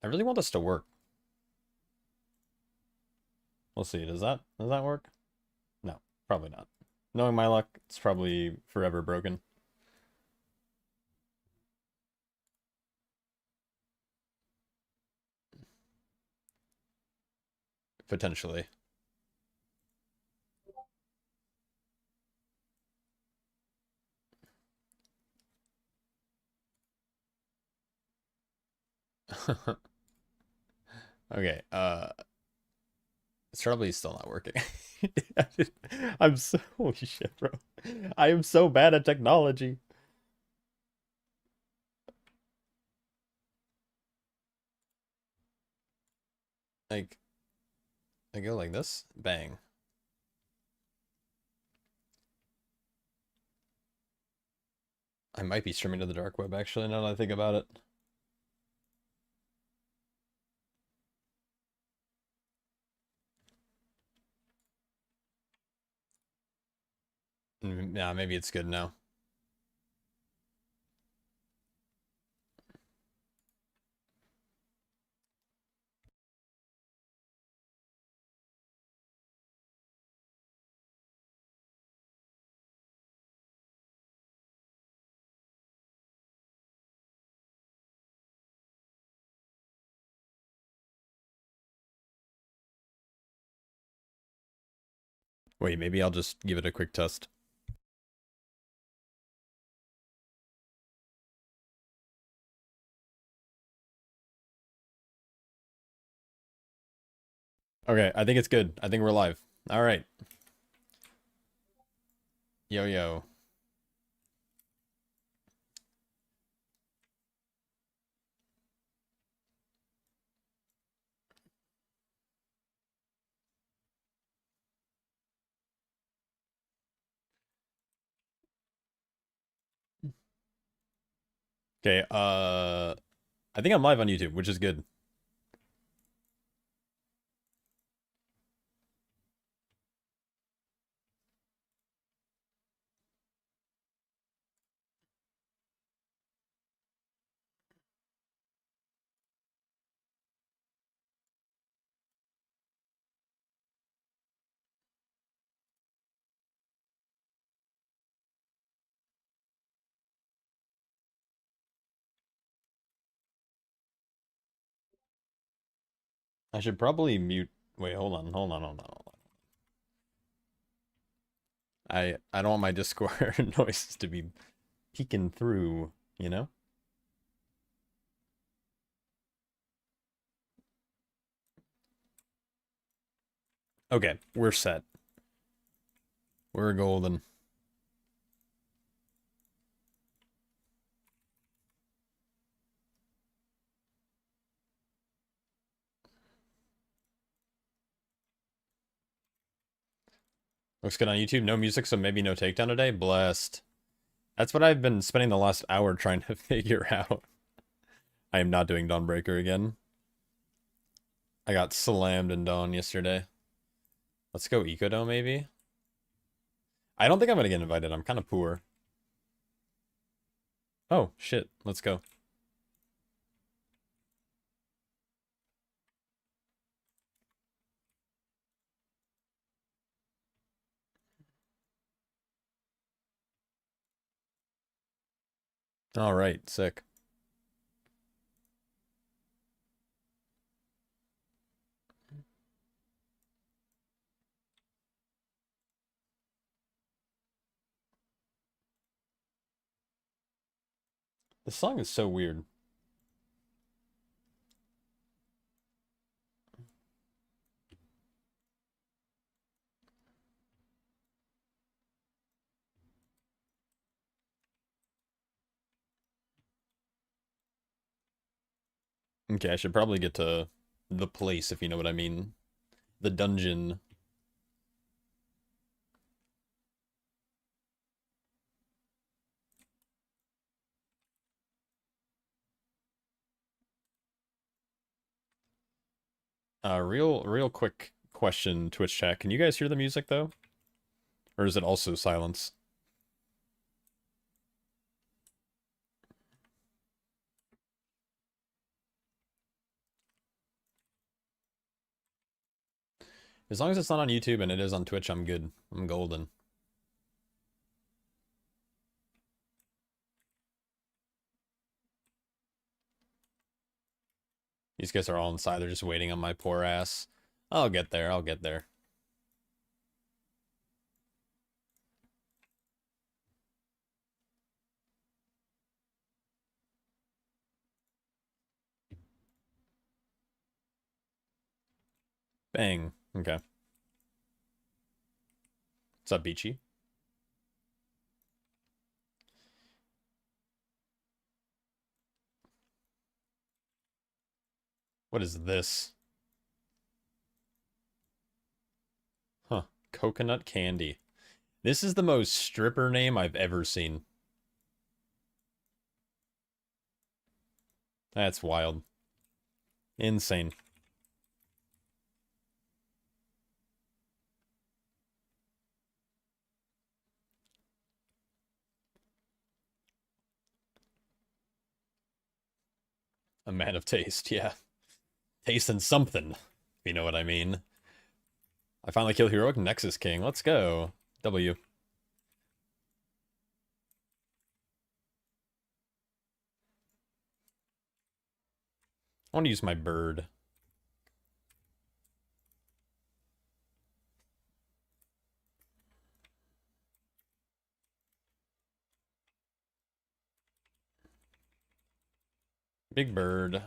I really want this to work. We'll see. Does that work? No, probably not. Knowing my luck, it's probably forever broken. Potentially. Okay, it's probably still not working. I'm so holy shit, bro. I am so bad at technology. Like, I go like this, bang. I might be streaming to the dark web actually, now that I think about it. Yeah, maybe it's good now. Wait, maybe I'll just give it a quick test. Okay, I think it's good. I think we're live. All right. Yo, yo. Okay, I think I'm live on YouTube, which is good. I should probably mute. Wait, hold on. I don't want my Discord noises to be peeking through, you know? Okay, we're set. We're golden. Looks good on YouTube. No music, so maybe no takedown today. Blessed. That's what I've been spending the last hour trying to figure out. I am not doing Dawnbreaker again. I got slammed in Dawn yesterday. Let's go Eco maybe? I don't think I'm gonna get invited. I'm kind of poor. Oh, shit. Let's go. All right, sick. This song is so weird. Okay, I should probably get to the place, if you know what I mean. The dungeon. Real quick question, Twitch chat. Can you guys hear the music, though? Or is it also silence? As long as it's not on YouTube and it is on Twitch, I'm good. I'm golden. These guys are all inside. They're just waiting on my poor ass. I'll get there. I'll get there. Bang. Okay. What's up, Beachy? What is this? Huh. Coconut candy. This is the most stripper name I've ever seen. That's wild. Insane. A man of taste, yeah. Tasting something, if you know what I mean. I finally killed Heroic Nexus King. Let's go. W. I want to use my bird. Big bird.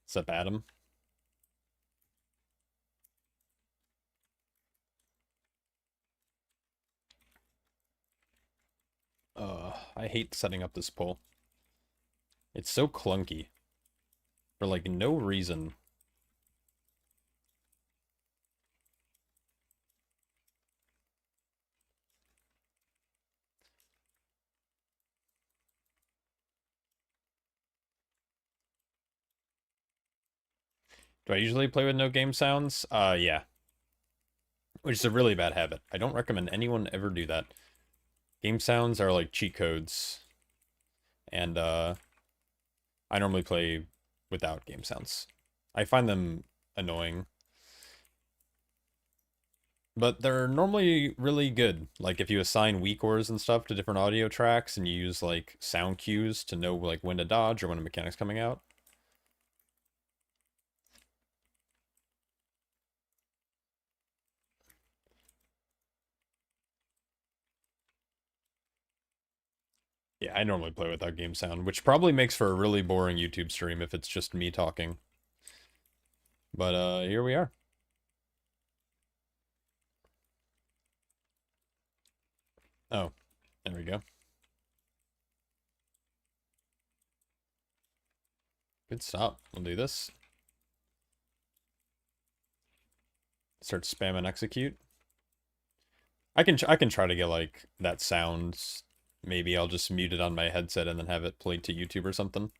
What's up, Adam? I hate setting up this poll. It's so clunky. For, like, no reason. Do I usually play with no game sounds? Yeah. Which is a really bad habit. I don't recommend anyone ever do that. Game sounds are like cheat codes. And, I normally play without game sounds. I find them annoying. But they're normally really good. Like, if you assign weak ores and stuff to different audio tracks and you use, like, sound cues to know, like, when to dodge or when a mechanic's coming out. Yeah, I normally play without game sound, which probably makes for a really boring YouTube stream if it's just me talking. But, here we are. Oh, there we go. Good stop. We'll do this. Start spamming execute. I can try to get, like, that sound. Maybe I'll just mute it on my headset and then have it played to YouTube or something.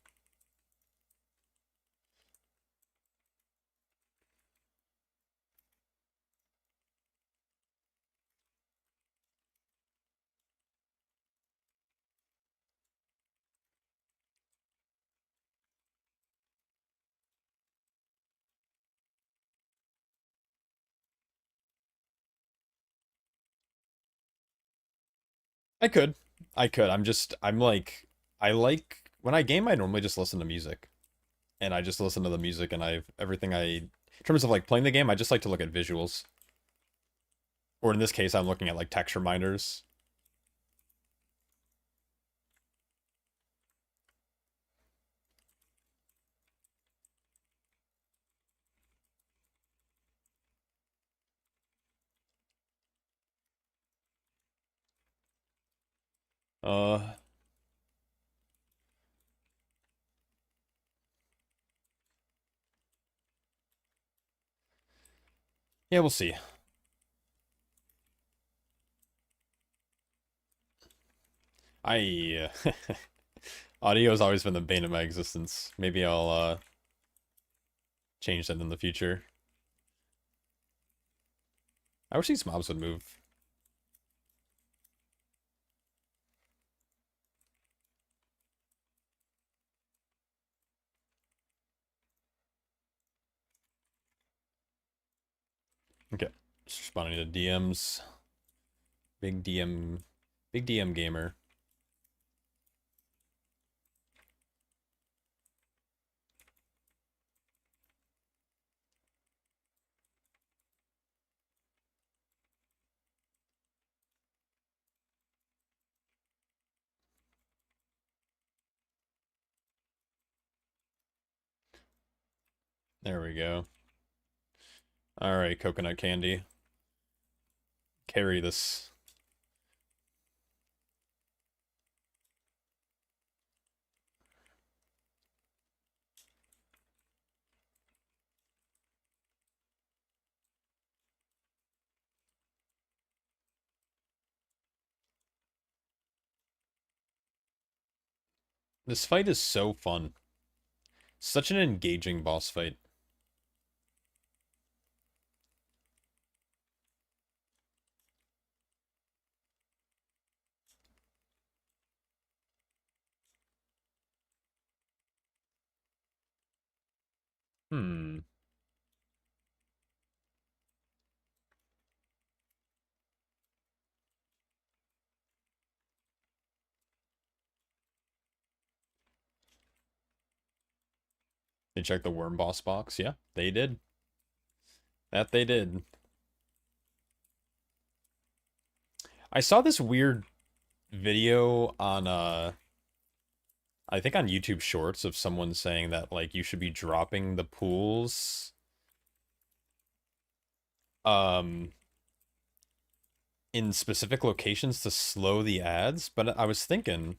I could. I could. I like, when I game, I normally just listen to music. And I just listen to the music and in terms of like playing the game, I just like to look at visuals. Or in this case, I'm looking at like text reminders. Uh, yeah, we'll see. Audio has always been the bane of my existence. Maybe I'll, change that in the future. I wish these mobs would move. Okay. Just responding to DMs. Big DM. Big DM gamer. There we go. Alright, coconut candy. Carry this. This fight is so fun. Such an engaging boss fight. Hmm. They checked the worm boss box. Yeah, they did. That they did. I saw this weird video on I think on YouTube Shorts of someone saying that like you should be dropping the pools um in specific locations to slow the ads, but I was thinking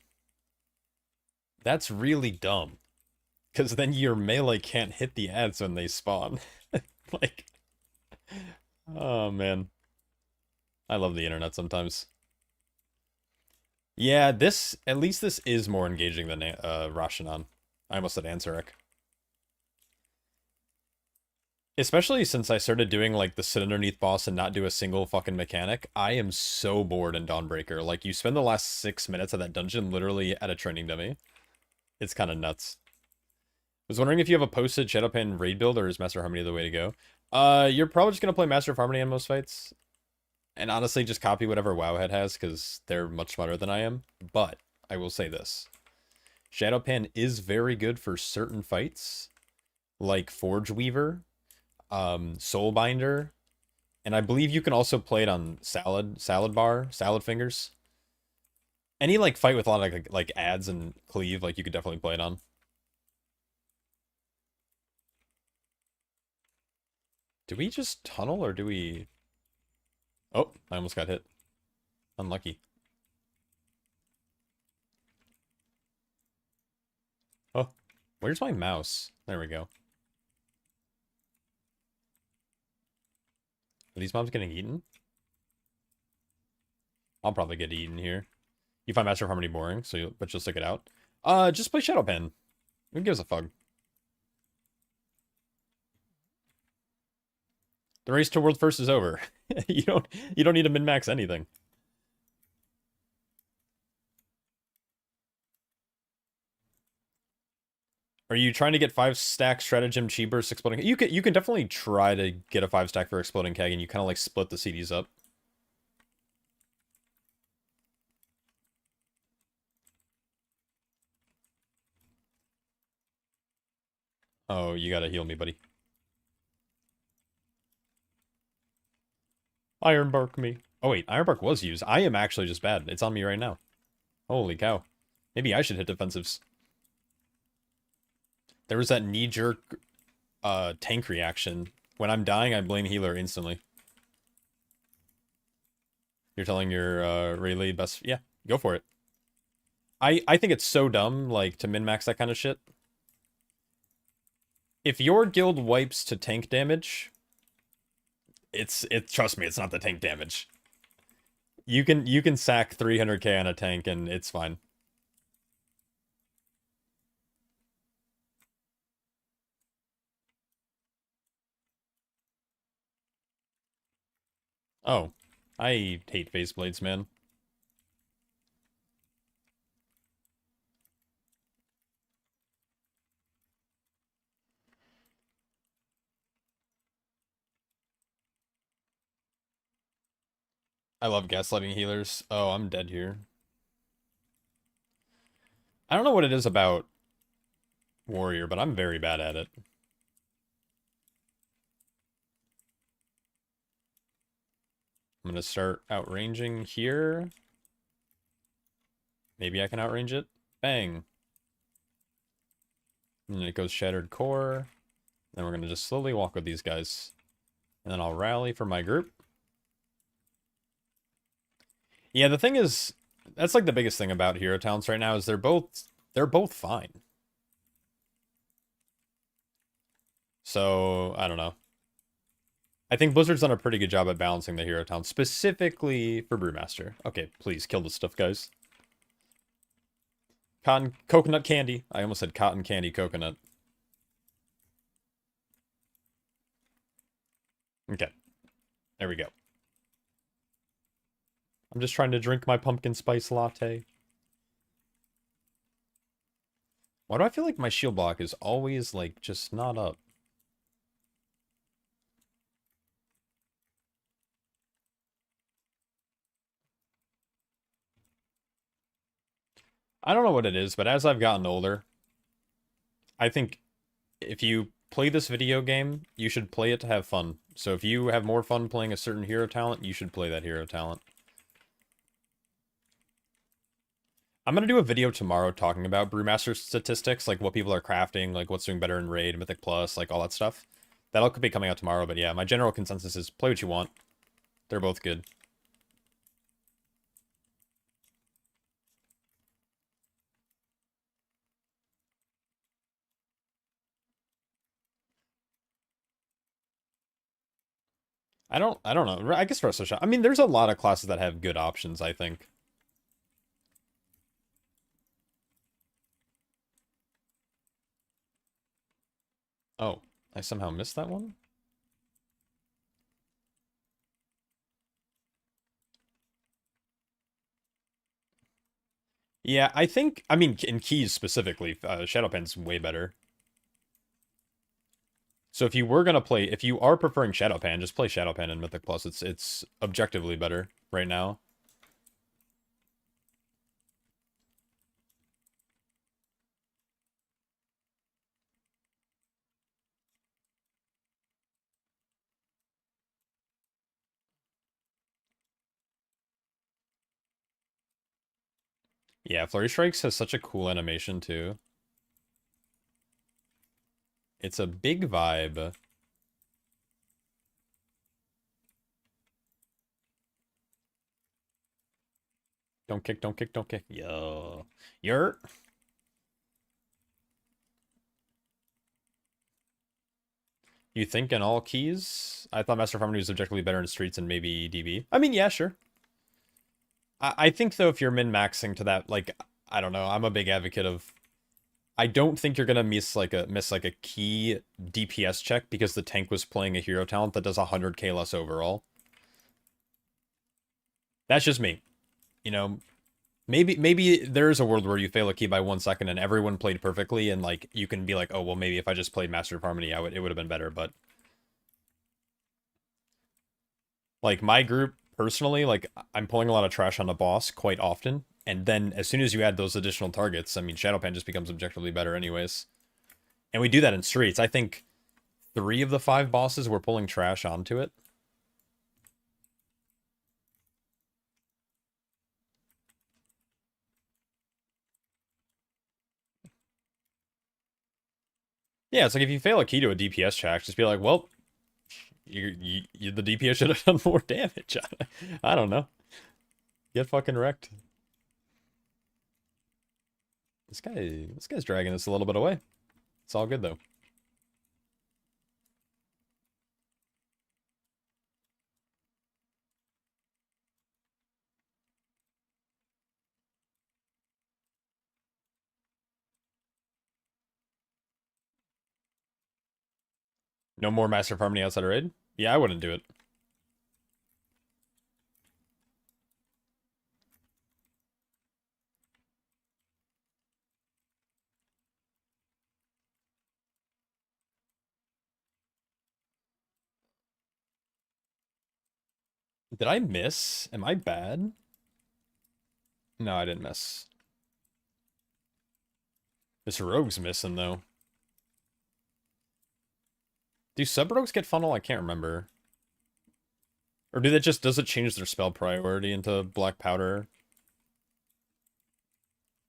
that's really dumb because then your melee can't hit the ads when they spawn. Like, oh man, I love the internet sometimes. Yeah, this at least this is more engaging than Rashinon. I almost said Ansarek. Especially since I started doing like the sit underneath boss and not do a single fucking mechanic, I am so bored in Dawnbreaker. Like you spend the last 6 minutes of that dungeon literally at a training dummy. It's kind of nuts. Was wondering if you have a posted Shadowpan raid build or is Master Harmony the way to go? You're probably just gonna play Master of Harmony in most fights. And honestly, just copy whatever Wowhead has, because they're much smarter than I am. But, I will say this. Shadowpan is very good for certain fights, like Forge Weaver, Soulbinder, and I believe you can also play it on Salad Bar, Salad Fingers. Any, like, fight with a lot of, like ads and cleave, like, you could definitely play it on. Do we just tunnel, or do we... Oh, I almost got hit. Unlucky. Oh, where's my mouse? There we go. Are these mobs getting eaten? I'll probably get eaten here. You find Master of Harmony boring, but you'll stick it out. Just play Shadowpan. Who gives a fuck? The race to world first is over. You don't need to min-max anything. Are you trying to get 5-stack stratagem cheapers exploding? You can definitely try to get a 5-stack for exploding keg, and you kind of like split the CDs up. Oh, you gotta heal me, buddy. Ironbark me. Oh wait, Ironbark was used. I am actually just bad. It's on me right now. Holy cow. Maybe I should hit defensives. There was that knee-jerk tank reaction. When I'm dying, I blame healer instantly. You're telling your Rayleigh best... Yeah, go for it. I think it's so dumb, like, to min-max that kind of shit. If your guild wipes to tank damage, trust me, it's not the tank damage. You can sack 300k on a tank and it's fine. Oh, I hate face blades, man. I love gaslighting healers. Oh, I'm dead here. I don't know what it is about warrior, but I'm very bad at it. I'm gonna start outranging here. Maybe I can outrange it. Bang. And then it goes Shattered Core. Then we're gonna just slowly walk with these guys. And then I'll rally for my group. Yeah, the thing is, that's like the biggest thing about hero talents right now is they're both fine. So, I don't know. I think Blizzard's done a pretty good job at balancing the hero talents, specifically for Brewmaster. Okay, please kill this stuff, guys. Cotton coconut candy. I almost said cotton candy coconut. Okay. There we go. I'm just trying to drink my pumpkin spice latte. Why do I feel like my shield block is always, like, just not up? I don't know what it is, but as I've gotten older, I think if you play this video game, you should play it to have fun. So if you have more fun playing a certain hero talent, you should play that hero talent. I'm going to do a video tomorrow talking about Brewmaster statistics, like what people are crafting, like what's doing better in Raid, Mythic Plus, like all that stuff. That'll be coming out tomorrow, but yeah, my general consensus is play what you want. They're both good. I don't know. I guess Resto Shot. I mean, there's a lot of classes that have good options, I think. Oh, I somehow missed that one? Yeah, I think, I mean, in keys specifically, Shadowpen's way better. So if you were gonna play, if you are preferring Shadowpan, just play Shadowpan and Mythic Plus. It's objectively better right now. Yeah, Flurry Strikes has such a cool animation too. It's a big vibe. Don't kick, don't kick, don't kick. Yo. You're. You think in all keys? I thought Master of Harmony was objectively better in streets and maybe DB. I mean, yeah, sure. I think though if you're min-maxing to that, like, I don't know, I'm a big advocate of I don't think you're gonna miss like a key DPS check because the tank was playing a hero talent that does 100k less overall. That's just me. You know, maybe there is a world where you fail a key by 1 second and everyone played perfectly and like you can be like, oh well, maybe if I just played Master of Harmony, it would have been better. But like my group personally, like I'm pulling a lot of trash on the boss quite often, and then as soon as you add those additional targets, I mean Shadowpan just becomes objectively better anyways. And we do that in streets. I think 3 of the 5 bosses were pulling trash onto it. Yeah, it's like if you fail a key to a DPS check, just be like, well, the DPS should have done more damage. I don't know. Get fucking wrecked. This guy's dragging us a little bit away. It's all good though. No more Master of Harmony outside of raid? Yeah, I wouldn't do it. Did I miss? Am I bad? No, I didn't miss. This rogue's missing, though. Do sub-rogues get funnel? I can't remember. Or do they just, does it change their spell priority into Black Powder?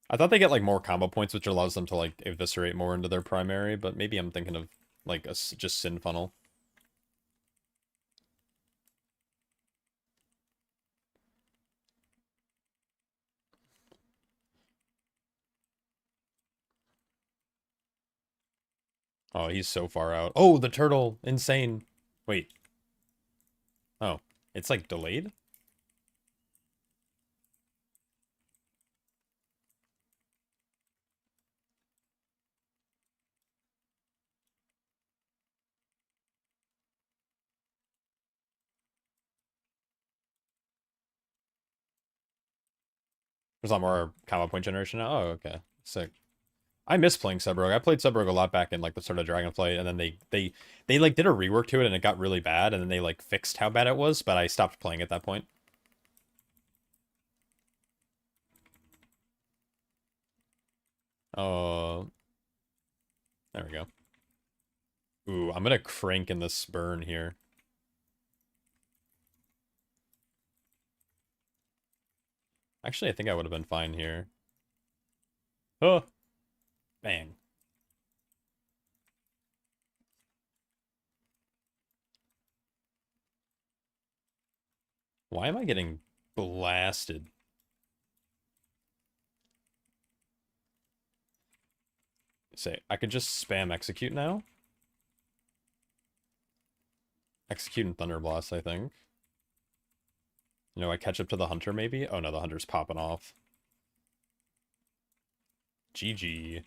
I thought they get, like, more combo points, which allows them to, like, eviscerate more into their primary, but maybe I'm thinking of, like, just Sin Funnel. Oh, he's so far out. Oh, the turtle! Insane! Wait. Oh. It's, like, delayed? There's a lot more combo point generation now? Oh, okay. Sick. I miss playing Sub Rogue. I played Sub Rogue a lot back in like the start of Dragonflight, and then they like did a rework to it, and it got really bad, and then they like fixed how bad it was, but I stopped playing at that point. Oh, there we go. Ooh, I'm gonna crank in this burn here. Actually, I think I would have been fine here. Oh, bang. Why am I getting blasted? Say, I could just spam execute now. Execute and Thunder Blast, I think. You know, I catch up to the Hunter, maybe? Oh no, the Hunter's popping off. GG.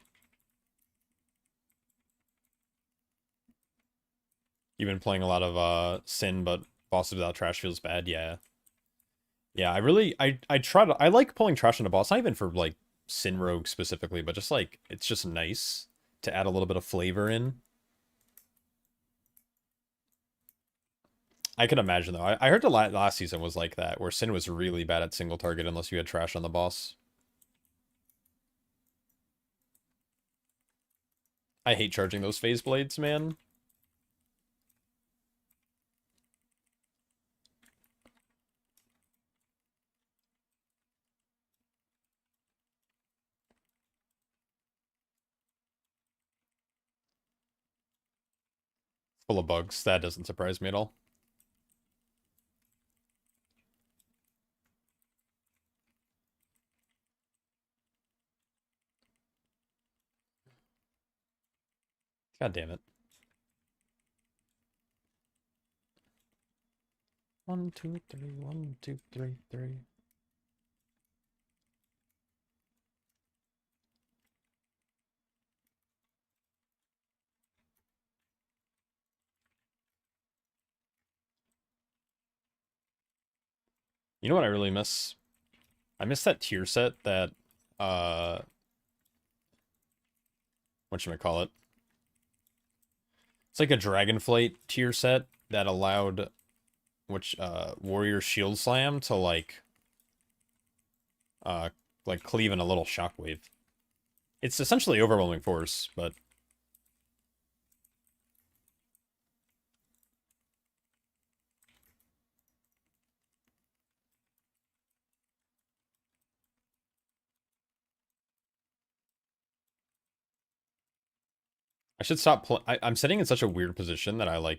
You've been playing a lot of Sin, but bosses without trash feels bad, yeah. Yeah, I try to, I like pulling trash on a boss, not even for, like, Sin Rogue specifically, but just, like, it's just nice to add a little bit of flavor in. I can imagine, though. I heard the last season was like that, where Sin was really bad at single target unless you had trash on the boss. I hate charging those phase blades, man. Full of bugs. That doesn't surprise me at all. God damn it. 1, 2, 3, 1, 2, 3, 3. You know what I really miss? I miss that tier set that, whatchamacallit? It's like a Dragonflight tier set that allowed, Warrior Shield Slam to, uh, cleave in a little shockwave. It's essentially Overwhelming Force, but... I should stop I'm sitting in such a weird position that I,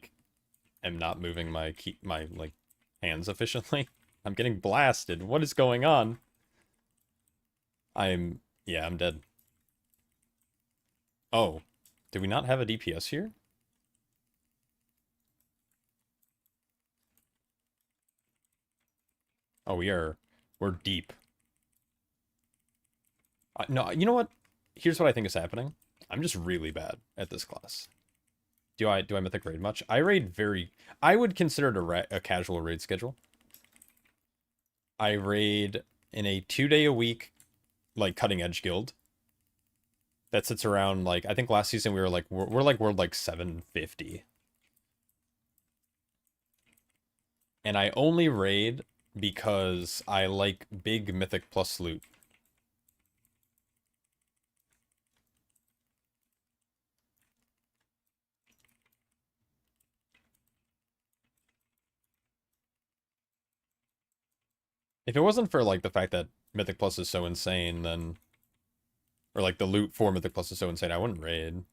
am not moving my hands efficiently. I'm getting blasted. What is going on? Yeah, I'm dead. Oh, do we not have a DPS here? Oh, we're deep. No, you know what? Here's what I think is happening. I'm just really bad at this class. Do I mythic raid much? I would consider it a casual raid schedule. I raid in a 2-day-a-week, cutting edge guild. That sits around, I think last season we were we're world 750. And I only raid because I like big Mythic Plus loot. If it wasn't for, like, the fact that Mythic Plus is so insane, then... Or, like, the loot for Mythic Plus is so insane, I wouldn't raid.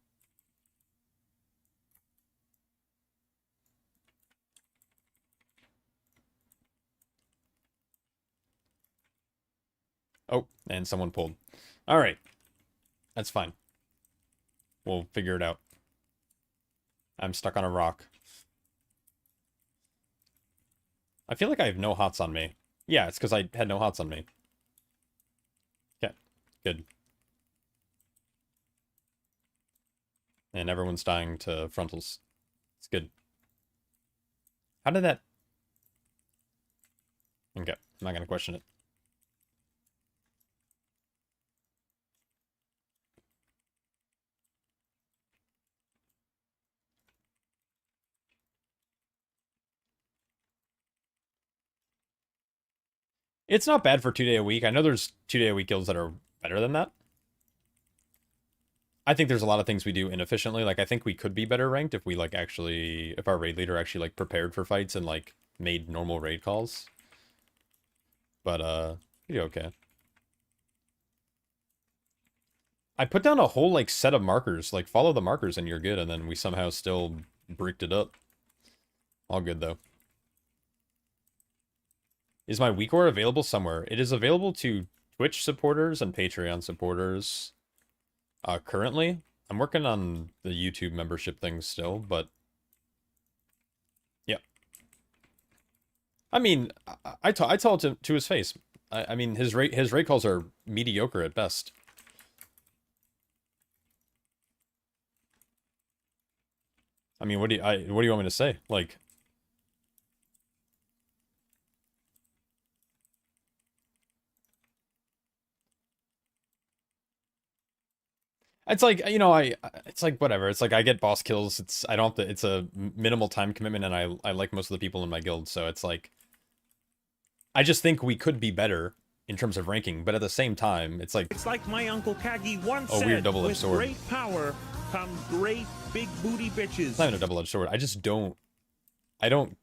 Oh, and someone pulled. Alright. That's fine. We'll figure it out. I'm stuck on a rock. I feel like I have no hots on me. Yeah, it's because I had no hots on me. Okay, good. And everyone's dying to frontals. It's good. How did that... Okay, I'm not going to question it. It's not bad for 2-day a week. I know there's 2-day a week guilds that are better than that. I think there's a lot of things we do inefficiently. Like, I think we could be better ranked if we, like, actually... If our raid leader actually, like, prepared for fights and, like, made normal raid calls. But, we do okay. I put down a whole, like, set of markers. Like, follow the markers and you're good, and then we somehow still bricked it up. All good, though. Is my weak ore available somewhere? It is available to Twitch supporters and Patreon supporters. Currently, I'm working on the YouTube membership thing still, but yeah. I mean, I told him to his face. I mean, his rate calls are mediocre at best. I mean, what do you want me to say? Like, it's like, you know, it's like whatever. It's like I get boss kills. I don't have to, it's a minimal time commitment, and I like most of the people in my guild, so it's like I just think we could be better in terms of ranking, but at the same time, it's like my Uncle Kagi once said, weird double-edged sword. With great power comes great big booty bitches. It's not even a double-edged sword. I don't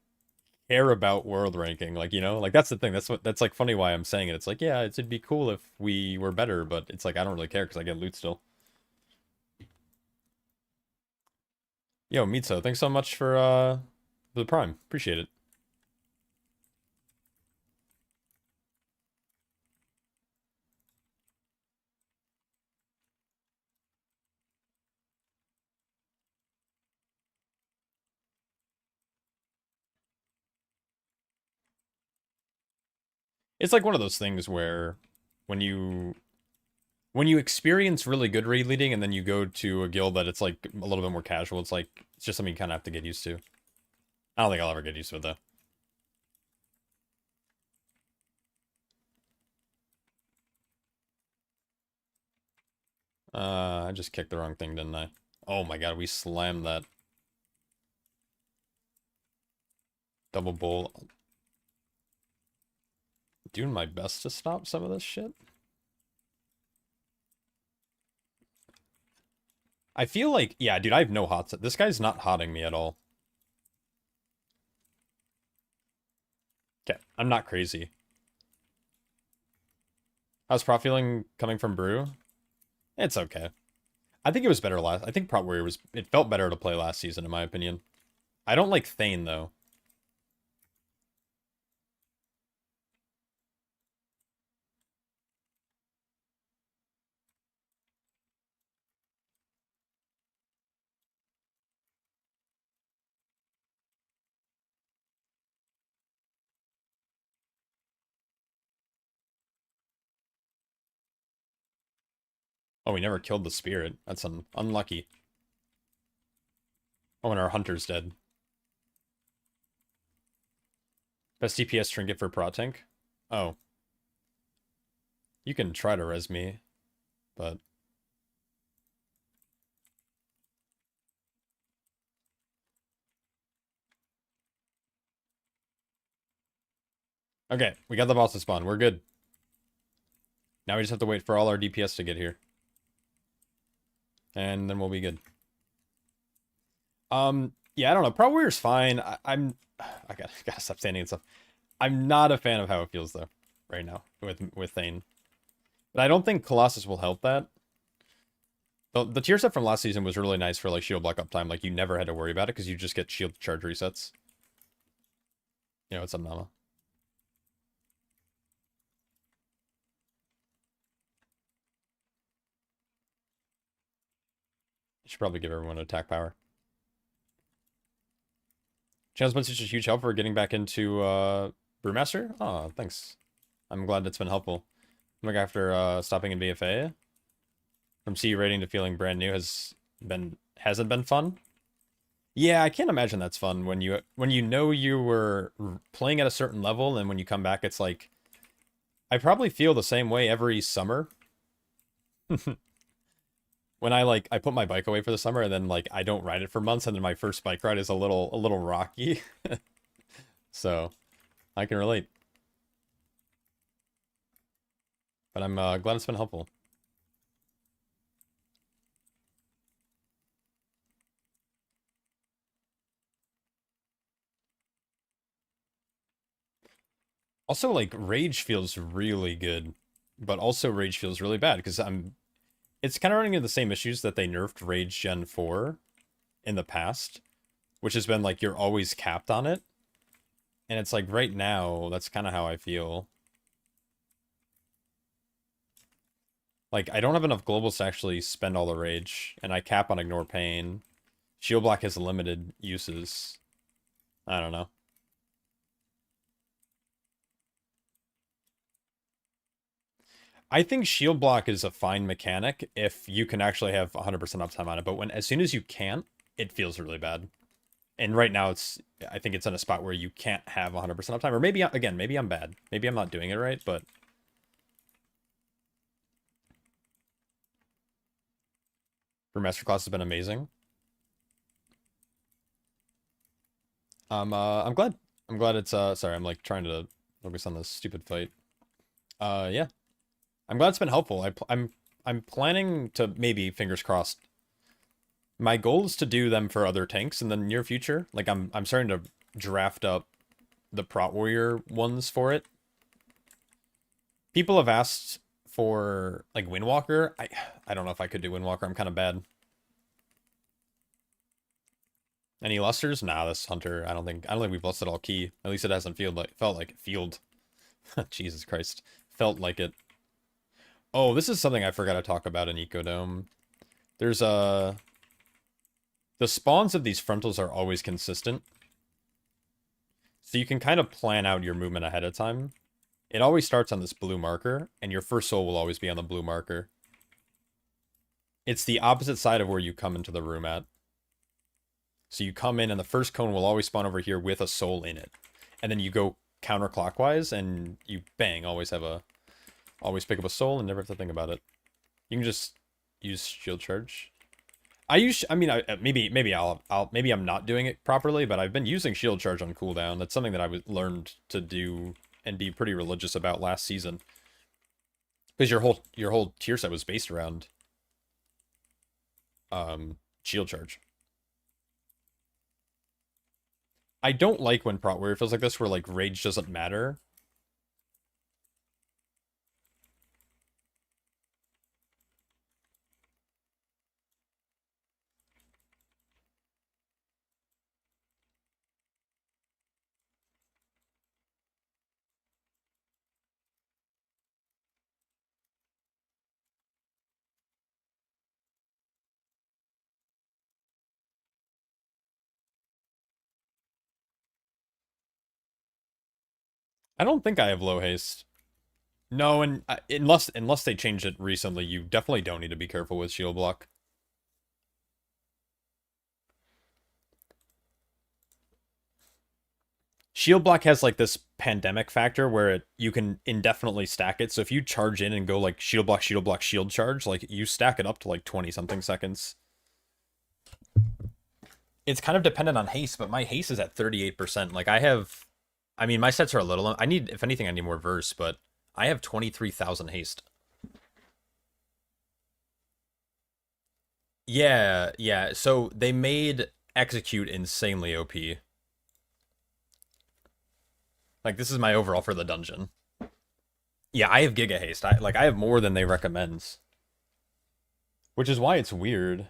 care about world ranking, like, you know? Like, that's the thing. That's like funny why I'm saying it. It's like, yeah, it'd be cool if we were better, but it's like I don't really care because I get loot still. Yo, Mitsu, thanks so much for the Prime. Appreciate it. It's like one of those things where when you experience really good raid leading and then you go to a guild that it's like a little bit more casual, it's like it's just something you kind of have to get used to. I don't think I'll ever get used to it though. I just kicked the wrong thing, didn't I? Oh my god, we slammed that. Double bull. Doing my best to stop some of this shit. I feel like, yeah, dude, I have no hots. This guy's not hotting me at all. Okay, I'm not crazy. How's Prop feeling coming from Brew? It's okay. I think it was better last. I think Prop Warrior it felt better to play last season, in my opinion. I don't like Thane, though. Oh, we never killed the spirit. That's unlucky. Oh, and our hunter's dead. Best DPS trinket for Prot Tank? Oh. You can try to res me, but... Okay, we got the boss to spawn. We're good. Now we just have to wait for all our DPS to get here. And then we'll be good. Yeah, I don't know. Pro Warrior's fine. I gotta stop standing and stuff. I'm not a fan of how it feels though, right now with Thane. But I don't think Colossus will help that. The tier set from last season was really nice for like shield block uptime. Like you never had to worry about it because you just get shield charge resets. You know, what's up, Nama? You should probably give everyone attack power. Channel's been such a huge help for getting back into Brewmaster. Oh, thanks. I'm glad it's been helpful. Like after stopping in BFA, from C rating to feeling brand new hasn't been fun. Yeah, I can't imagine that's fun when you know you were playing at a certain level and when you come back it's like I probably feel the same way every summer. When I put my bike away for the summer and then like I don't ride it for months and then my first bike ride is a little rocky. So, I can relate. But I'm glad it's been helpful. Also, like, Rage feels really good, but also Rage feels really bad, because it's kind of running into the same issues that they nerfed Rage Gen 4 in the past, which has been, like, you're always capped on it. And it's like, right now, that's kind of how I feel. Like, I don't have enough globals to actually spend all the Rage, and I cap on Ignore Pain. Shield Block has limited uses. I don't know. I think shield block is a fine mechanic if you can actually have 100% uptime on it, but as soon as you can't, it feels really bad. And right now I think it's in a spot where you can't have 100% uptime, or maybe, again, maybe I'm bad. Maybe I'm not doing it right, but... For Masterclass has been amazing. I'm glad. I'm glad it's, sorry, I'm like trying to focus on this stupid fight. Yeah. I'm glad it's been helpful. I'm planning to maybe, fingers crossed. My goal is to do them for other tanks in the near future. Like I'm starting to draft up the Prot Warrior ones for it. People have asked for like Windwalker. I don't know if I could do Windwalker. I'm kind of bad. Any lusters? Nah, this Hunter. I don't think we've lusted all key. At least it hasn't felt like it. Field. Jesus Christ. Felt like it. Oh, this is something I forgot to talk about in Ecodome. There's the spawns of these frontals are always consistent. So you can kind of plan out your movement ahead of time. It always starts on this blue marker, and your first soul will always be on the blue marker. It's the opposite side of where you come into the room at. So you come in, and the first cone will always spawn over here with a soul in it. And then you go counterclockwise, and you, bang, always pick up a soul and never have to think about it. You can just use shield charge. Maybe I'm not doing it properly, but I've been using shield charge on cooldown. That's something that I learned to do and be pretty religious about last season. Because your whole tier set was based around shield charge. I don't like when Prot Warrior feels like this, where like rage doesn't matter. I don't think I have low haste. No, and unless they changed it recently, you definitely don't need to be careful with shield block. Shield block has like this pandemic factor where you can indefinitely stack it. So if you charge in and go like shield block, shield charge, like you stack it up to like 20 something seconds. It's kind of dependent on haste, but my haste is at 38%. Like I have I mean, my sets are a little. I need, if anything, I need more verse, but I have 23,000 haste. Yeah, yeah. So they made execute insanely OP. Like this is my overall for the dungeon. Yeah, I have Giga Haste. I have more than they recommends, which is why it's weird.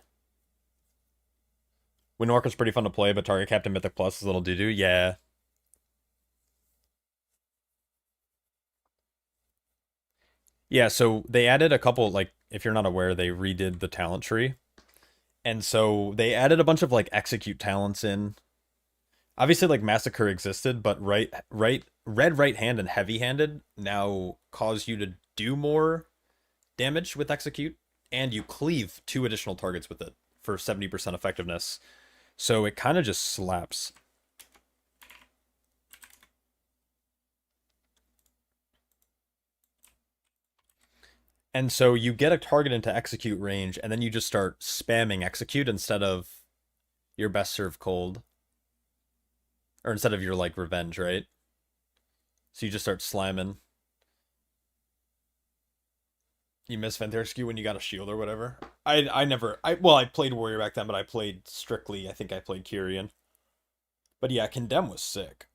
Windwalker's pretty fun to play, but Target Captain Mythic Plus is a little doo-doo. Yeah. Yeah, so they added a couple, like, if you're not aware, they redid the talent tree. And so they added a bunch of like execute talents in. Obviously, like Massacre existed, but red right hand and heavy handed now cause you to do more damage with execute, and you cleave two additional targets with it for 70% effectiveness. So it kind of just slaps. And so you get a target into execute range, and then you just start spamming execute instead of your best serve cold. Or instead of your like revenge, right? So you just start slamming. You miss Ventersky when you got a shield or whatever. I never I played warrior back then, but I played strictly. I think I played Kyrian. But yeah, Condemn was sick.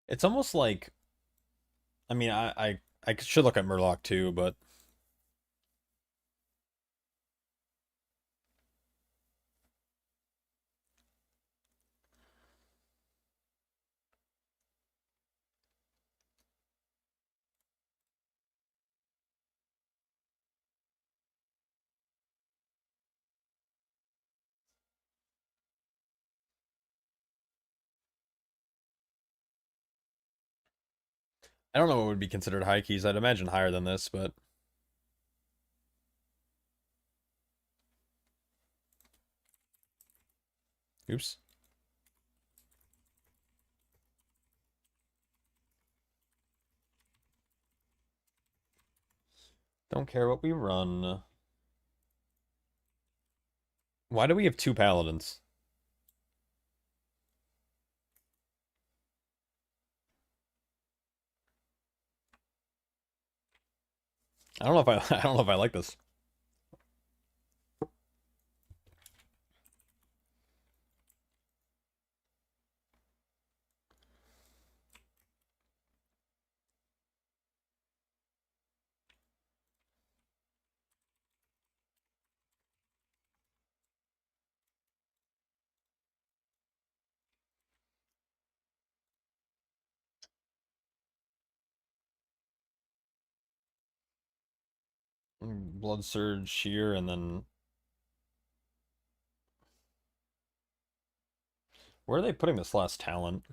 It's almost like I mean I should look at Murloc too, but I don't know what would be considered high keys. I'd imagine higher than this, but oops. Don't care what we run. Why do we have two paladins? I don't know if I I don't know if I like this. Blood Surge here, and then where are they putting this last talent?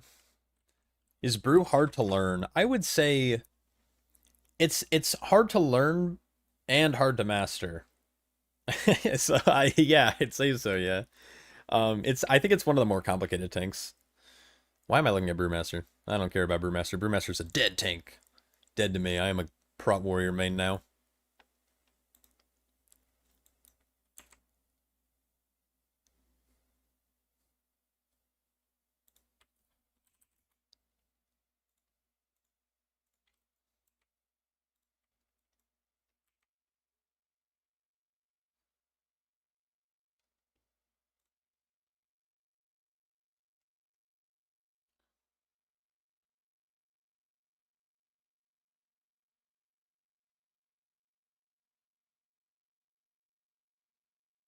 Is Brew hard to learn? I would say it's hard to learn and hard to master. So yeah, I'd say so, yeah. It's I think it's one of the more complicated tanks. Why am I looking at Brewmaster? I don't care about Brewmaster. Brewmaster's a dead tank. Dead to me. I am a prot warrior main now.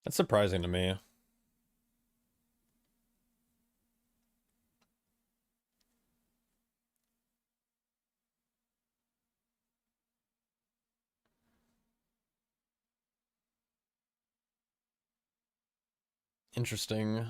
That's surprising to me. Interesting.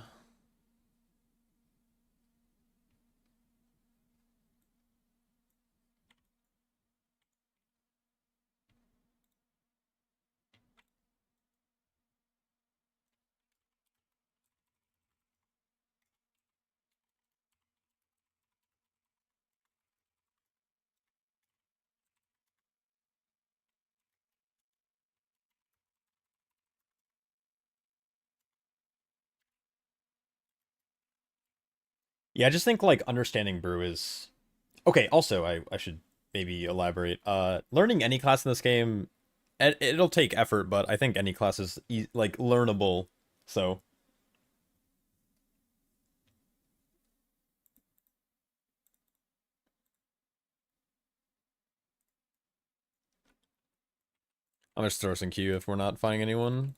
Yeah, I just think like understanding brew is okay. Also, I should maybe elaborate. Learning any class in this game, it'll take effort, but I think any class is like learnable. So I'm just throw some Q if we're not finding anyone.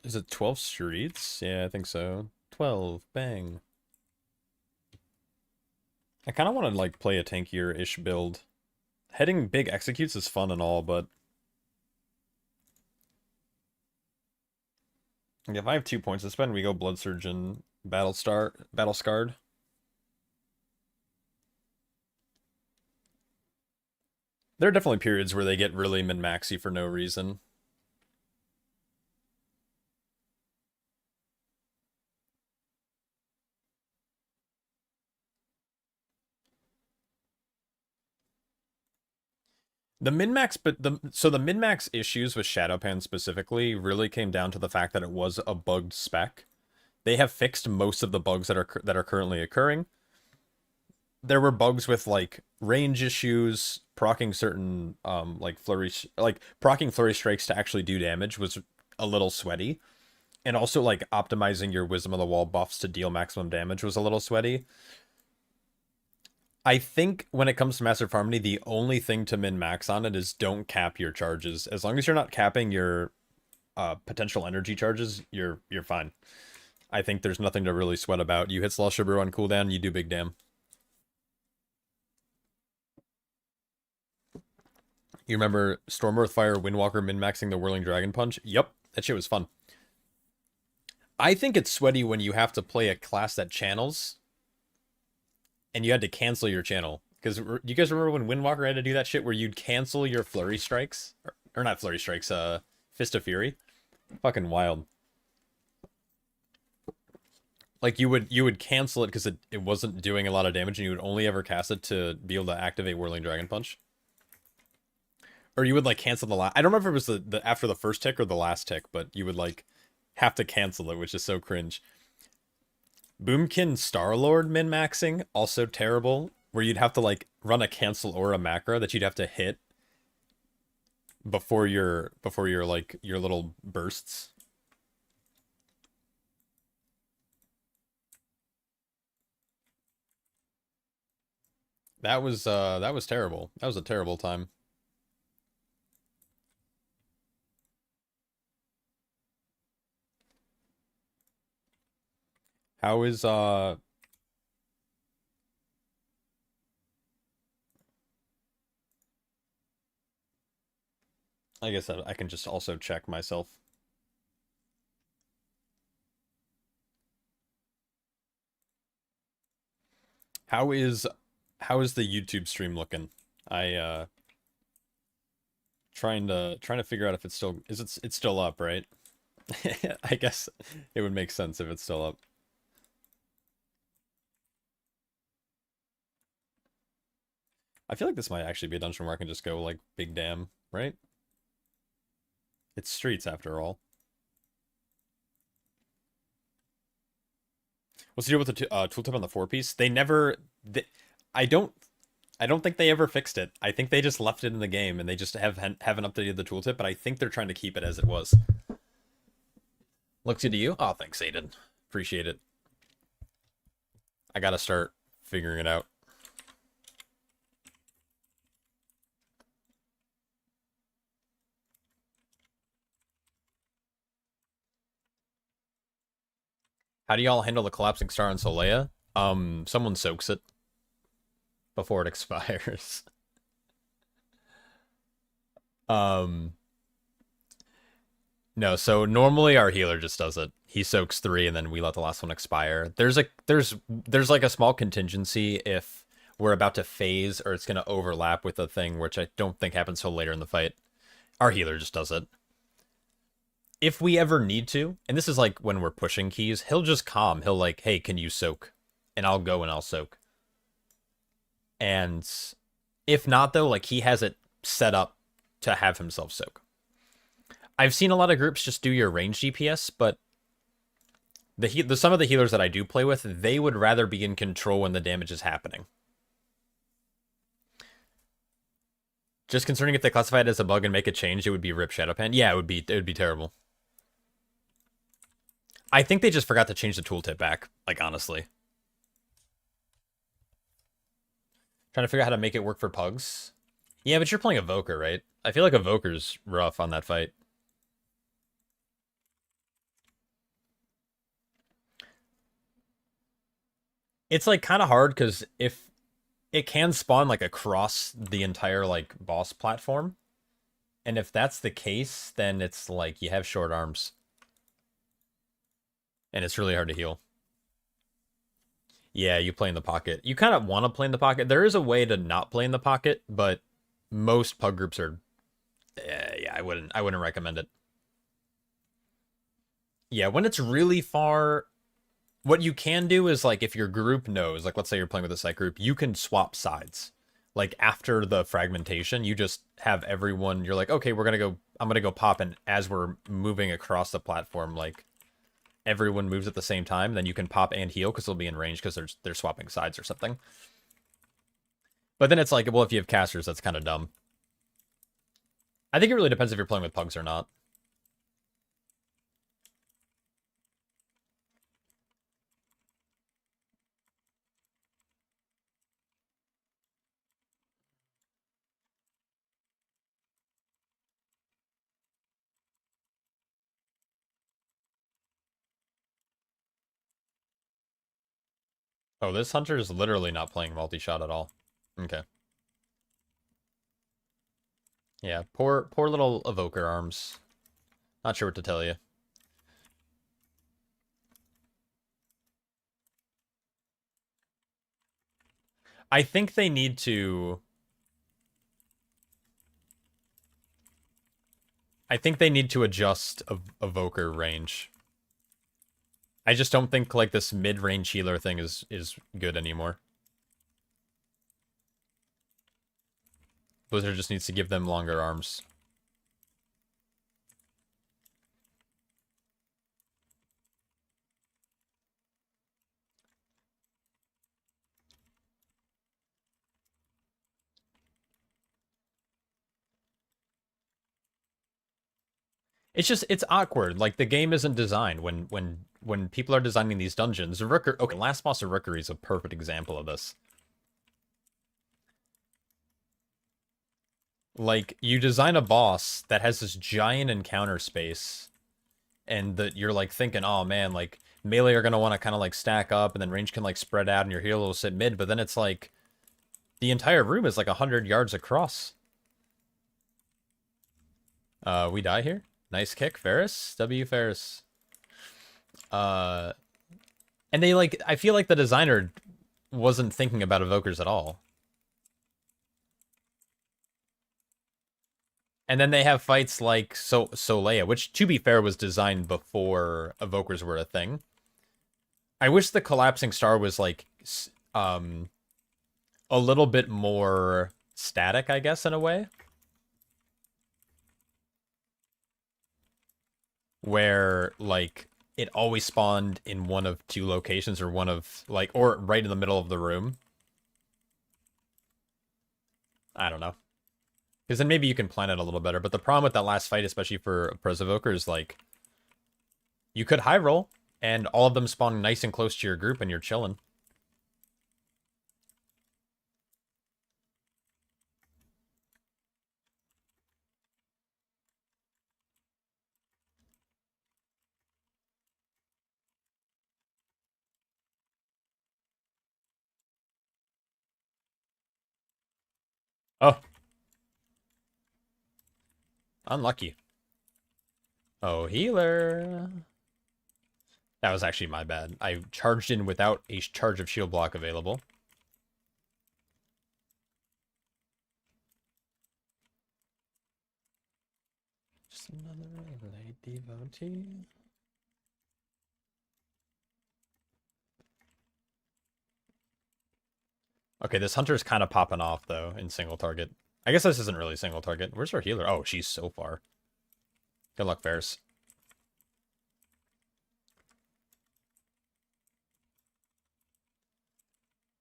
Is it 12 streets? Yeah, I think so. 12, bang. I kind of want to like play a tankier-ish build. Heading big executes is fun and all, but like, if I have 2 points to spend, we go Blood Surge and Battle Scarred. There are definitely periods where they get really min-maxy for no reason. The min-max, but the min-max issues with Shadowpan specifically really came down to the fact that it was a bugged spec. They have fixed most of the bugs that are currently occurring. There were bugs with like range issues, proccing certain like proccing flurry strikes to actually do damage was a little sweaty, and also like optimizing your Wisdom of the Wall buffs to deal maximum damage was a little sweaty. I think when it comes to Master of Harmony, the only thing to min-max on it is don't cap your charges. As long as you're not capping your potential energy charges, you're fine. I think there's nothing to really sweat about. You hit Slosh Brew on cooldown, you do big damn. You remember Storm Earthfire, Windwalker min-maxing the Whirling Dragon Punch? Yep, that shit was fun. I think it's sweaty when you have to play a class that channels and you had to cancel your channel. Because do you guys remember when Windwalker had to do that shit where you'd cancel your Flurry Strikes? Or not Flurry Strikes, Fist of Fury? Fucking wild. Like you would cancel it because it wasn't doing a lot of damage and you would only ever cast it to be able to activate Whirling Dragon Punch. Or you would like cancel the last. I don't remember if it was the after the first tick or the last tick, but you would like have to cancel it, which is so cringe. Boomkin Starlord min-maxing, also terrible, where you'd have to like run a cancel or a macro that you'd have to hit before your like your little bursts. That was terrible. That was a terrible time. How is I guess I can just also check myself. How is how is the YouTube stream looking? I trying to figure out if it's still it's still up, right? I guess it would make sense if it's still up. I feel like this might actually be a dungeon where I can just go like big damn, right? It's streets after all. What's the deal with the tooltip on the four-piece? They never. I don't. I don't think they ever fixed it. I think they just left it in the game and they just haven't updated the tooltip. But I think they're trying to keep it as it was. Looks good to you. Oh, thanks, Aiden. Appreciate it. I gotta start figuring it out. How do y'all handle the collapsing star on Solea? Someone soaks it before it expires. um, no, so normally our healer just does it. He soaks 3 and then we let the last one expire. There's like a small contingency if we're about to phase or it's gonna overlap with a thing, which I don't think happens till later in the fight. Our healer just does it. If we ever need to, and this is like when we're pushing keys, he'll just calm. He'll like, hey, can you soak? And I'll go and I'll soak. And if not, though, like he has it set up to have himself soak. I've seen a lot of groups just do your range DPS, but the some of the healers that I do play with, they would rather be in control when the damage is happening. Just concerning if they classify it as a bug and make a change, it would be rip Shadowpan. Yeah, it would be terrible. I think they just forgot to change the tooltip back, like honestly. Trying to figure out how to make it work for pugs. Yeah, but you're playing Evoker, right? I feel like Evoker's rough on that fight. It's like kind of hard because if it can spawn like across the entire like boss platform, and if that's the case, then it's like you have short arms, and it's really hard to heal. Yeah, you play in the pocket. You kind of want to play in the pocket. There is a way to not play in the pocket, but most pug groups are. Yeah, I wouldn't recommend it. Yeah, when it's really far, what you can do is like if your group knows, like let's say you're playing with a site group, you can swap sides. Like after the fragmentation, you just have everyone. You're like, okay, we're gonna go. I'm gonna go pop, and as we're moving across the platform, like everyone moves at the same time. Then you can pop and heal because they'll be in range because they're swapping sides or something. But then it's like, well, if you have casters, that's kind of dumb. I think it really depends if you're playing with pugs or not. Oh, this hunter is literally not playing multi-shot at all. Okay. Yeah, poor little evoker arms. Not sure what to tell you. I think they need to. I think they need to adjust evoker range. I just don't think like this mid-range healer thing is good anymore. Blizzard just needs to give them longer arms. It's awkward. Like the game isn't designed when people are designing these dungeons. Rooker, okay, last boss of Rookery is a perfect example of this. Like you design a boss that has this giant encounter space, and that you're like thinking, oh man, like melee are gonna want to kind of like stack up, and then range can like spread out, and your healer will sit mid. But then it's like the entire room is like 100 yards across. We die here. Nice kick, Ferris. W Ferris. Uh, and they like, I feel like the designer wasn't thinking about evokers at all. And then they have fights like Solea, which to be fair was designed before evokers were a thing. I wish the collapsing star was like a little bit more static, I guess, in a way. Where like it always spawned in one of two locations or one of like or right in the middle of the room. I don't know. Because then maybe you can plan it a little better. But the problem with that last fight, especially for a Pres Evoker, is like you could high roll and all of them spawn nice and close to your group and you're chilling. Oh, unlucky. Oh, healer. That was actually my bad. I charged in without a charge of shield block available. Just another late devotee. Okay, this hunter's kind of popping off, though, in single target. I guess this isn't really single target. Where's our healer? Oh, she's so far. Good luck, Ferris.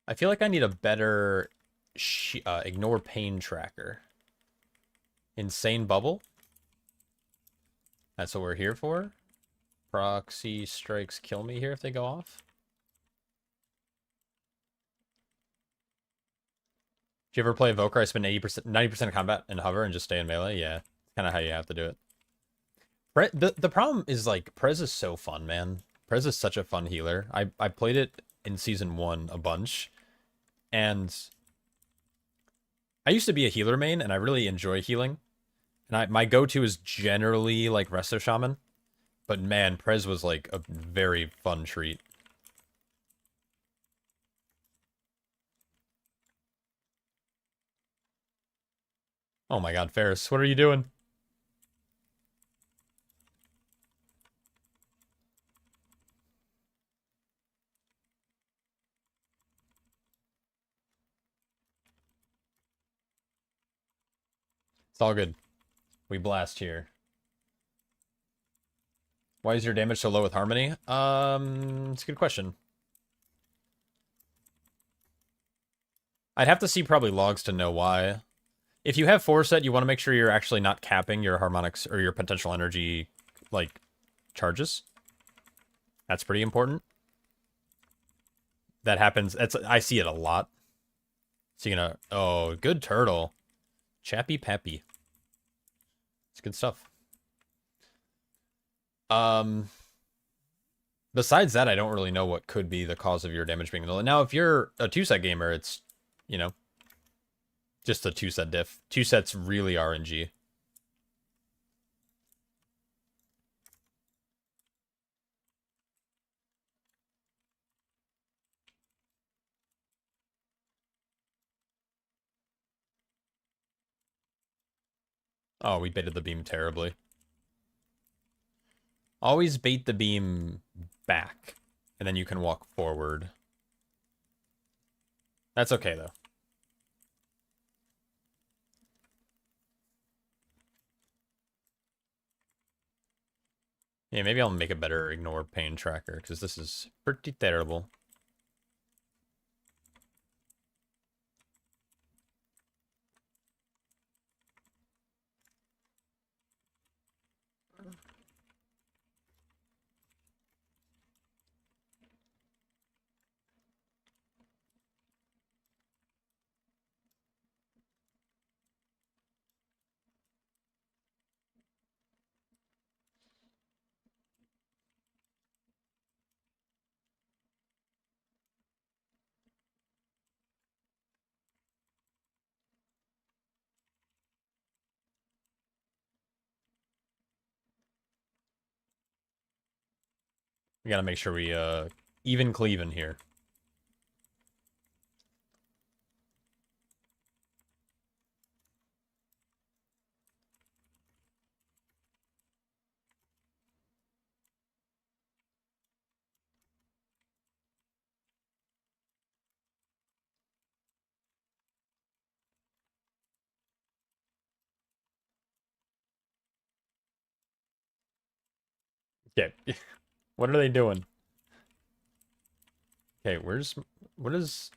I feel like I need a better ignore pain tracker. Insane bubble? That's what we're here for? Proxy strikes kill me here if they go off? Do you ever play Evoker? I spend 80%, 90% of combat and hover and just stay in melee? Yeah, kind of how you have to do it. The problem is, like, Prez is so fun, man. Prez is such a fun healer. I played it in Season 1 a bunch, and I used to be a healer main, and I really enjoy healing. And my go-to is generally, like, Resto Shaman. But, man, Prez was, like, a very fun treat. Oh my god, Ferris, what are you doing? It's all good. We blast here. Why is your damage so low with Harmony? It's a good question. I'd have to see probably logs to know why. If you have Foresight, you want to make sure you're actually not capping your harmonics or your potential energy, like, charges. That's pretty important. That happens. I see it a lot. So you're gonna... Oh, good turtle. Chappy Peppy. It's good stuff. Besides that, I don't really know what could be the cause of your damage being low. Now, if you're a 2-set gamer, it's, you know, just a 2-set diff. 2 sets really RNG. Oh, we baited the beam terribly. Always bait the beam back, and then you can walk forward. That's okay, though. Yeah, maybe I'll make a better ignore pain tracker, because this is pretty terrible. We gotta make sure we, even cleaving here. Okay. What are they doing? Okay, what is...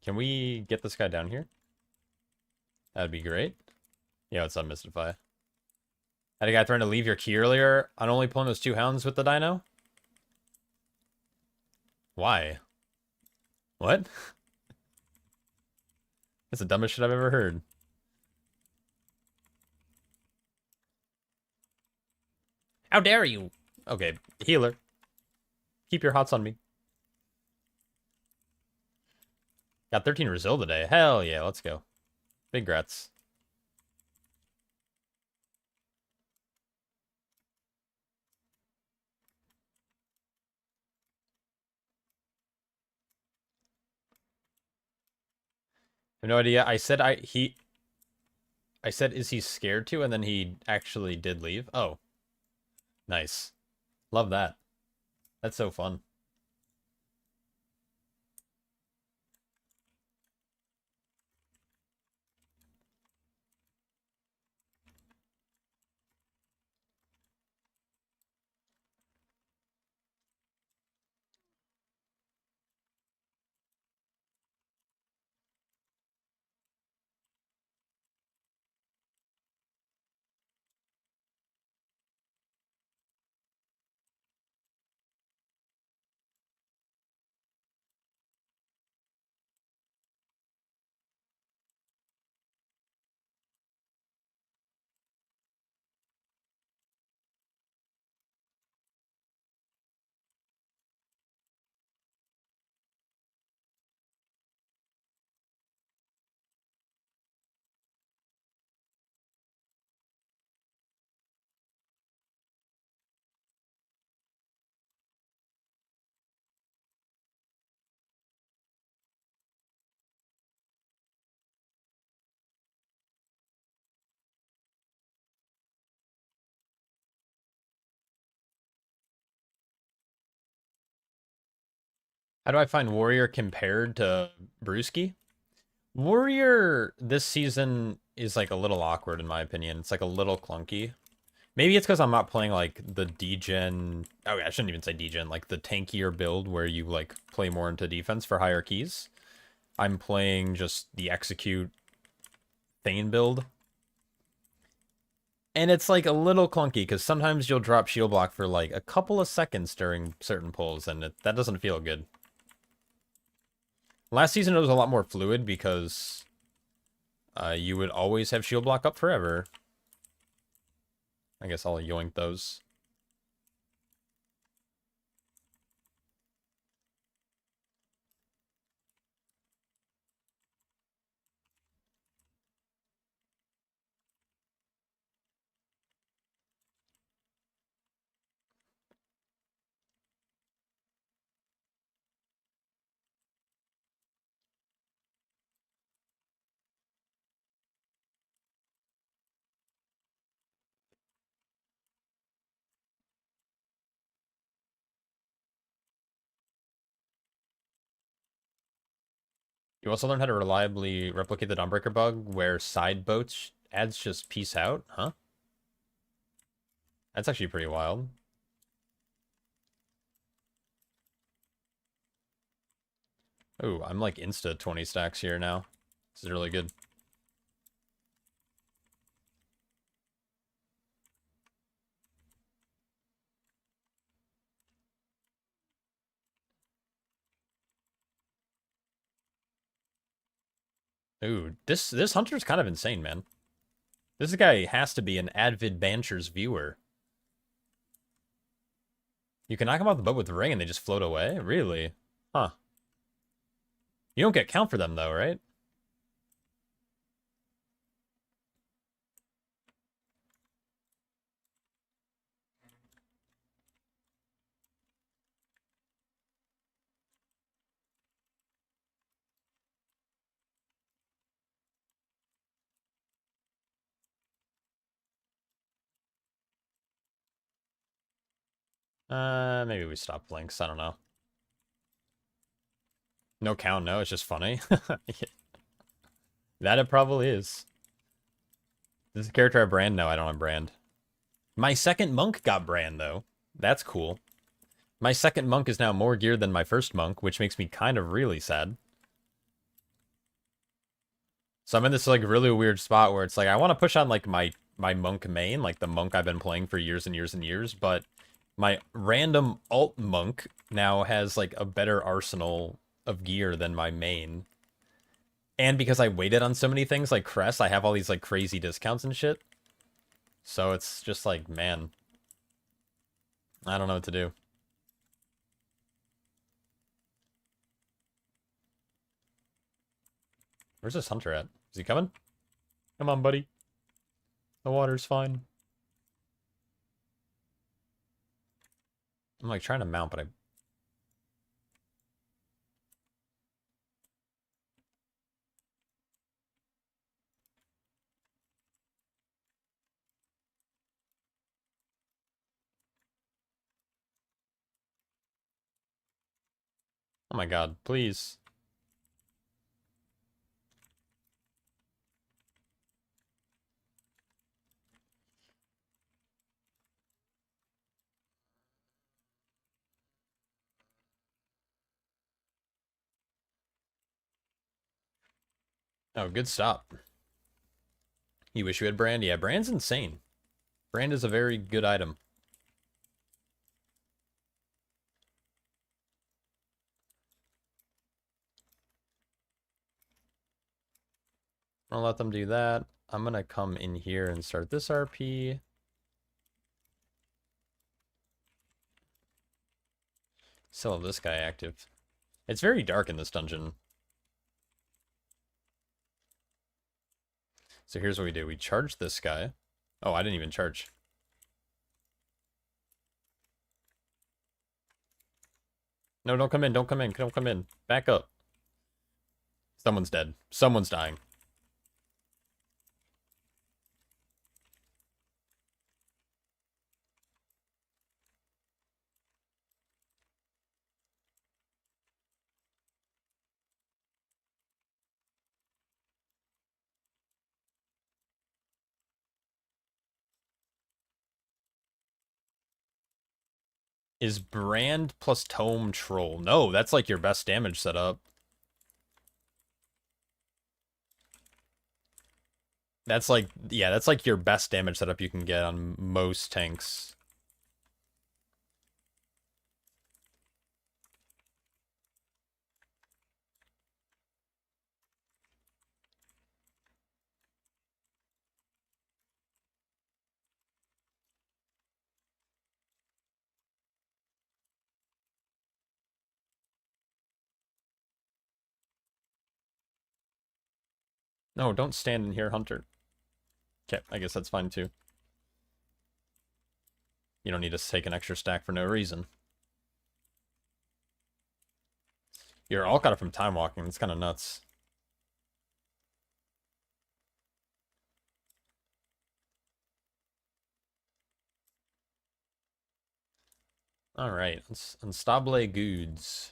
Can we get this guy down here? That'd be great. Yeah, what's up, Mystify? Had a guy trying to leave your key earlier on only pulling those 2 hounds with the dino? Why? What? That's the dumbest shit I've ever heard. How dare you? Okay, healer. Keep your hots on me. Got 13 Resil today. Hell yeah, let's go. Big grats. I have no idea. I said is he scared to, and then he actually did leave. Oh, nice. Love that. That's so fun. How do I find Warrior compared to Brewski? Warrior this season is like a little awkward in my opinion. It's like a little clunky. Maybe it's because I'm not playing like the degen. Oh, yeah, I shouldn't even say degen. Like the tankier build where you like play more into defense for higher keys. I'm playing just the execute Thane build. And it's like a little clunky because sometimes you'll drop shield block for like a couple of seconds during certain pulls, and that doesn't feel good. Last season it was a lot more fluid because you would always have shield block up forever. I guess I'll yoink those. You also learn how to reliably replicate the Dawnbreaker bug where side boats adds just peace out, huh? That's actually pretty wild. Ooh, I'm like insta 20 stacks here now. This is really good. Ooh, this hunter's kind of insane, man. This guy has to be an avid Banchers viewer. You can knock him off the boat with the ring and they just float away? Really? Huh. You don't get count for them though, right? Maybe we stop links. I don't know. No count, no. It's just funny. That it probably is. Does the character have brand? No, I don't have brand. My second monk got brand, though. That's cool. My second monk is now more geared than my first monk, which makes me kind of really sad. So I'm in this, like, really weird spot where it's like, I want to push on, like, my monk main, like the monk I've been playing for years and years and years, but my random alt monk now has, like, a better arsenal of gear than my main. And because I waited on so many things like Crest, I have all these like crazy discounts and shit. So it's just like, man, I don't know what to do. Where's this hunter at? Is he coming? Come on, buddy. The water's fine. I'm like trying to mount, but I... Oh my god, please. Oh, good stop. You wish you had Brand? Yeah, Brand's insane. Brand is a very good item. I'll let them do that. I'm gonna come in here and start this RP. Still have this guy active. It's very dark in this dungeon. So here's what we do. We charge this guy. Oh, I didn't even charge. No, don't come in. Don't come in. Don't come in. Back up. Someone's dead. Someone's dying. Is Brand plus Tome Troll? No, that's like your best damage setup. That's like, yeah, that's like your best damage setup you can get on most tanks. No, don't stand in here, Hunter. Okay, I guess that's fine too. You don't need to take an extra stack for no reason. You're all got it from time walking. It's kind of nuts. All right, unstable goods.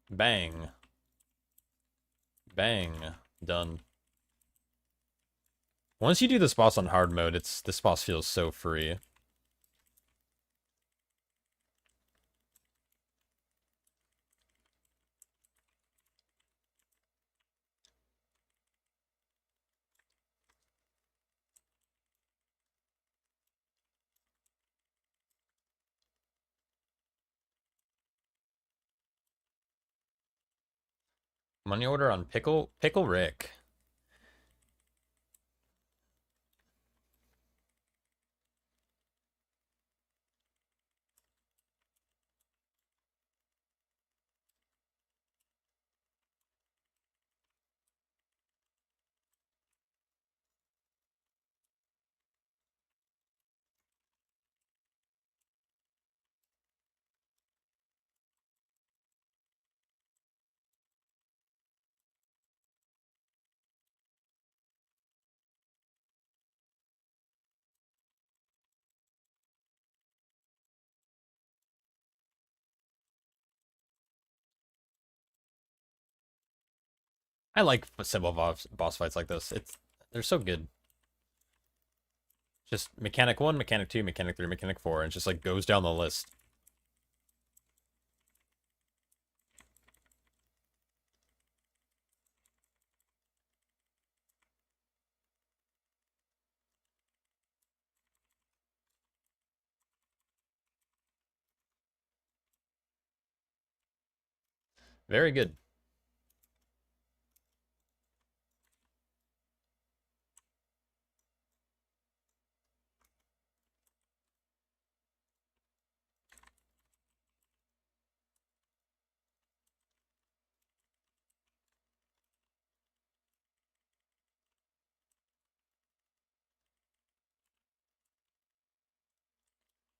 Bang. Bang. Done. Once you do this boss on hard mode, this boss feels so free. Money order on Pickle Rick. I like simple boss fights like this. They're so good. Just mechanic 1, mechanic 2, mechanic 3, mechanic 4, and it just like goes down the list. Very good.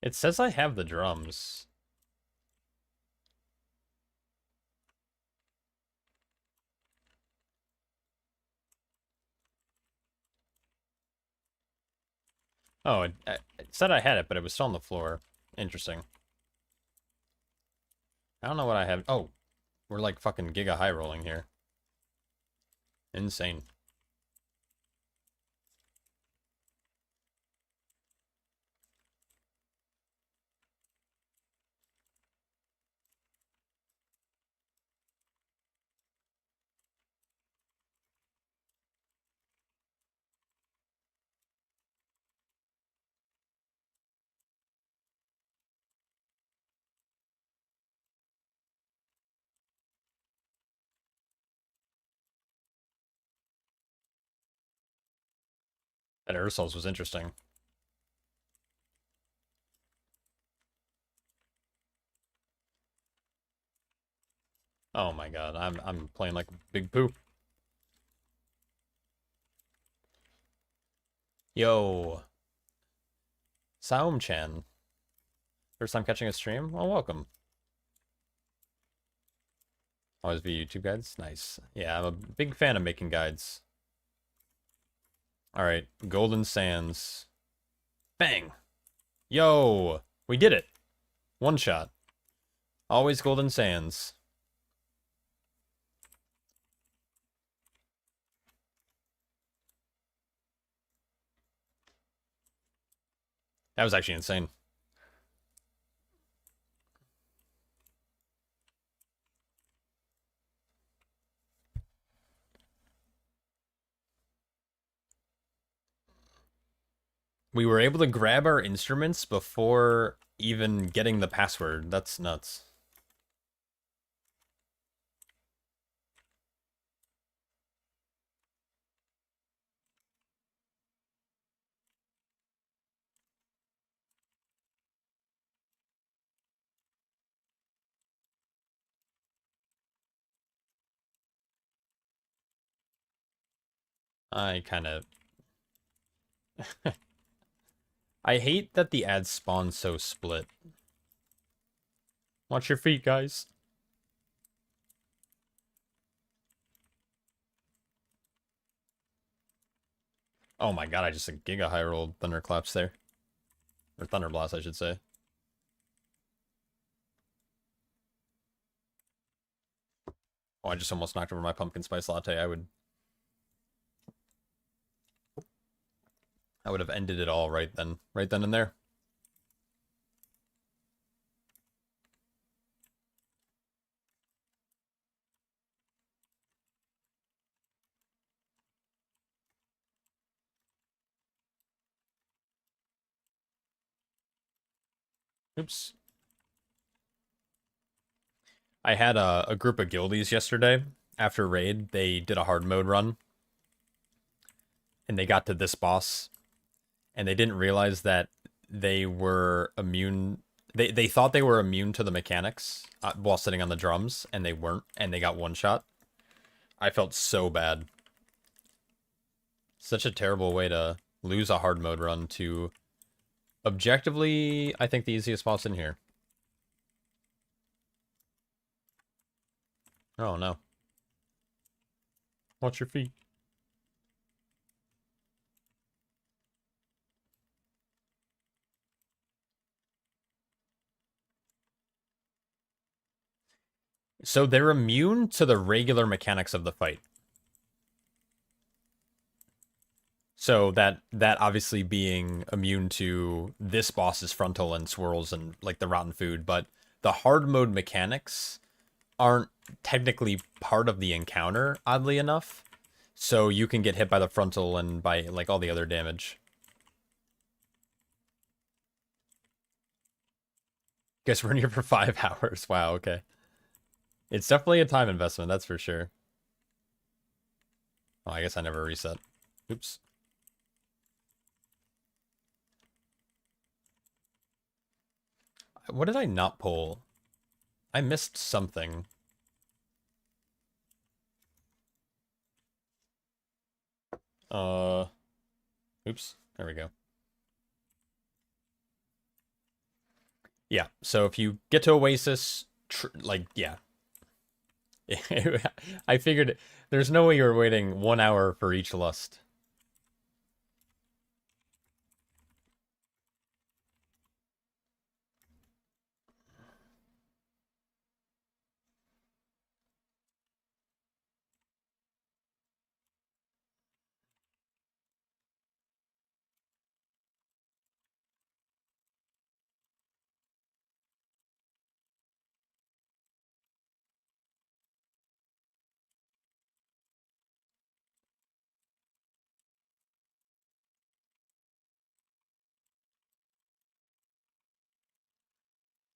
It says I have the drums. Oh, it said I had it, but it was still on the floor. Interesting. I don't know what I have. Oh, we're like fucking giga high rolling here. Insane. That Ursul's was interesting. Oh my god, I'm playing like big poop. Yo, Saum-chan. First time catching a stream? Well, welcome. Always view YouTube guides? Nice. Yeah, I'm a big fan of making guides. Alright, Golden Sands. Bang! Yo! We did it! One shot. Always Golden Sands. That was actually insane. We were able to grab our instruments before even getting the password. That's nuts. I kind of... I hate that the ads spawn so split. Watch your feet, guys. Oh my god, I just a giga high rolled thunderclaps there. Or thunderblast, I should say. Oh, I just almost knocked over my pumpkin spice latte. I would have ended it all right then and there. Oops. I had a group of guildies yesterday. After raid, they did a hard mode run. And they got to this boss. And they didn't realize that they were immune. They thought they were immune to the mechanics while sitting on the drums. And they weren't. And they got one shot. I felt so bad. Such a terrible way to lose a hard mode run to objectively, I think, the easiest boss in here. Oh no. Watch your feet. So they're immune to the regular mechanics of the fight. So that obviously being immune to this boss's frontal and swirls and like the rotten food, but the hard mode mechanics aren't technically part of the encounter, oddly enough. So you can get hit by the frontal and by like all the other damage. Guess we're in here for 5 hours. Wow, okay. It's definitely a time investment, that's for sure. Oh, I guess I never reset. Oops. What did I not pull? I missed something. Oops. There we go. Yeah, so if you get to Oasis, like, yeah. I figured there's no way you were waiting 1 hour for each lust.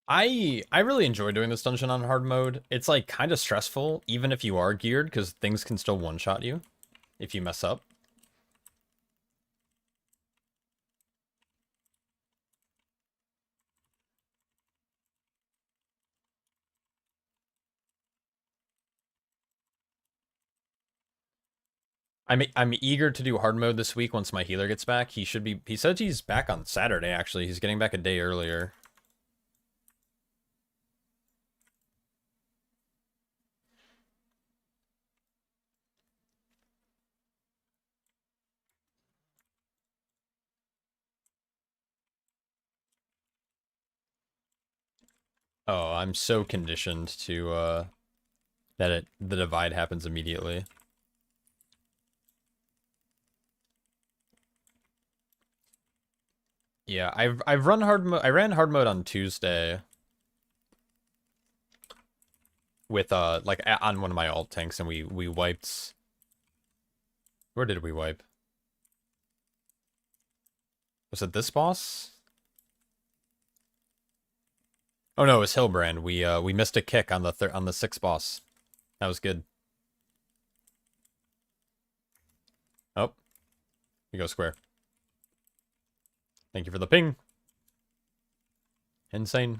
I really enjoy doing this dungeon on hard mode. It's like kind of stressful, even if you are geared, because things can still one-shot you if you mess up. I'm eager to do hard mode this week once my healer gets back. He said he's back on Saturday actually. He's getting back a day earlier. Oh, I'm so conditioned to that the divide happens immediately. Yeah, I've run hard mode. I ran hard mode on Tuesday with like on one of my alt tanks, and we wiped. Where did we wipe? Was it this boss? Oh no, it was Hillbrand. We missed a kick on the sixth boss. That was good. Oh, we go square. Thank you for the ping. Insane.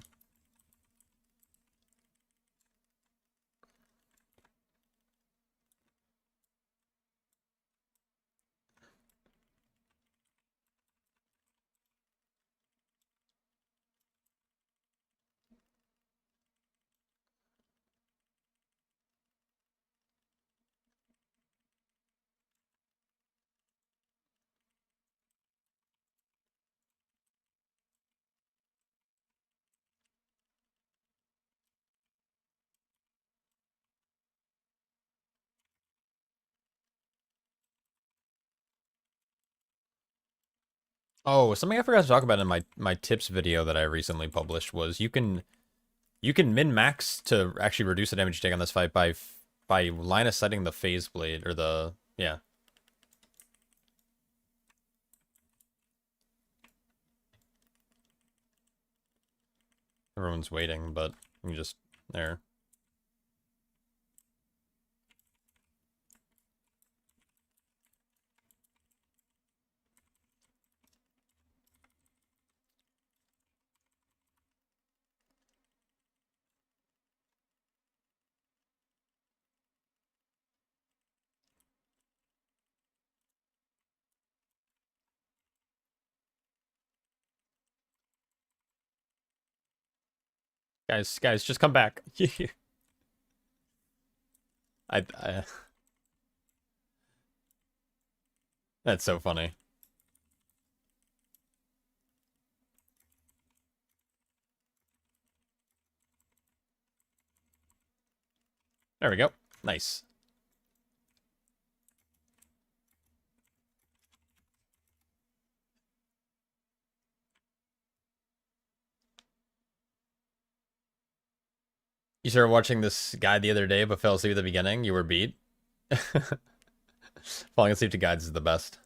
Oh, something I forgot to talk about in my tips video that I recently published was you can min max to actually reduce the damage you take on this fight by line of sighting the phase blade or the yeah. Everyone's waiting, but you just there. Guys, just come back. I that's so funny. There we go. Nice. You started watching this guide the other day, but fell asleep at the beginning. You were beat. Falling asleep to guides is the best.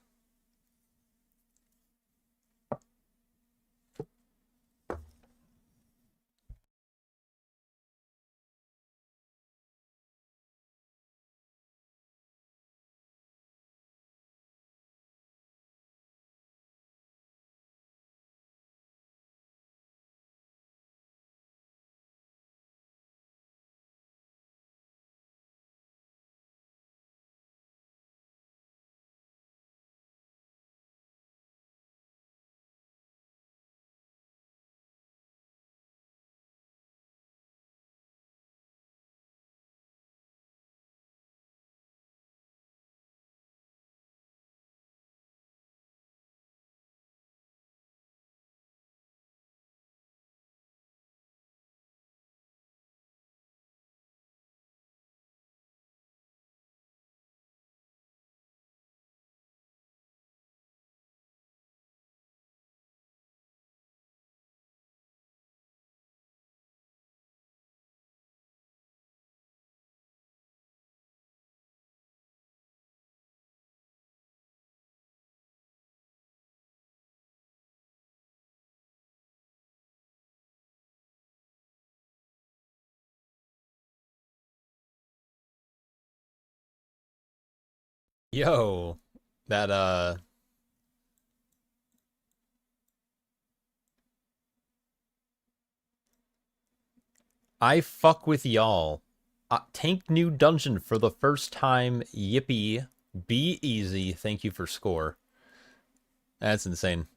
Yo, that I fuck with y'all. Tank new dungeon for the first time. Yippee. Be easy. Thank you for score. That's insane.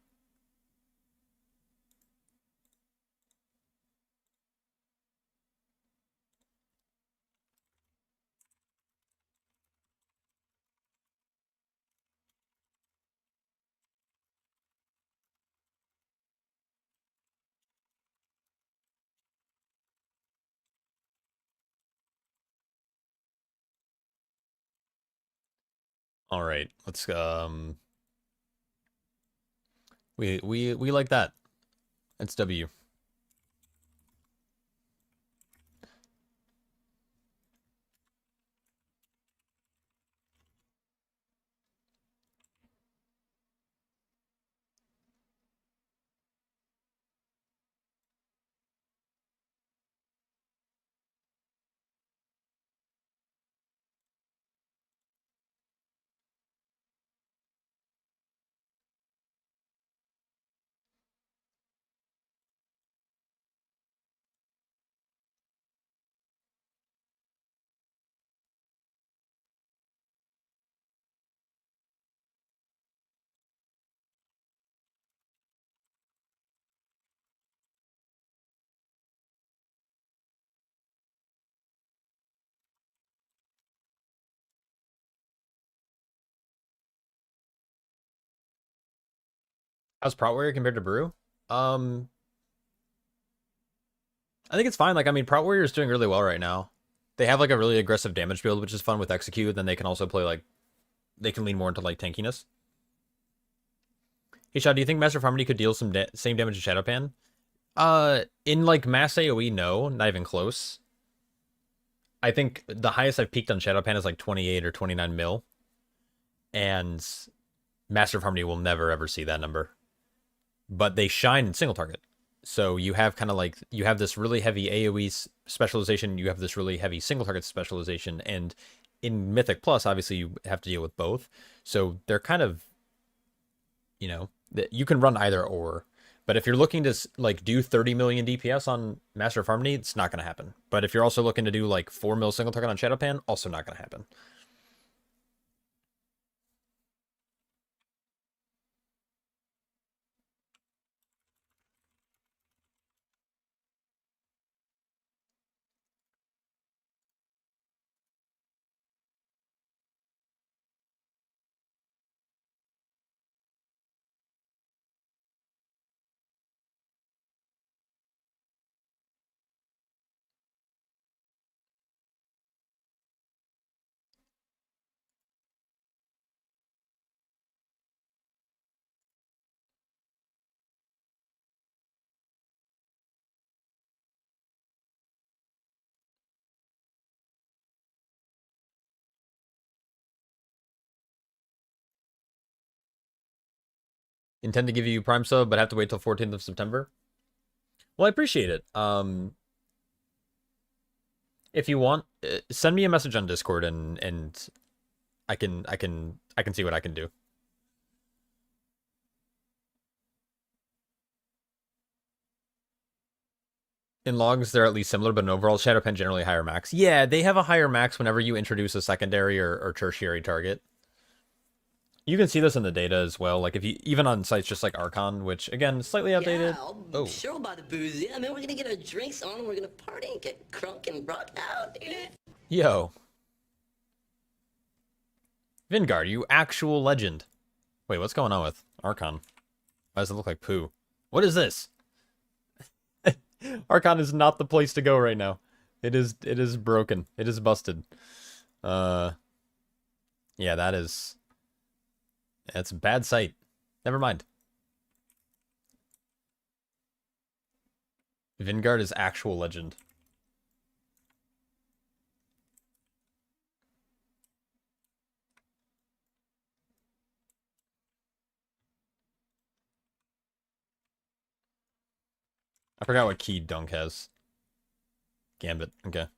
All right, let's we like that. It's W. How's Prot Warrior compared to Brew? Um, I think it's fine. Like, I mean, Prot Warrior is doing really well right now. They have like a really aggressive damage build, which is fun with Execute. Then they can also play like they can lean more into like tankiness. Hey, Shad, do you think Master of Harmony could deal some same damage to Shadowpan? In like mass AoE, no, not even close. I think the highest I've peaked on Shadowpan is like 28 or 29 mil, and Master of Harmony will never ever see that number. But they shine in single target. So you have kind of like you have this really heavy AoE specialization, you have this really heavy single target specialization, and in Mythic Plus, obviously you have to deal with both. So they're kind of, you know, you can run either or. But if you're looking to like do 30 million DPS on Master of Harmony, it's not going to happen. But if you're also looking to do like 4 mil single target on Shadowpan, also not going to happen. Intend to give you Prime sub, but have to wait till 14th of September. Well, I appreciate it. If you want, send me a message on Discord, and I can see what I can do. In logs, they're at least similar, but in overall, Shadowpen generally higher max. Yeah, they have a higher max whenever you introduce a secondary or tertiary target. You can see this in the data as well. Like if you even on sites just like Archon, which again slightly outdated. Yeah, I'll sure buy the booze. Yeah, man, we're gonna get our drinks on. We're gonna party and get crunk and rock out, dude. Yo, Vingard, you actual legend. Wait, what's going on with Archon? Why does it look like poo? What is this? Archon is not the place to go right now. It is broken. It is busted. Uh yeah, that's a bad sight. Never mind. Vingard is actual legend. I forgot what key Dunk has. Gambit. Okay.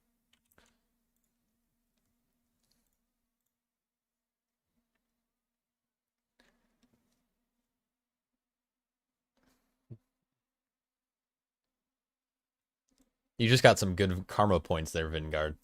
You just got some good karma points there, Vingard.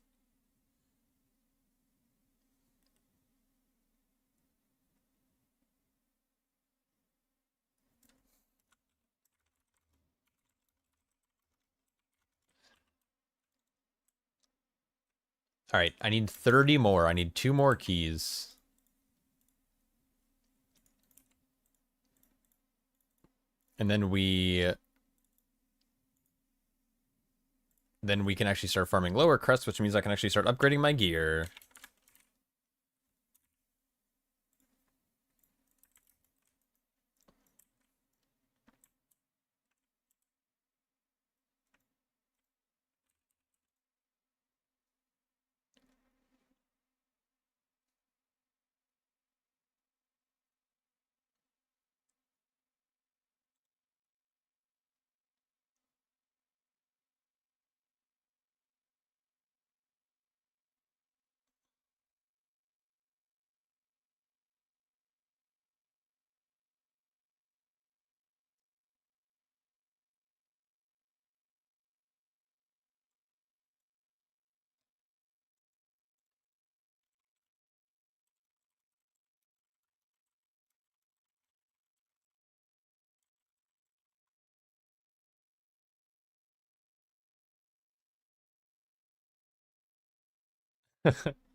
All right, I need 30 more. I need 2 more keys. And then we can actually start farming lower crests, which means I can actually start upgrading my gear.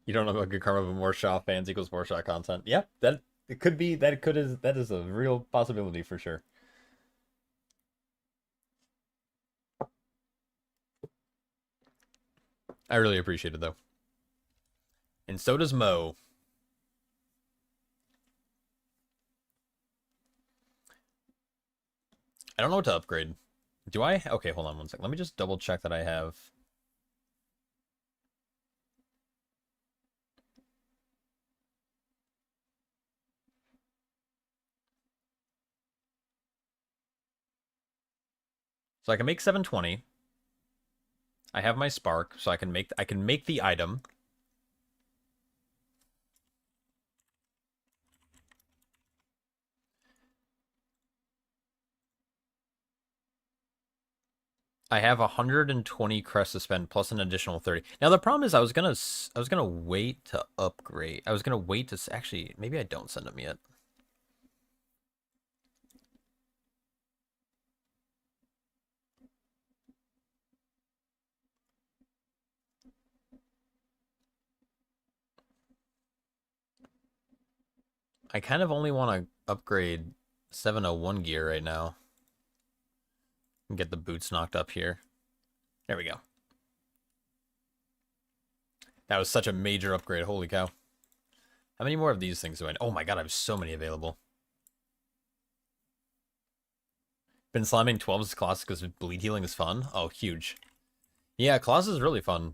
You don't know about good karma, but more Shaw fans equals more Shaw content. Yeah, that it could be that is a real possibility for sure. I really appreciate it though. And so does Mo. I don't know what to upgrade. Do I? Okay, hold on one sec. Let me just double check that I have. So I can make 720. I have my spark, so I can make the item. I have 120 crests to spend plus an additional 30. Now the problem is I was gonna wait to upgrade. I was gonna wait to actually maybe I don't send them yet. I kind of only want to upgrade 701 gear right now. And get the boots knocked up here. There we go. That was such a major upgrade. Holy cow. How many more of these things do I... Oh my god, I have so many available. Been slamming 12's Colossus because bleed healing is fun? Oh, huge. Yeah, Colossus is really fun.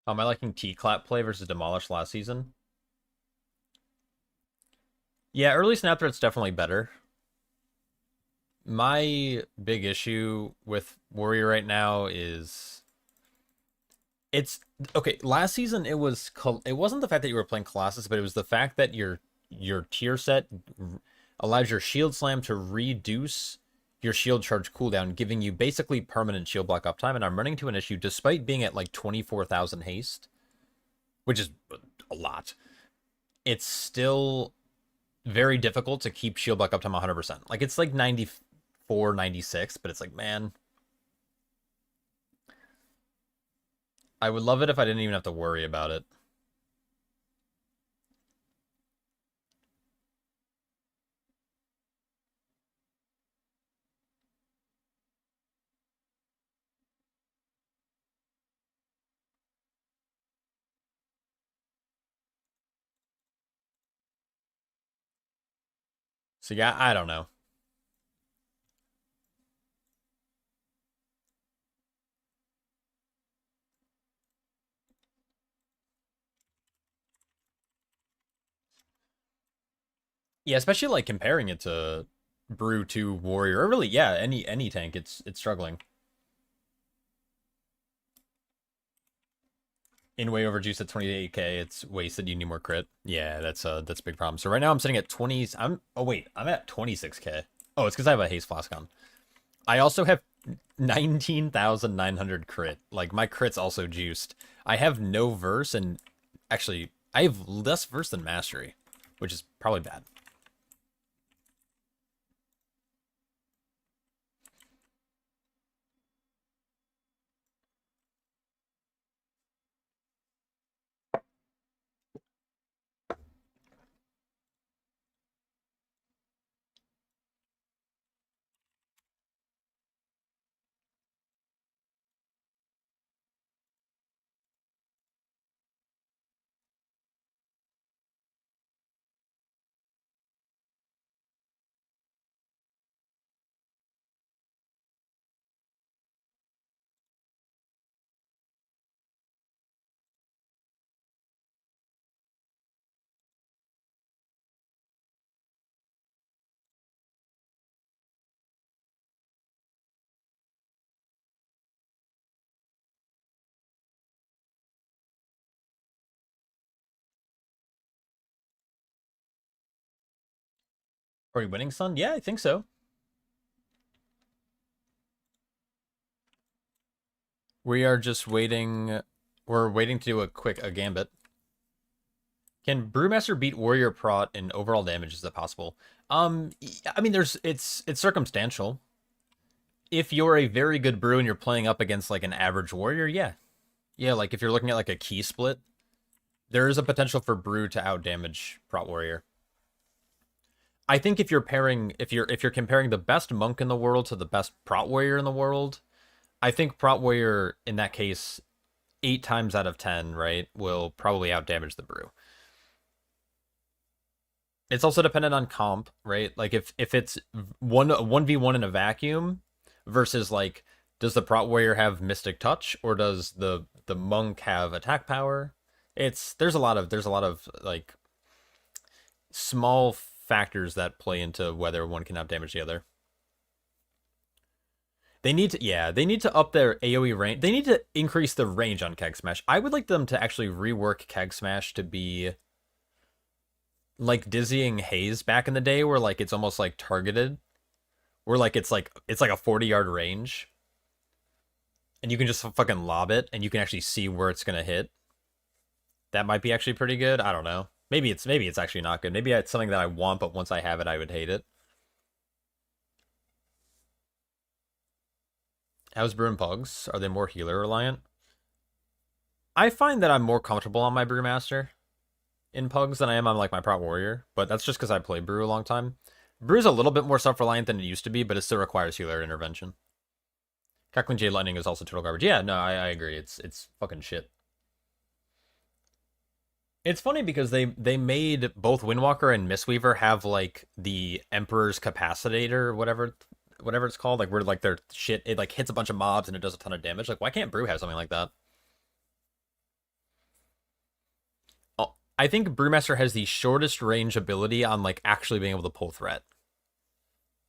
Am I liking T-Clap play versus Demolish last season? Yeah, early snap threat's definitely better. My big issue with Warrior right now is it's okay. Last season it wasn't the fact that you were playing Colossus, but it was the fact that your tier set allows your shield slam to reduce your shield charge cooldown, giving you basically permanent shield block uptime. And I'm running into an issue despite being at like 24,000 haste, which is a lot. It's still very difficult to keep shield block uptime 100%. Like it's like 94, 96, but it's like, man, I would love it if I didn't even have to worry about it. So yeah, I don't know. Yeah, especially like comparing it to Brew to Warrior, or really, yeah, any tank, it's struggling. In way overjuiced at 28k, it's wasted. You need more crit. Yeah, that's a big problem. So right now I'm sitting at 20. I'm at 26k. Oh, it's because I have a haste flask on. I also have 19,900 crit. Like my crit's also juiced. I have no verse, and actually I have less verse than mastery, which is probably bad. Are we winning, son? Yeah, I think so. We are just waiting. We're waiting to do a gambit. Can Brewmaster beat Warrior Prot in overall damage? Is that possible? I mean, it's circumstantial. If you're a very good brew and you're playing up against like an average warrior, yeah, yeah. Like if you're looking at like a key split, there is a potential for brew to outdamage Prot Warrior. I think if you're comparing the best monk in the world to the best Prot Warrior in the world, I think Prot Warrior in that case, 8 times out of 10, right, will probably outdamage the brew. It's also dependent on comp, right? Like if it's 1v1 in a vacuum versus like does the Prot Warrior have Mystic Touch or does the monk have attack power? There's a lot of like small factors that play into whether one can outdamage the other. They need to up their AoE range. They need to increase the range on Keg Smash. I would like them to actually rework Keg Smash to be like Dizzying Haze back in the day, where like it's almost like targeted, where like it's like a 40-yard range, and you can just fucking lob it, and you can actually see where it's gonna hit. That might be actually pretty good. I don't know. Maybe it's actually not good. Maybe it's something that I want, but once I have it, I would hate it. How's Brew and Pugs? Are they more healer reliant? I find that I'm more comfortable on my Brewmaster in Pugs than I am on like my Prot Warrior, but that's just because I played Brew a long time. Brew's a little bit more self-reliant than it used to be, but it still requires healer intervention. Cackling Jade Lightning is also total garbage. Yeah, no, I agree. It's fucking shit. It's funny because they made both Windwalker and Mistweaver have like the Emperor's Capacitator, whatever it's called, like where like their shit it like hits a bunch of mobs and it does a ton of damage. Like why can't Brew have something like that? Oh, I think Brewmaster has the shortest range ability on like actually being able to pull threat.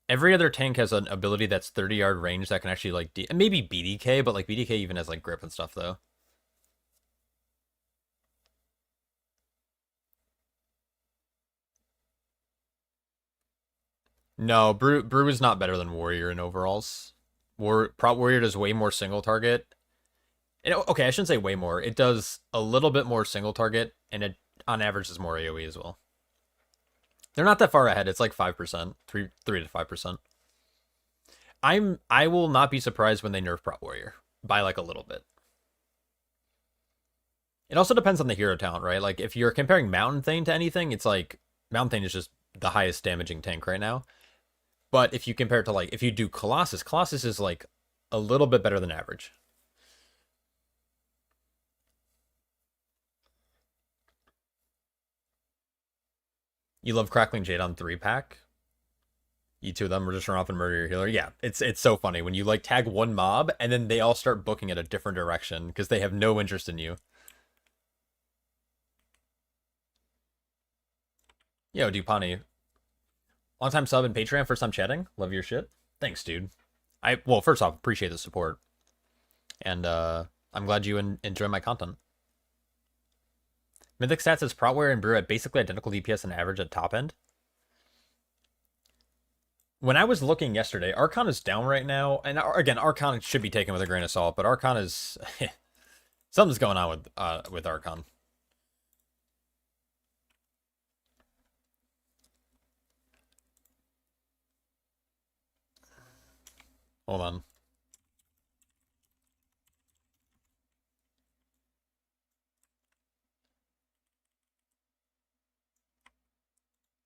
Every other tank has an ability that's 30-yard range that can actually like maybe BDK, but like BDK even has like grip and stuff though. No, Brew is not better than Warrior in overalls. Prot Warrior does way more single target. Okay, I shouldn't say way more. It does a little bit more single target, and it on average is more AoE as well. They're not that far ahead. It's like 5%, 3 to 5%. I will not be surprised when they nerf Prot Warrior by like a little bit. It also depends on the hero talent, right? Like if you're comparing Mountain Thane to anything, it's like Mountain Thane is just the highest damaging tank right now. But if you compare it to like if you do Colossus, Colossus is like a little bit better than average. You love Crackling Jade on 3-pack? You two of them were just run off and murder your healer. Yeah, it's so funny when you like tag one mob and then they all start booking it a different direction because they have no interest in you. Yo, Dupani, long time sub and Patreon, first time chatting. Love your shit. Thanks, dude. Well, first off, appreciate the support, and I'm glad you enjoy my content. Mythic stats is Protware and Brew at basically identical DPS and average at top end. When I was looking yesterday, Archon is down right now, and again, Archon should be taken with a grain of salt, but Archon is something's going on with Archon. Hold on.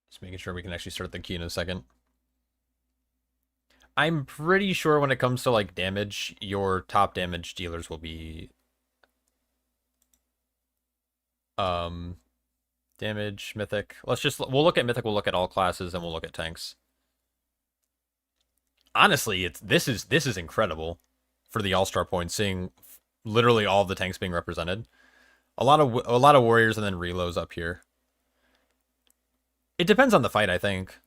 Just making sure we can actually start the queue in a second. I'm pretty sure when it comes to like damage, your top damage dealers will be damage, mythic. We'll look at mythic, we'll look at all classes, and we'll look at tanks. Honestly, this is incredible for the all-star points, seeing literally all the tanks being represented. A lot of warriors and then reloads up here. It depends on the fight, I think.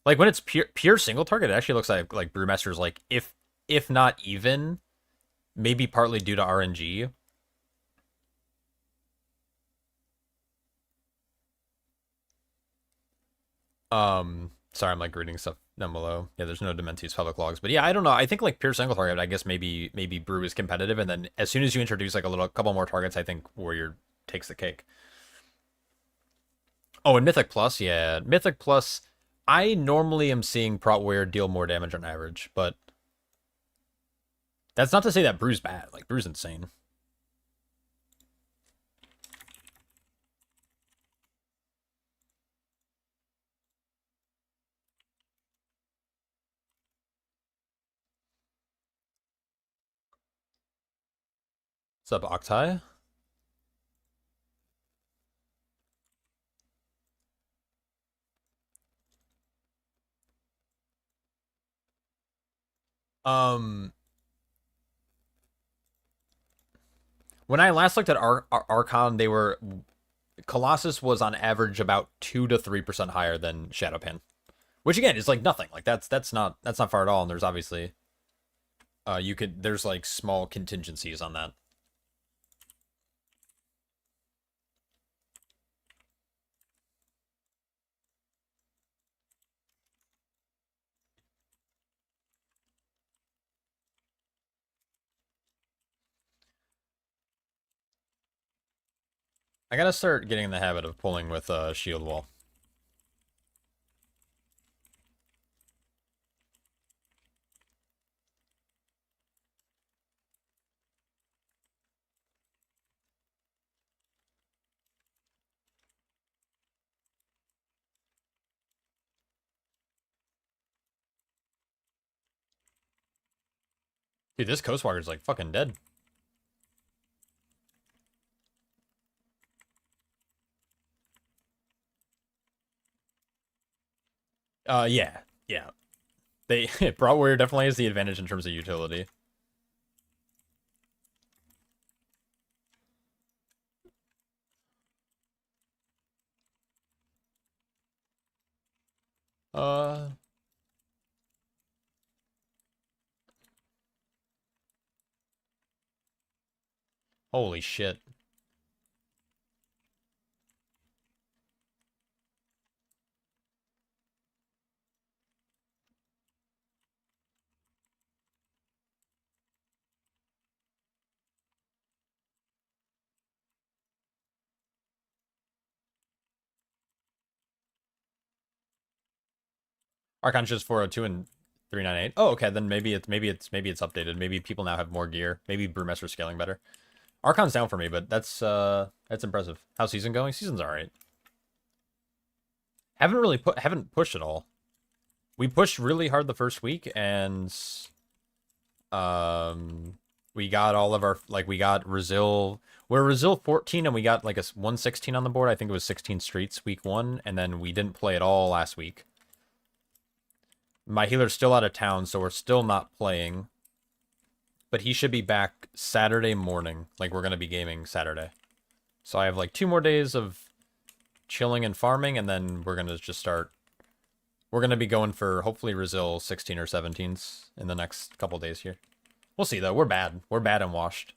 Like when it's pure single target, it actually looks like Brewmaster's like if not even, maybe partly due to RNG. Sorry, I'm like reading stuff down below. Yeah, there's no Dementius public logs, but yeah, I don't know. I think like pure single target, I guess maybe Brew is competitive, and then as soon as you introduce like couple more targets, I think Warrior takes the cake. Oh, and Mythic Plus, yeah, Mythic Plus. I normally am seeing Prot Warrior deal more damage on average, but that's not to say that Brew's bad. Like Brew's insane. What's up, Octai? When I last looked at Archon, Colossus was on average about 2 to 3% higher than Shadowpan, which again is like nothing. Like that's not far at all. And there's obviously there's like small contingencies on that. I gotta start getting in the habit of pulling with shield wall. Dude, this Coastwalker's like fucking dead. Yeah. Broad Warrior definitely has the advantage in terms of utility. Uh, Holy shit. Archon's just 402 and 398. Oh, okay, then maybe it's updated. Maybe people now have more gear. Maybe Brewmaster's scaling better. Archon's down for me, but that's impressive. How's season going? Season's alright. Haven't pushed at all. We pushed really hard the first week, and we got all of our we got Resil. We're Resil 14, and we got like a 116 on the board. I think it was 16 streets week 1, and then we didn't play at all last week. My healer's still out of town, so we're still not playing. But he should be back Saturday morning. Like, we're going to be gaming Saturday. So I have, like, 2 more days of chilling and farming, and then we're going to just start... We're going to be going for, hopefully, Brazil 16 or 17s in the next couple days here. We'll see, though. We're bad. We're bad and washed.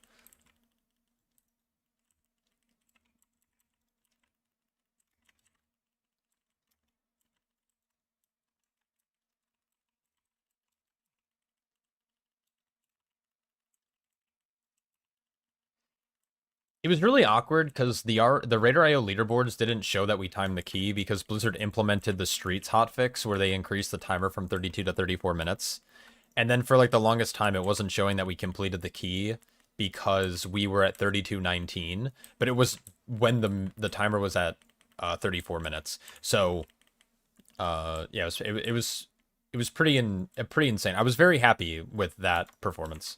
It was really awkward because the Raider IO leaderboards didn't show that we timed the key because Blizzard implemented the Streets hotfix where they increased the timer from 32 to 34 minutes. And then for like the longest time, it wasn't showing that we completed the key because we were at 32:19, but it was when the timer was at 34 minutes. So yeah, it was pretty insane. I was very happy with that performance.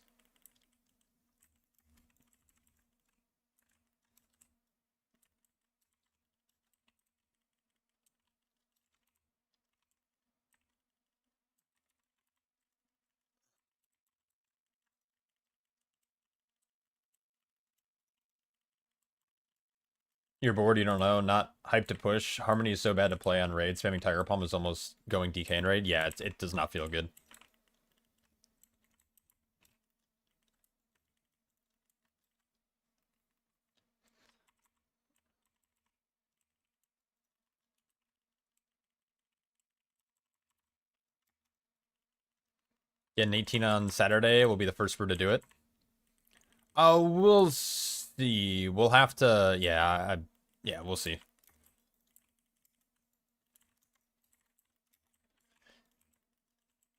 You're bored, you don't know, not hyped to push. Harmony is so bad to play on raid. Spamming Tiger Palm is almost going DK in raid. Yeah, it does not feel good. Getting 18 on Saturday will be the first brew to do it. Oh, we'll see. We'll have to, yeah, we'll see.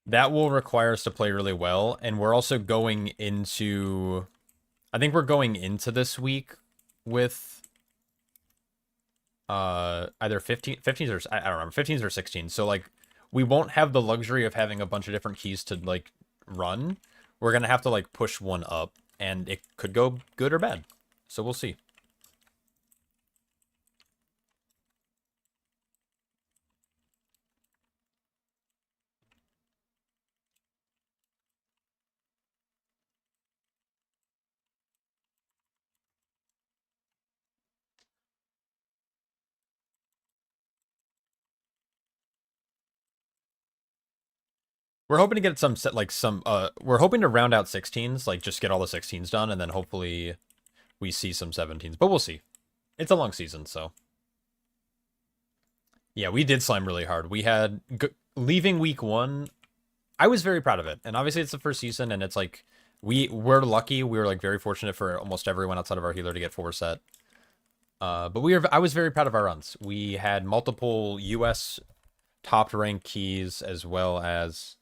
That will require us to play really well, and we're also going into... I think we're going into this week with either 15s or I don't remember, 15s or 16s. So like we won't have the luxury of having a bunch of different keys to like run. We're going to have to like push one up, and it could go good or bad. So we'll see. We're hoping to get some set like some we're hoping to round out 16s, like just get all the 16s done, and then hopefully we see some 17s. But we'll see. It's a long season, so yeah, we did slime really hard. We had leaving week 1. I was very proud of it, and obviously it's the first season, and it's like we're lucky. We were like very fortunate for almost everyone outside of our healer to get 4 set. But I was very proud of our runs. We had multiple U.S. top rank keys as well as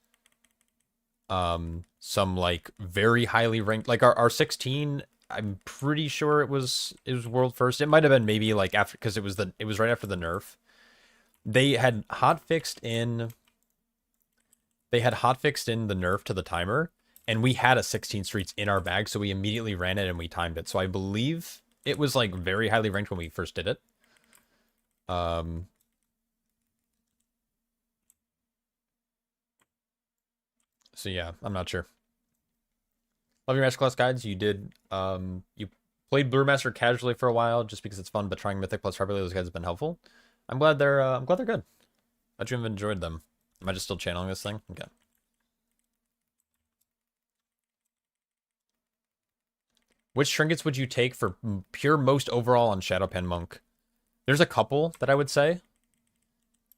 some like very highly ranked, like our 16. I'm pretty sure it was world first. It might have been maybe like after, because it was right after the nerf. They had hotfixed in the nerf to the timer, and we had a 16 streets in our bag, so we immediately ran it and we timed it. So I believe it was like very highly ranked when we first did it. So yeah, I'm not sure. Love your masterclass guides. You did you played Brewmaster casually for a while just because it's fun, but trying Mythic plus Harpy, those guys have been helpful. I'm glad they're good. Glad you've enjoyed them. Am I just still channeling this thing? Okay. Which trinkets would you take for pure most overall on Shadowpan Monk? There's a couple that I would say.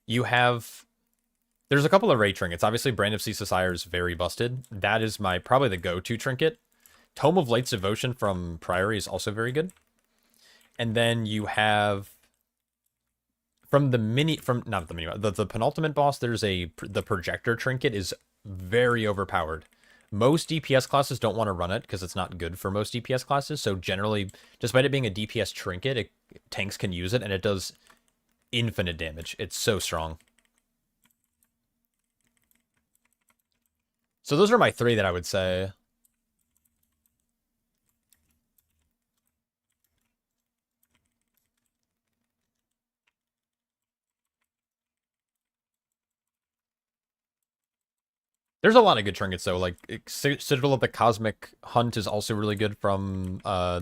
There's a couple of Ray trinkets. Obviously, Brand of Ceaseless Ire is very busted. That is probably the go-to trinket. Tome of Light's Devotion from Priory is also very good. And then you have the penultimate boss, there's the projector trinket is very overpowered. Most DPS classes don't want to run it because it's not good for most DPS classes. So generally, despite it being a DPS trinket, tanks can use it, and it does infinite damage. It's so strong. So those are my 3 that I would say. There's a lot of good trinkets though. Like Citadel of the Cosmic Hunt is also really good from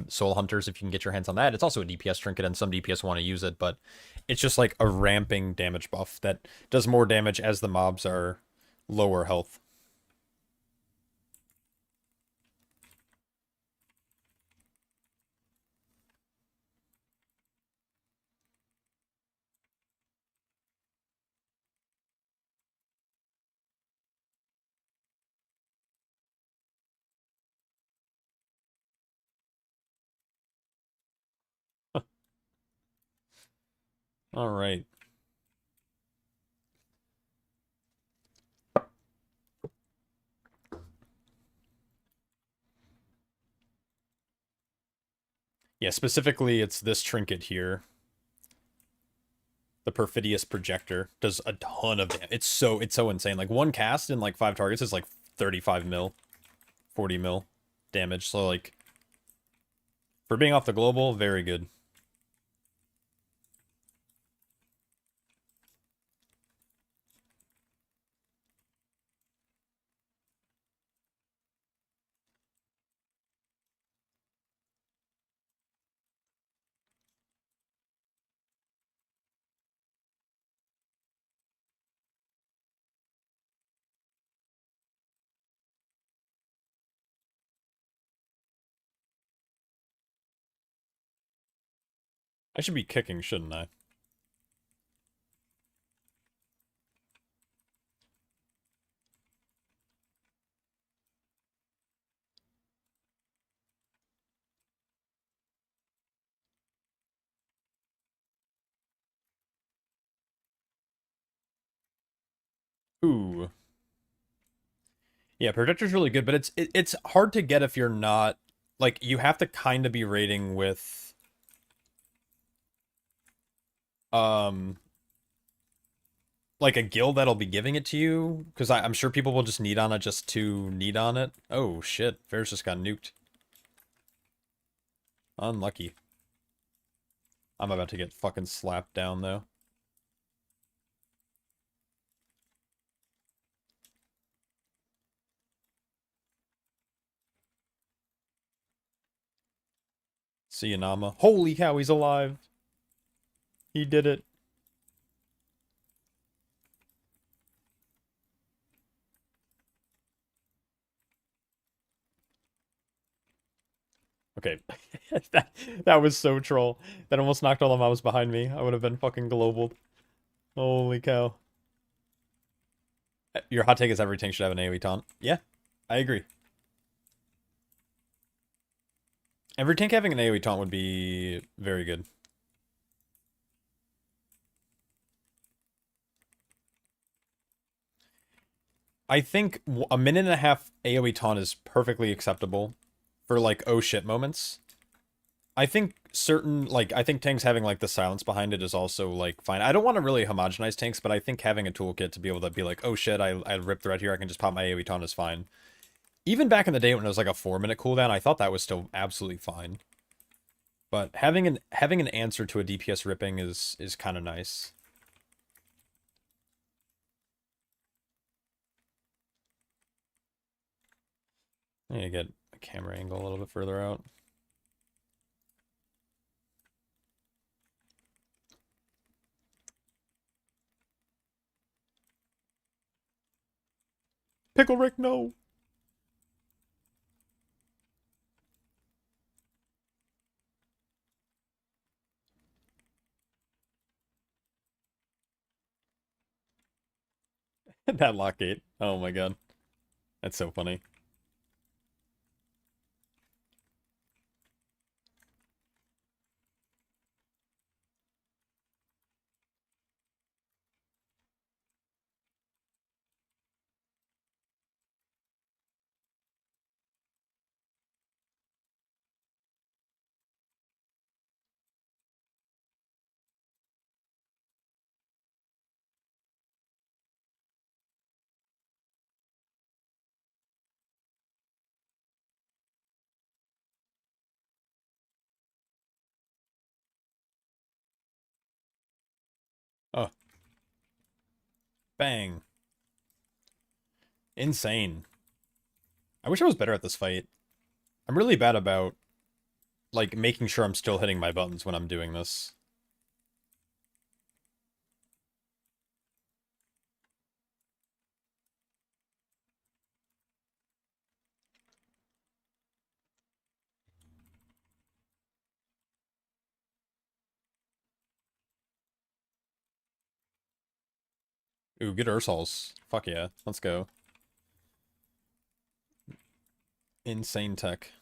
Soul Hunters if you can get your hands on that. It's also a DPS trinket and some DPS want to use it, but it's just like a ramping damage buff that does more damage as the mobs are lower health. All right. Yeah, specifically it's this trinket here. The Perfidious Projector does a ton of damage. It's so insane. Like one cast in like 5 targets is like 35 mil, 40 mil damage. So like for being off the global, very good. I should be kicking, shouldn't I? Ooh. Yeah, Projector's really good, but it's hard to get if you're not like you have to kind of be raiding with um like a guild that'll be giving it to you because I'm sure people will just need on it just to need on it. Oh shit, Ferris just got nuked. Unlucky. I'm about to get fucking slapped down though. See you, Nama. Holy cow, he's alive. He did it. Okay. that was so troll. That almost knocked all the mobs behind me. I would have been fucking global. Holy cow. Your hot take is every tank should have an AoE taunt. Yeah, I agree. Every tank having an AoE taunt would be very good. I think a minute and a half AoE taunt is perfectly acceptable for like oh shit moments. I think I think tanks having like the silence behind it is also like fine. I don't want to really homogenize tanks, but I think having a toolkit to be able to be like, oh shit, I ripped thread here, I can just pop my AoE taunt is fine. Even back in the day when it was like a 4-minute cooldown, I thought that was still absolutely fine. But having an answer to a DPS ripping is kind of nice. I need to get a camera angle a little bit further out. Pickle Rick, no! That lock gate. Oh my god. That's so funny. Oh. Bang. Insane. I wish I was better at this fight. I'm really bad about, like, making sure I'm still hitting my buttons when I'm doing this. Ooh, good Ursols. Fuck yeah. Let's go. Insane tech.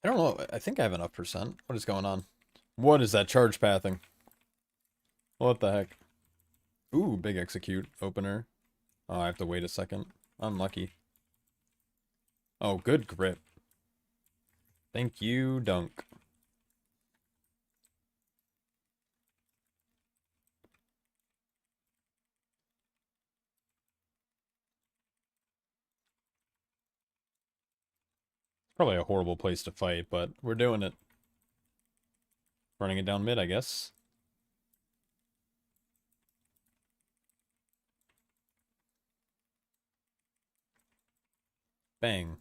I don't know. I think I have enough percent. What is going on? What is that charge pathing? What the heck? Ooh, big execute. Opener. Oh, I have to wait a second. Unlucky. Oh, good grip. Thank you, Dunk. Probably a horrible place to fight, but we're doing it. Running it down mid, I guess. Bang.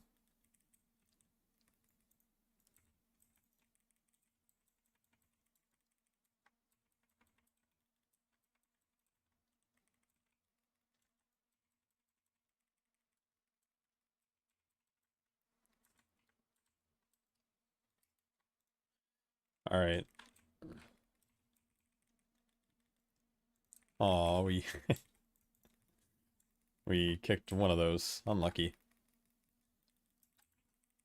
Alright. Aw, we... we kicked one of those. Unlucky.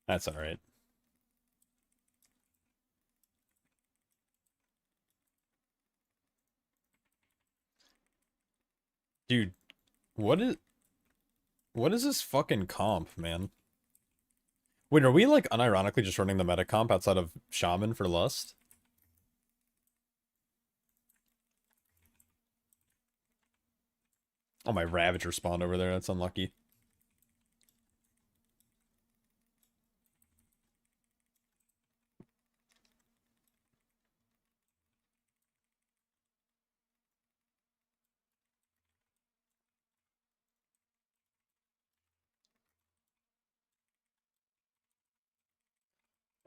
That's alright. Dude, what is... What is this fucking comp, man? Wait, are we, like, unironically just running the meta comp outside of Shaman for Lust? Oh, my Ravager spawned over there. That's unlucky.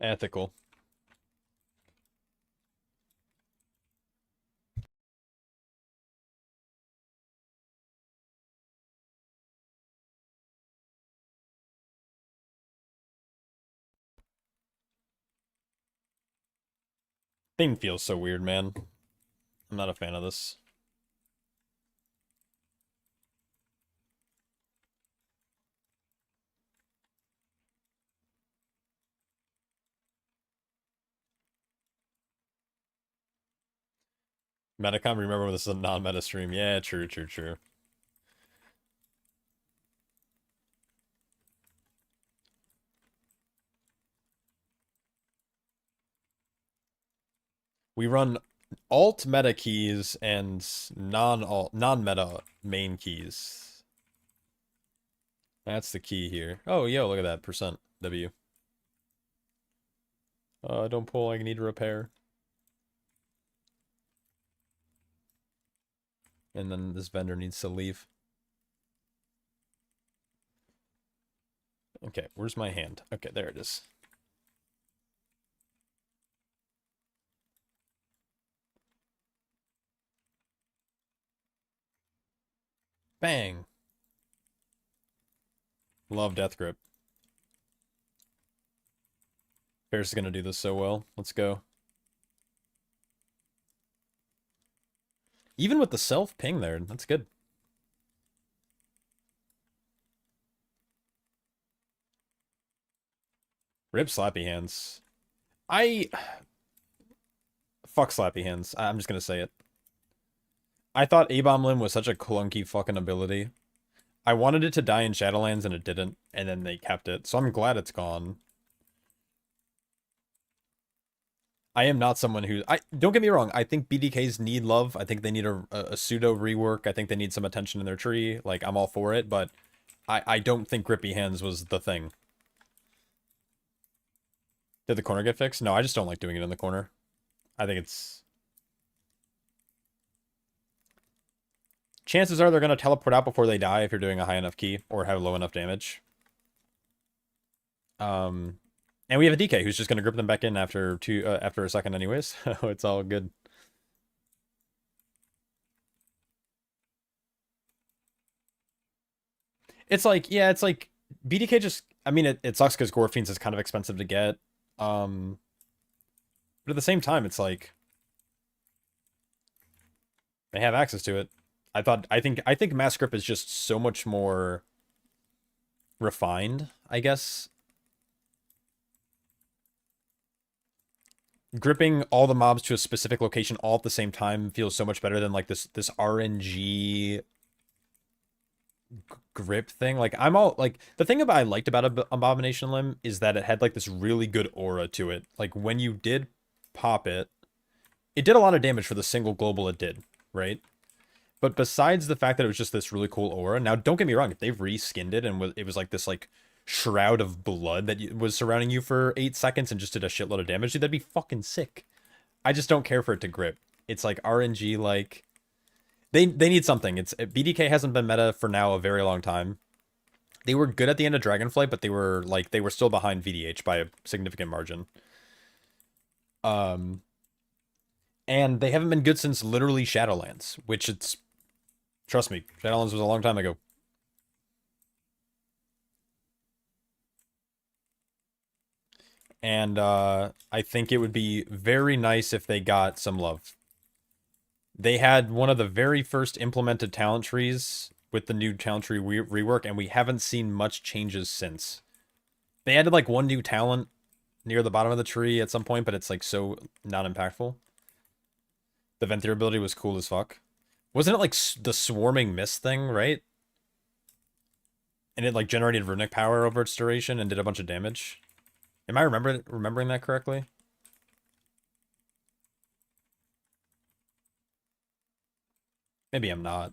Ethical. Thing feels so weird, man. I'm not a fan of this. Metacom, remember when this is a non-meta stream? Yeah, true, true, true. We run alt meta keys and non-meta main keys. That's the key here. Oh, yo, look at that percent W. Don't pull. I need to repair. And then this vendor needs to leave. Okay, where's my hand? Okay, there it is. Bang. Love Death Grip. Ferris is gonna do this so well. Let's go. Even with the self ping there, that's good. Rip slappy hands. I fuck slappy hands. I'm just gonna say it. I thought A-Bomb Limb was such a clunky fucking ability. I wanted it to die in Shadowlands and it didn't, and then they kept it, so I'm glad it's gone. I am not someone who I don't get me wrong, I think BDKs need love. I think they need a pseudo rework. I think they need some attention in their tree. Like, I'm all for it, but I don't think grippy hands was the thing. Did the corner get fixed? No, I just don't like doing it in the corner. I think it's... Chances are they're going to teleport out before they die if you're doing a high enough key or have low enough damage. And we have a DK who's just going to grip them back in after a second anyways. It's all good. It's like, yeah, it's like BDK just, I mean, it sucks because Gorfiends is kind of expensive to get. But at the same time, it's like they have access to it. I think Mass Grip is just so much more refined, I guess. Gripping all the mobs to a specific location all at the same time feels so much better than like this RNG grip thing. Like, I'm all like, the thing about I liked about Abomination Limb is that it had like this really good aura to it. Like, when you did pop it, it did a lot of damage for the single global it did, right? But besides the fact that it was just this really cool aura, now don't get me wrong, if they've reskinned it and it was like this like shroud of blood that was surrounding you for 8 seconds and just did a shitload of damage, dude, that'd be fucking sick. I just don't care for it to grip. It's like RNG, like they need something. It's BDK hasn't been meta for now a very long time. They were good at the end of Dragonflight, but they were still behind VDH by a significant margin. And they haven't been good since literally Shadowlands, which it's, trust me, Shadowlands was a long time ago. And I think it would be very nice if they got some love. They had one of the very first implemented talent trees with the new talent tree rework, and we haven't seen much changes since. They added like one new talent near the bottom of the tree at some point, but it's like so not impactful. The Venthyr ability was cool as fuck. Wasn't it like the swarming mist thing, right? And it like generated runic power over its duration and did a bunch of damage. Am I remembering that correctly? Maybe I'm not.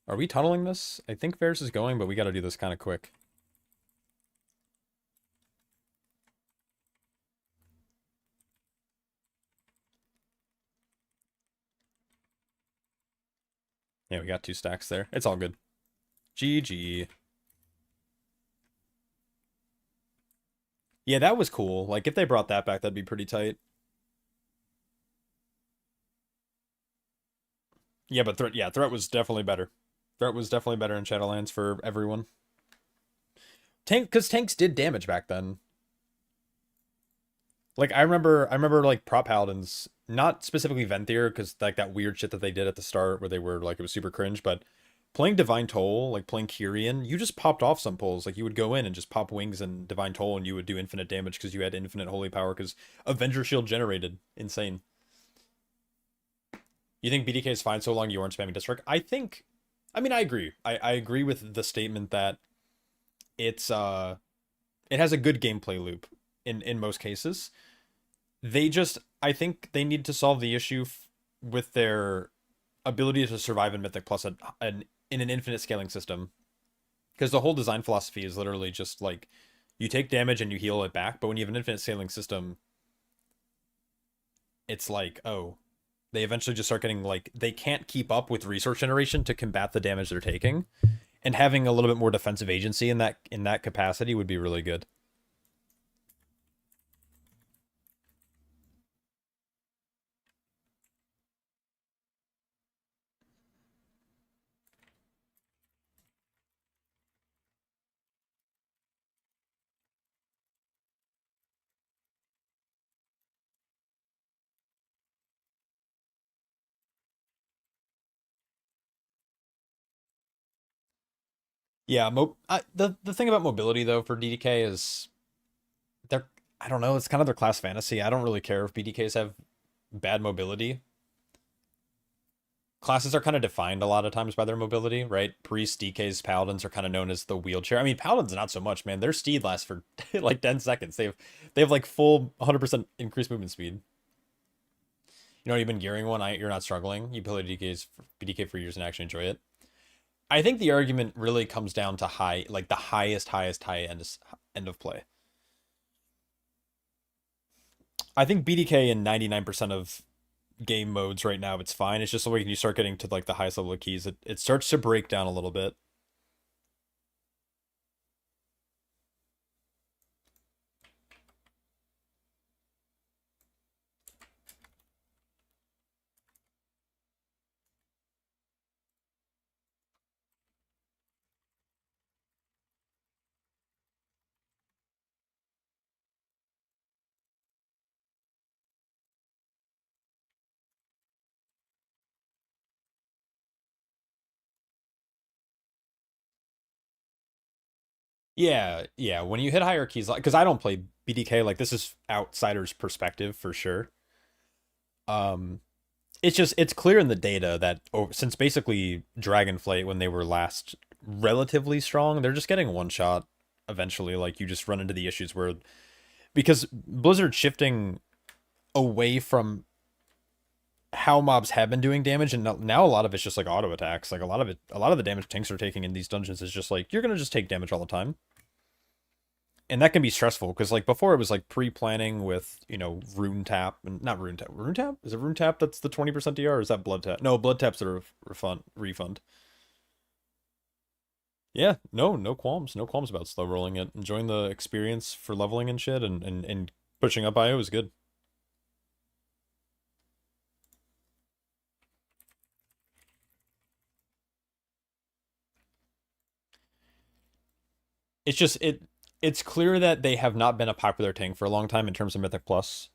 Are we tunneling this? I think Ferris is going, but we gotta do this kind of quick. Yeah, we got 2 stacks there. It's all good. GG. Yeah, that was cool. Like, if they brought that back, that'd be pretty tight. Yeah, but Threat was definitely better. Threat was definitely better in Shadowlands for everyone. Because tanks did damage back then. Like, I remember like prop paladins, not specifically Venthyr, because like that weird shit that they did at the start where they were like, it was super cringe, but playing Divine Toll, like playing Kyrian, you just popped off some pulls. Like, you would go in and just pop wings and Divine Toll and you would do infinite damage because you had infinite holy power because Avenger Shield generated. Insane. You think BDK is fine so long you aren't spamming District? I mean, I agree. I agree with the statement that it's it has a good gameplay loop in most cases. I think they need to solve the issue with their ability to survive in Mythic plus in an infinite scaling system. Because the whole design philosophy is literally just like, you take damage and you heal it back, but when you have an infinite scaling system, it's like, oh, they eventually just start getting like, they can't keep up with resource generation to combat the damage they're taking. And having a little bit more defensive agency in that capacity would be really good. Yeah, the thing about mobility though for DDK is they're I don't know, it's kind of their class fantasy. I don't really care if BDKs have bad mobility. Classes are kind of defined a lot of times by their mobility, right? Priests, DKs, Paladins are kind of known as the wheelchair. I mean, Paladins not so much, man. Their steed lasts for like 10 seconds. They have like full 100% increased movement speed. You know, you've been gearing one, you're not struggling. You play BDK for years and actually enjoy it. I think the argument really comes down to like the highest high end of play. I think BDK in 99% of game modes right now, it's fine. It's just the way you start getting to like the highest level of keys, it starts to break down a little bit. Yeah, yeah. When you hit higher keys, like because I don't play BDK, like this is outsider's perspective for sure. Um, it's clear in the data that since basically Dragonflight when they were last relatively strong, they're just getting one shot eventually. Like you just run into the issues where because Blizzard shifting away from how mobs have been doing damage, and now a lot of it's just like auto attacks. Like a lot of the damage tanks are taking in these dungeons is just like you're gonna just take damage all the time, and that can be stressful because like before it was like pre-planning with rune tap and not rune tap is it rune tap that's the 20% DR or is that blood tap? No, blood tap's a refund. Yeah, no qualms, no qualms about slow rolling it. Enjoying the experience for leveling and shit, and pushing up IO is good. It's just it's clear that they have not been a popular tank for a long time in terms of Mythic Plus.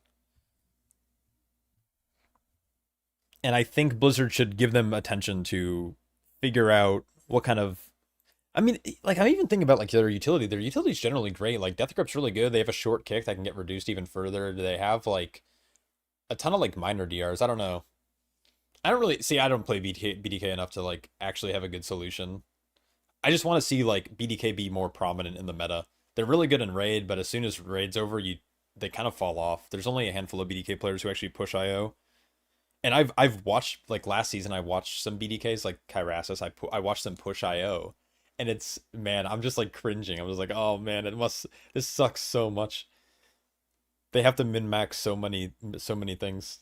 And I think Blizzard should give them attention to figure out what kind of I mean, like I'm even thinking about like their utility. Their utility is generally great. Like Death Grip's really good. They have a short kick that can get reduced even further. Do they have like a ton of like minor DRs? I don't know. I don't really see. I don't play BDK enough to like actually have a good solution. I just want to see like BDK be more prominent in the meta. They're really good in raid, but as soon as raid's over, they kind of fall off. There's only a handful of BDK players who actually push IO. And I've watched like last season I watched some BDKs like Kyrasis. I watched them push IO. And it's man, I'm just like cringing. I'm just like, "Oh man, this sucks so much." They have to min-max so many things.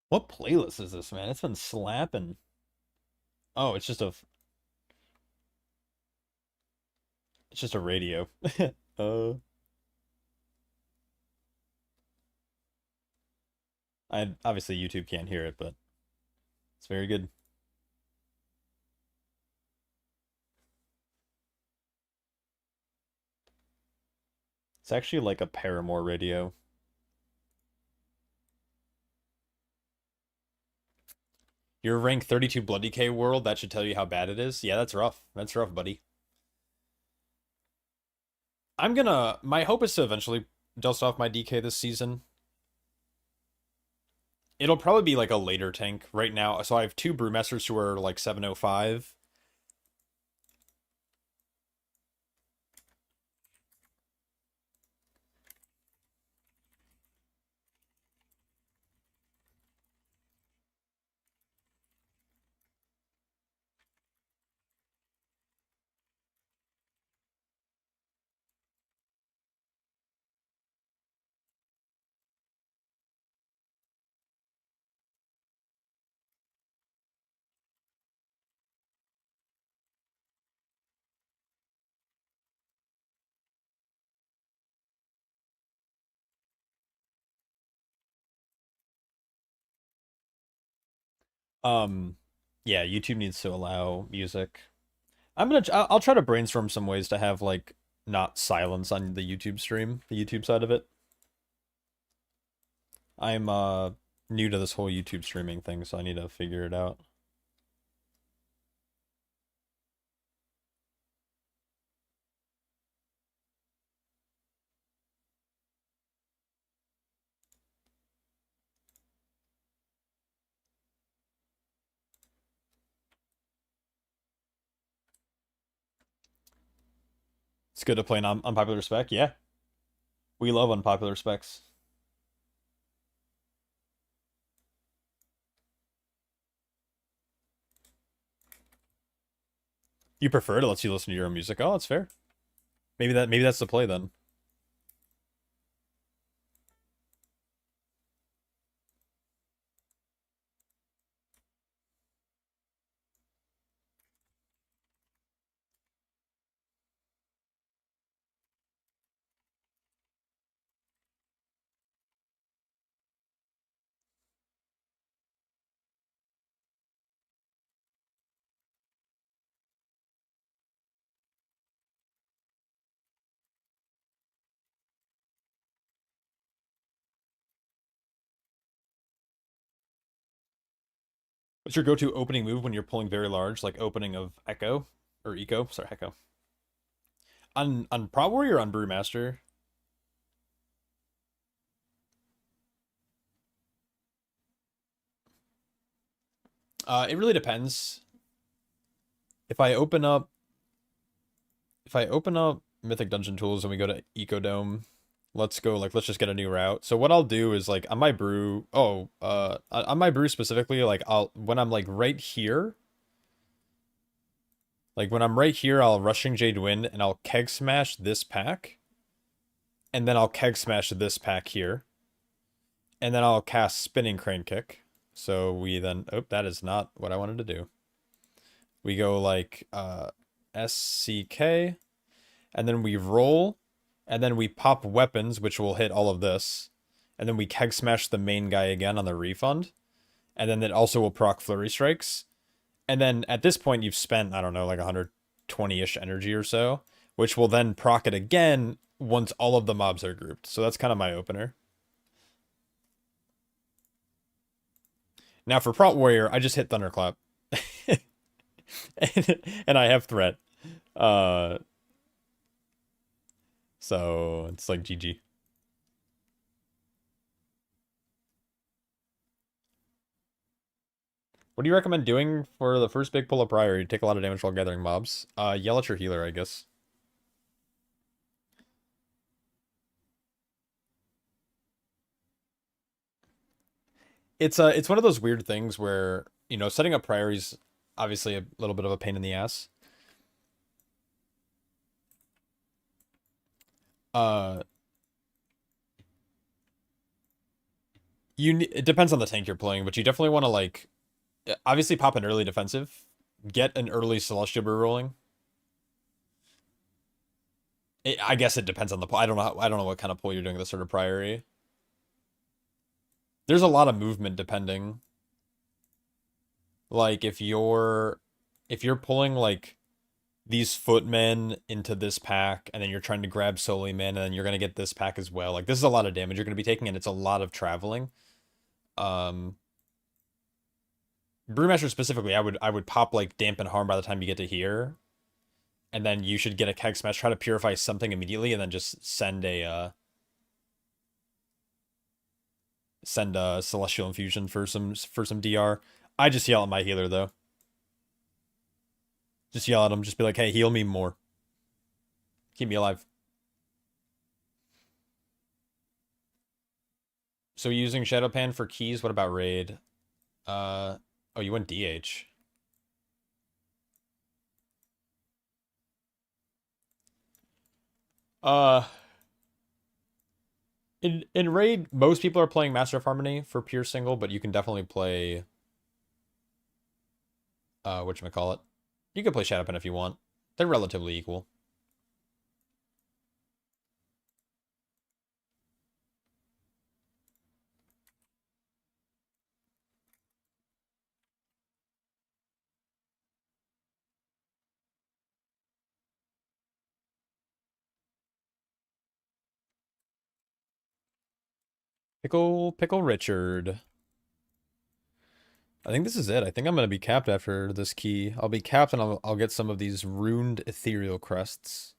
What playlist is this, man? It's been slapping. Oh, it's just a radio. uh I obviously YouTube can't hear it, but it's very good. It's actually like a Paramore radio. Your rank 32 Blood DK world, that should tell you how bad it is. Yeah, that's rough. That's rough, buddy. My hope is to eventually dust off my DK this season. It'll probably be like a later tank right now. So I have two Brewmasters who are like 705. Um, yeah, YouTube needs to allow music. I'll try to brainstorm some ways to have like not silence on the YouTube stream, the YouTube side of it. I'm new to this whole YouTube streaming thing, so I need to figure it out. It's good to play an unpopular spec. Yeah, we love unpopular specs. You prefer it lets you listen to your own music. Oh, that's fair. Maybe that's the play then. What's your go-to opening move when you're pulling very large, like opening of Echo or Eco? Sorry, Echo. On Prot Warrior or on Brewmaster? It really depends. If I open up Mythic Dungeon Tools and we go to Ecodome, let's just get a new route. So what I'll do is like on my brew, on my brew specifically, like when I'm like right here, I'll Rushing Jade Wind and I'll keg smash this pack. And then I'll keg smash this pack here. And then I'll cast Spinning Crane Kick. So we then, oh, that is not what I wanted to do. We go like SCK, and then we roll, and then we pop weapons, which will hit all of this. And then we keg smash the main guy again on the refund. And then it also will proc Flurry Strikes. And then at this point, you've spent, I don't know, like 120-ish energy or so, which will then proc it again once all of the mobs are grouped. So that's kind of my opener. Now for Prot Warrior, I just hit Thunderclap. and I have Threat. Uh, so it's like GG. What do you recommend doing for the first big pull of Prior? You take a lot of damage while gathering mobs. Yell at your healer, I guess. It's one of those weird things where, you know, setting up priorities obviously a little bit of a pain in the ass. Uh it depends on the tank you're playing, but you definitely want to like obviously pop an early defensive, get an early Celestial Brew rolling. I guess it depends on the pull. I don't know what kind of pull you're doing this sort of priority. There's a lot of movement depending. Like if you're pulling like these footmen into this pack, and then you're trying to grab Soli Man, and then you're gonna get this pack as well. Like this is a lot of damage you're gonna be taking, and it's a lot of traveling. Um, Brewmaster specifically, I would pop like Dampen Harm by the time you get to here, and then you should get a Keg Smash, try to purify something immediately, and then just send a Celestial Infusion for some DR. I just yell at my healer though. Just yell at him. Just be like, hey, heal me more. Keep me alive. So using Shadowpan for keys, what about raid? Oh, you went DH. Uh, in raid, most people are playing Master of Harmony for pure single, but you can definitely play whatchamacallit. You can play Shadowpan if you want. They're relatively equal. Pickle Richard. I think this is it. I think I'm gonna be capped after this key. I'll be capped and I'll get some of these runed ethereal crests.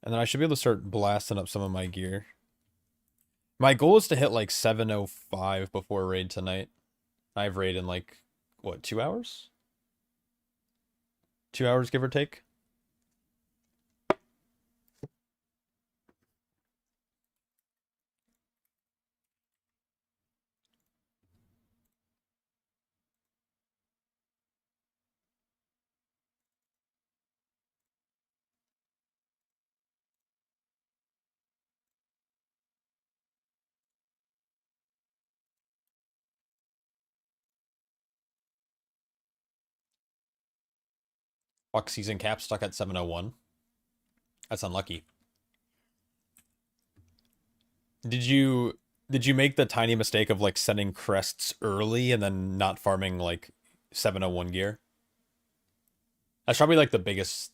And then I should be able to start blasting up some of my gear. My goal is to hit like 7:05 before raid tonight. I have raid in like, what, 2 hours? 2 hours, give or take. Fuck, season cap stuck at 7:01. That's unlucky. Did you make the tiny mistake of like sending crests early and then not farming like 7:01 gear? That's probably like the biggest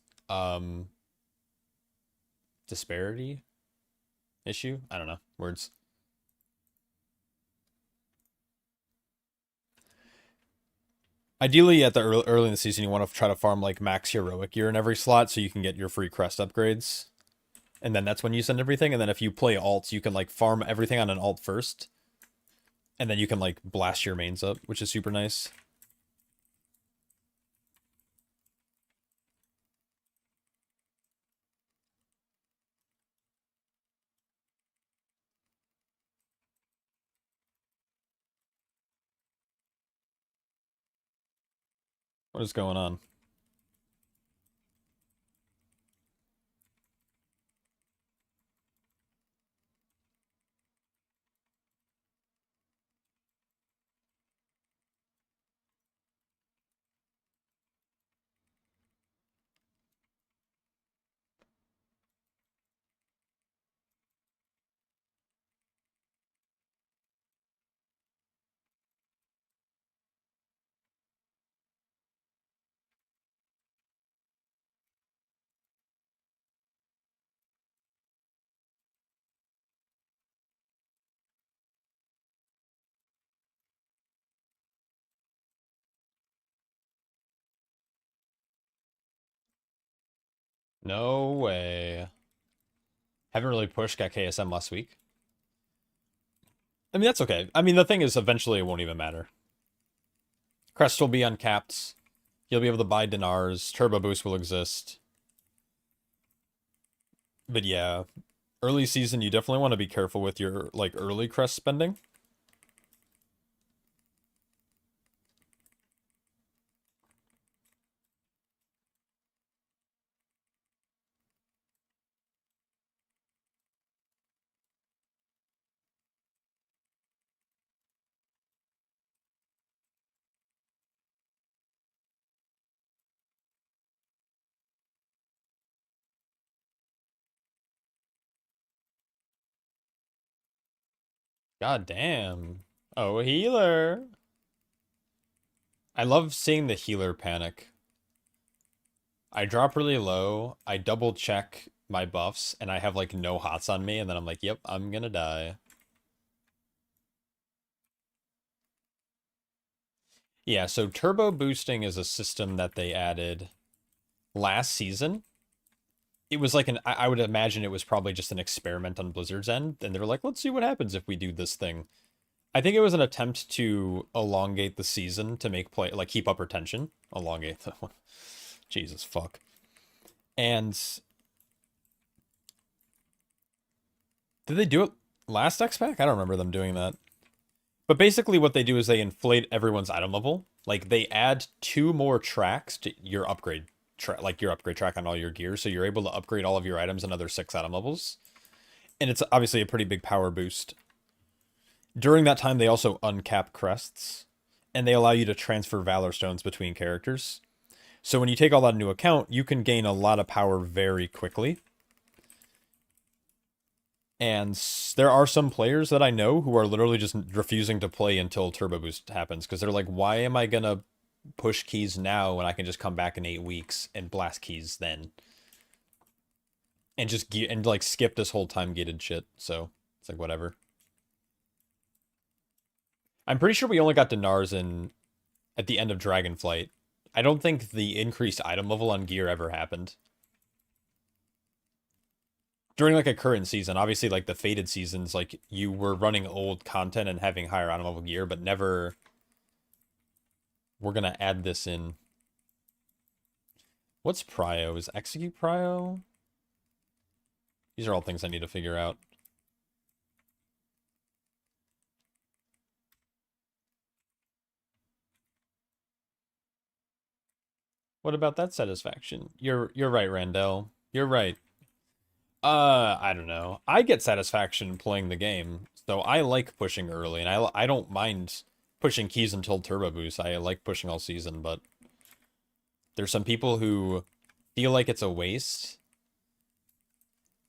disparity issue. I don't know. Words. Ideally, at the early in the season, you want to try to farm like max heroic gear in every slot so you can get your free crest upgrades. And then that's when you send everything. And then if you play alts, you can like farm everything on an alt first. And then you can like blast your mains up, which is super nice. What is going on? No way. Haven't really pushed, got KSM last week. I mean, that's okay. I mean, the thing is, eventually it won't even matter. Crest will be uncapped. You'll be able to buy dinars. Turbo boost will exist. But yeah, early season, you definitely want to be careful with your like early crest spending. God damn. Oh, a healer. I love seeing the healer panic. I drop really low, I double check my buffs, and I have like no hots on me, and then I'm like, yep, I'm gonna die. Yeah, so turbo boosting is a system that they added last season. It was like I would imagine it was probably just an experiment on Blizzard's end, and they were like, let's see what happens if we do this thing. I think it was an attempt to elongate the season to make play, like keep up retention. Elongate the one. Jesus fuck. And did they do it last X-Pack? I don't remember them doing that. But basically what they do is they inflate everyone's item level. Like they add 2 more tracks to your upgrade like your upgrade track on all your gear, so you're able to upgrade all of your items another 6 item levels. And it's obviously a pretty big power boost. During that time, they also uncap crests, and they allow you to transfer Valor Stones between characters. So when you take all that into account, you can gain a lot of power very quickly. And there are some players that I know who are literally just refusing to play until Turbo Boost happens, because they're like, why am I going to push keys now when I can just come back in 8 weeks and blast keys then? And just like skip this whole time gated shit. So it's like, whatever. I'm pretty sure we only got Dinars in at the end of Dragonflight. I don't think the increased item level on gear ever happened. During like a current season, obviously like the faded seasons, like you were running old content and having higher item level gear, but never we're gonna add this in. What's Prio? Is Execute Prio? These are all things I need to figure out. What about that satisfaction? You're right, Randell. You're right. I don't know. I get satisfaction playing the game, so I like pushing early, and I don't mind pushing keys until turbo boost. I like pushing all season, but there's some people who feel like it's a waste.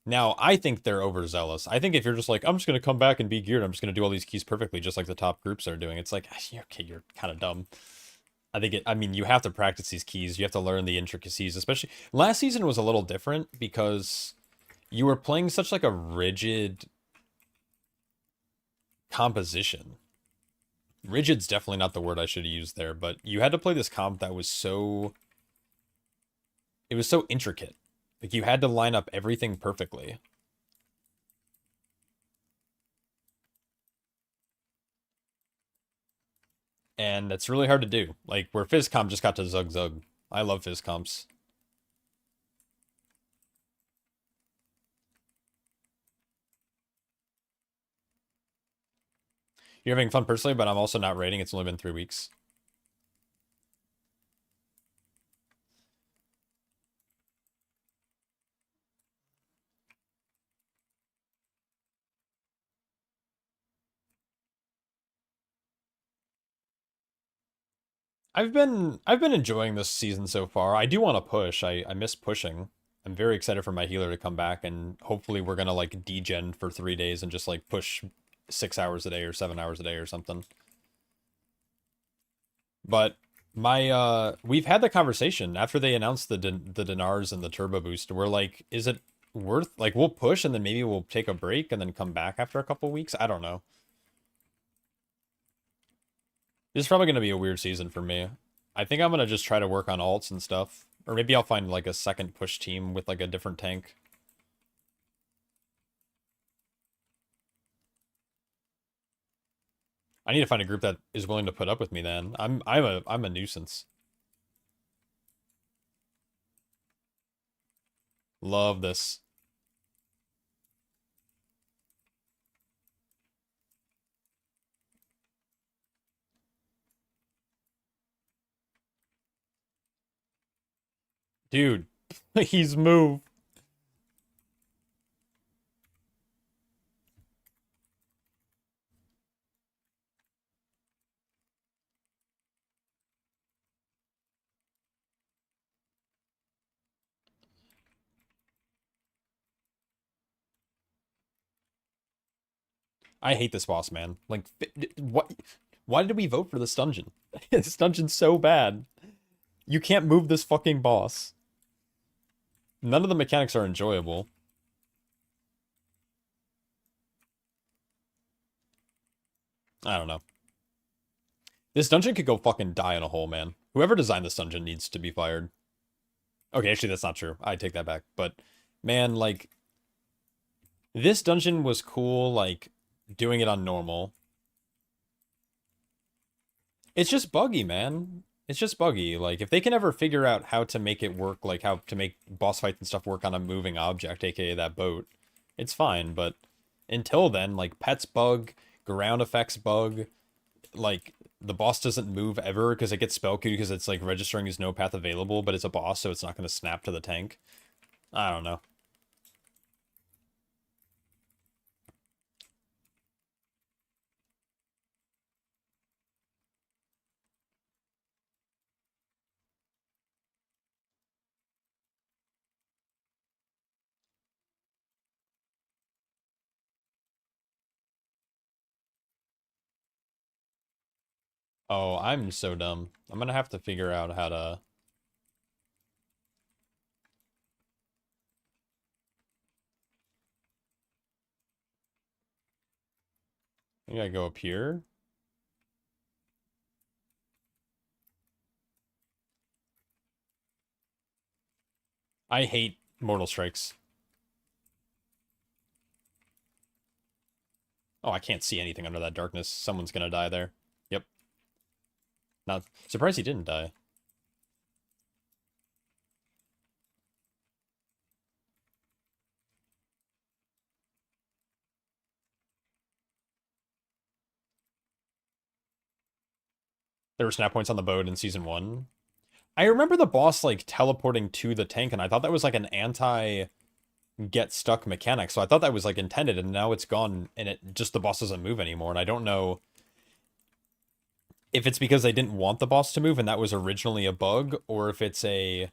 Now, I think they're overzealous. I think if you're just like, I'm just gonna come back and be geared, I'm just gonna do all these keys perfectly, just like the top groups are doing. It's like, okay, you're kind of dumb. I mean, you have to practice these keys. You have to learn the intricacies, especially last season was a little different because you were playing such like a rigid composition. Rigid's definitely not the word I should have used there, but you had to play this comp that was it was so intricate. Like you had to line up everything perfectly. And that's really hard to do. Like where Fizz comp just got to Zug Zug. I love Fizz comps. You're having fun personally, but I'm also not rating. It's only been 3 weeks. I've been enjoying this season so far. I do want to push. I miss pushing. I'm very excited for my healer to come back, and hopefully we're gonna like degen for 3 days and just like push 6 hours a day or 7 hours a day or something. But my we've had the conversation after they announced the dinars and the turbo boost. We're like, is it worth like we'll push and then maybe we'll take a break and then come back after a couple weeks? I don't know. This is probably gonna be a weird season for me. I think I'm gonna just try to work on alts and stuff. Or maybe I'll find like a second push team with like a different tank. I need to find a group that is willing to put up with me then. I'm a nuisance. Love this. Dude, he's moved. I hate this boss, man. Like, what? Why did we vote for this dungeon? This dungeon's so bad. You can't move this fucking boss. None of the mechanics are enjoyable. I don't know. This dungeon could go fucking die in a hole, man. Whoever designed this dungeon needs to be fired. Okay, actually, that's not true. I take that back. But, man, like, this dungeon was cool, like, doing it on normal. It's just buggy, man. It's just buggy. Like, if they can ever figure out how to make it work, like how to make boss fights and stuff work on a moving object, aka that boat, it's fine. But until then, like, pets bug, ground effects bug, like, the boss doesn't move ever because it gets spell queued because it's, like, registering as no path available, but it's a boss, so it's not going to snap to the tank. I don't know. Oh, I'm so dumb. I'm gonna have to figure out how to... I think I go up here. I hate Mortal Strikes. Oh, I can't see anything under that darkness. Someone's gonna die there. Yep. Not surprised he didn't die. There were snap points on the boat in season 1. I remember the boss like teleporting to the tank, and I thought that was like an anti get stuck mechanic. So I thought that was like intended, and now it's gone, and it just the boss doesn't move anymore. And I don't know if it's because they didn't want the boss to move and that was originally a bug, or if it's a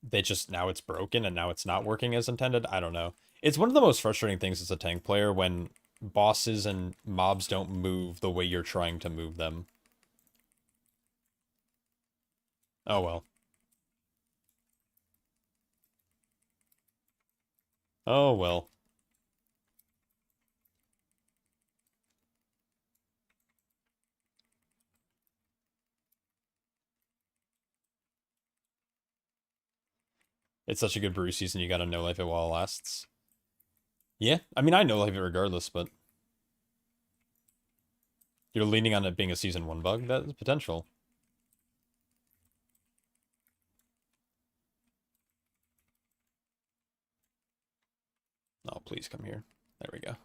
they just now it's broken and now it's not working as intended. I don't know. It's one of the most frustrating things as a tank player when bosses and mobs don't move the way you're trying to move them. Oh well. Oh well. It's such a good brew season, you gotta no life it while it lasts. Yeah, I mean, I no life it regardless, but you're leaning on it being a season 1 bug? That is potential. Oh, please come here. There we go.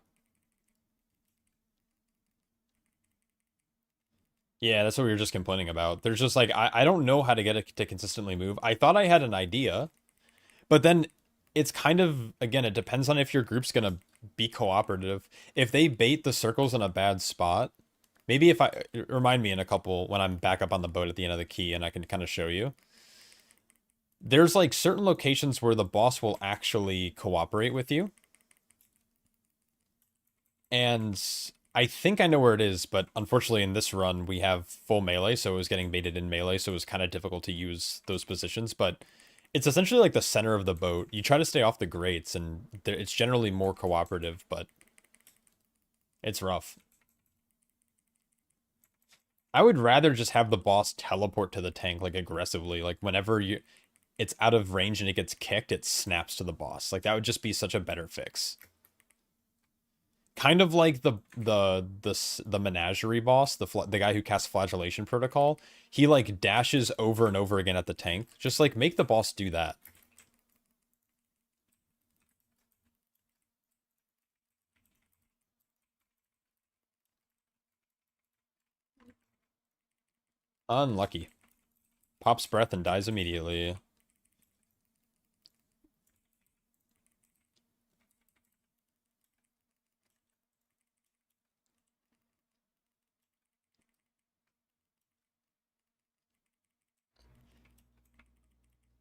Yeah, that's what we were just complaining about. There's just like, I don't know how to get it to consistently move. I thought I had an idea, but then it's kind of, again, it depends on if your group's gonna be cooperative. If they bait the circles in a bad spot, maybe if I, remind me in a couple, when I'm back up on the boat at the end of the key and I can kind of show you. There's like certain locations where the boss will actually cooperate with you. And I think I know where it is, but unfortunately in this run we have full melee, so it was getting baited in melee, so it was kind of difficult to use those positions, but it's essentially like the center of the boat. You try to stay off the grates, and it's generally more cooperative, but it's rough. I would rather just have the boss teleport to the tank, like, aggressively. Like, whenever it's out of range and it gets kicked, it snaps to the boss. Like, that would just be such a better fix. Kind of like the menagerie boss, the guy who casts flagellation protocol. He like dashes over and over again at the tank. Just like make the boss do that. Unlucky. Pops breath and dies immediately.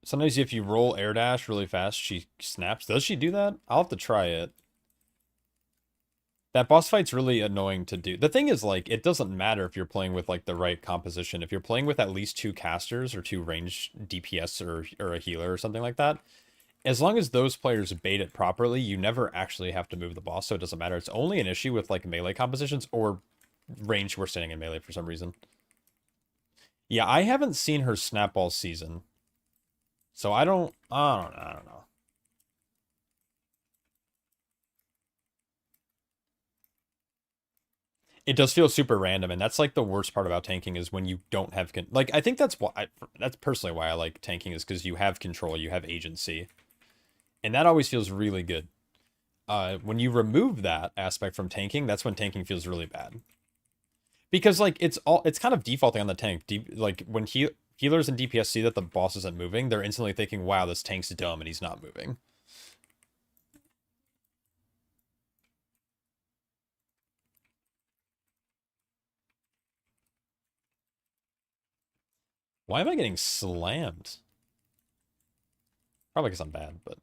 Sometimes if you roll air dash really fast, she snaps. Does she do that? I'll have to try it. That boss fight's really annoying to do. The thing is, like, it doesn't matter if you're playing with, like, the right composition. If you're playing with at least 2 casters or 2 range DPS or a healer or something like that, as long as those players bait it properly, you never actually have to move the boss, so it doesn't matter. It's only an issue with, like, melee compositions or range who are standing in melee for some reason. Yeah, I haven't seen her snap all season. So I don't know. It does feel super random, and that's like the worst part about tanking is when you don't have like I think that's personally why I like tanking is because you have control, you have agency, and that always feels really good. When you remove that aspect from tanking, that's when tanking feels really bad. Because like it's kind of defaulting on the tank. Like when healers and DPS see that the boss isn't moving, they're instantly thinking, "Wow, this tank's dumb and he's not moving." Why am I getting slammed? Probably because I'm bad, but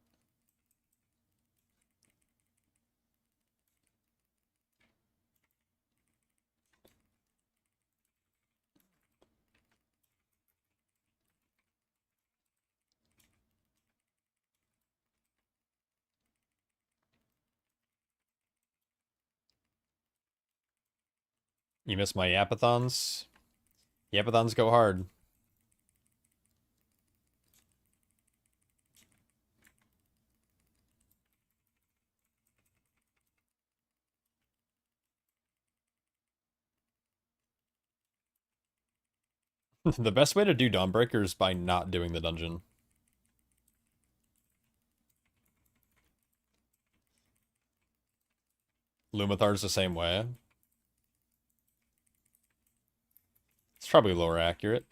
you missed my yapathons. Yapathons go hard. The best way to do Dawnbreaker is by not doing the dungeon. Lumithar's the same way. It's probably lower accurate.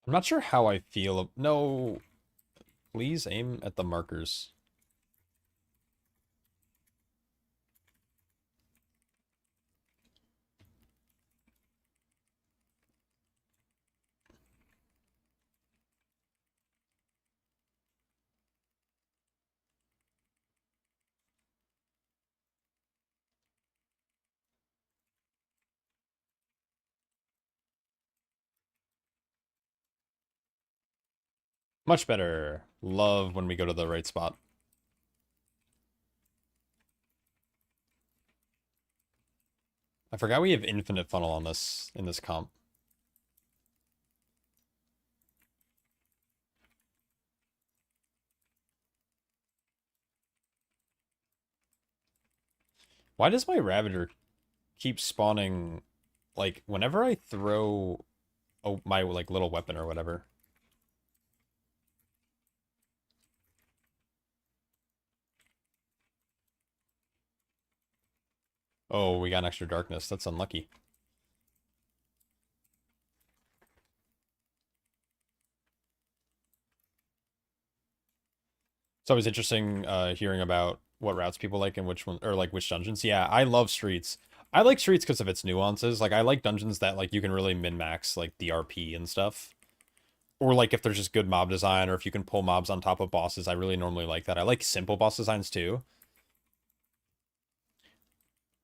I'm not sure how I feel. No, please aim at the markers. Much better. Love when we go to the right spot. I forgot we have infinite funnel on this in this comp. Why does my Ravager keep spawning, like, whenever I throw my, like, little weapon or whatever? Oh, we got an extra darkness. That's unlucky. It's always interesting hearing about what routes people like and which one, or like which dungeons. Yeah, I love streets. I like streets because of its nuances. Like I like dungeons that like you can really min-max like the RP and stuff. Or like if there's just good mob design or if you can pull mobs on top of bosses, I really normally like that. I like simple boss designs too.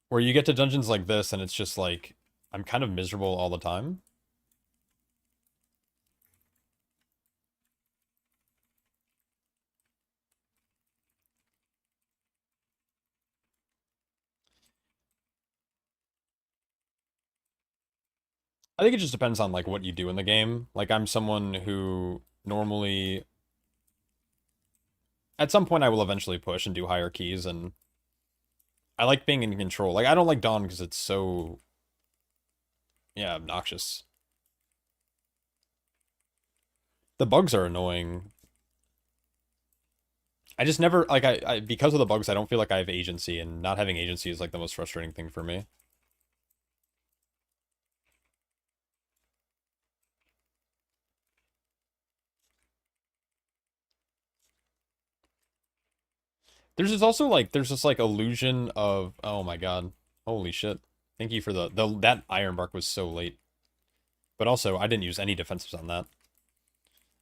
Where you get to dungeons like this and it's just like I'm kind of miserable all the time. I think it just depends on like what you do in the game. Like I'm someone who normally at some point I will eventually push and do higher keys and I like being in control. Like I don't like Dawn because it's so yeah, obnoxious. The bugs are annoying. I just never like I because of the bugs I don't feel like I have agency and not having agency is like the most frustrating thing for me. There's just also like there's this like illusion of oh my god. Holy shit. Thank you for the that iron bark was so late. But also I didn't use any defensives on that.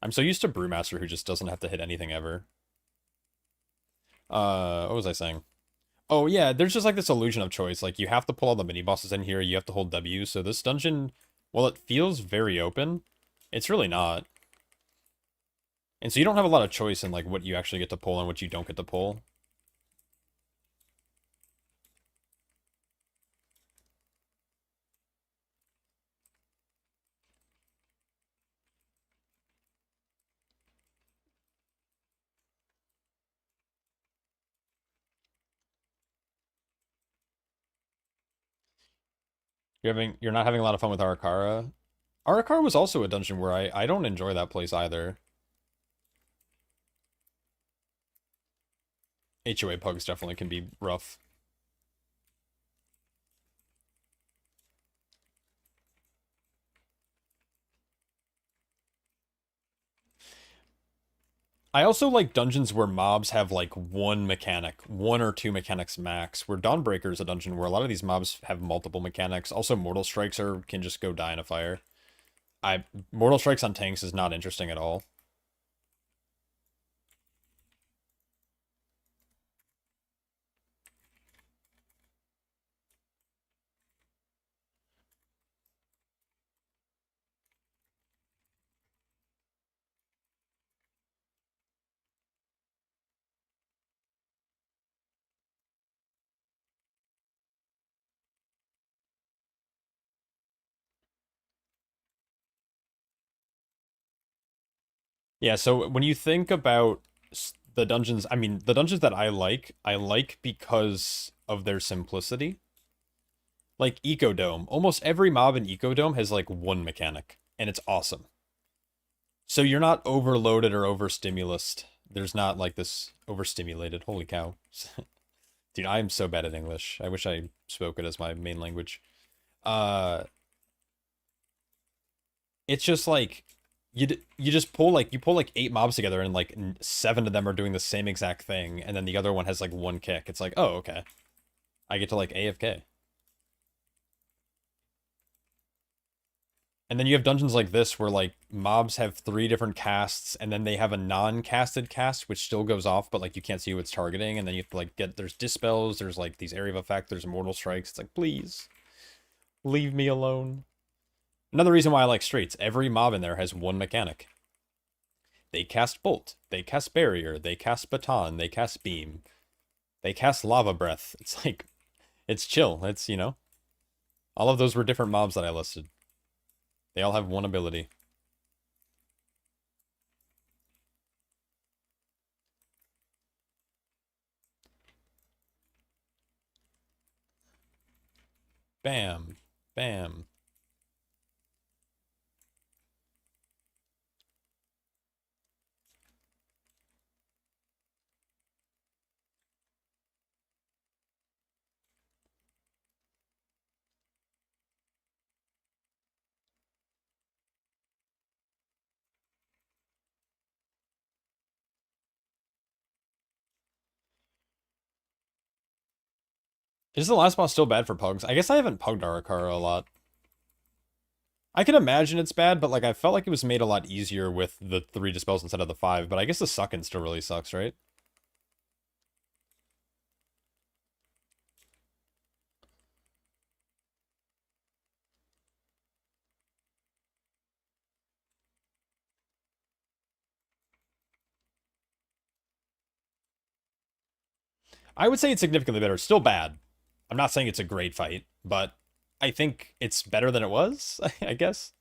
I'm so used to Brewmaster who just doesn't have to hit anything ever. What was I saying? Oh yeah, there's just like this illusion of choice. Like you have to pull all the mini bosses in here, you have to hold W. So this dungeon, while it feels very open, it's really not. And so you don't have a lot of choice in like what you actually get to pull and what you don't get to pull. You're not having a lot of fun with Arakara. Arakara was also a dungeon where I don't enjoy that place either. HOA pugs definitely can be rough. I also like dungeons where mobs have like one mechanic, one or two mechanics max. Where Dawnbreaker is a dungeon where a lot of these mobs have multiple mechanics. Also, Mortal Strikes are can just go die in a fire. Mortal Strikes on tanks is not interesting at all. Yeah, so when you think about the dungeons, I mean, the dungeons that I like because of their simplicity. Like Ecodome. Almost every mob in Ecodome has like one mechanic, and it's awesome. So you're not overloaded or overstimulus. There's not like this overstimulated. Holy cow. Dude, I am so bad at English. I wish I spoke it as my main language. Uh it's just like you just pull like you pull like 8 mobs together and like 7 of them are doing the same exact thing and then the other one has like one kick. It's like, "Oh, okay. I get to like AFK." And then you have dungeons like this where like mobs have 3 different casts and then they have a non-casted cast which still goes off but like you can't see who it's targeting and then you have to like get there's dispels, there's like these area of effect, there's immortal strikes. It's like, please leave me alone. Another reason why I like streets, every mob in there has one mechanic. They cast bolt, they cast barrier, they cast baton, they cast beam, they cast lava breath. It's like it's chill. It's, you know, all of those were different mobs that I listed. They all have one ability. Bam. Bam. Is the last boss still bad for pugs? I guess I haven't pugged Arakara a lot. I can imagine it's bad, but like I felt like it was made a lot easier with the 3 dispels instead of the 5, but I guess the sucking still really sucks, right? I would say it's significantly better. It's still bad. I'm not saying it's a great fight, but I think it's better than it was, I guess.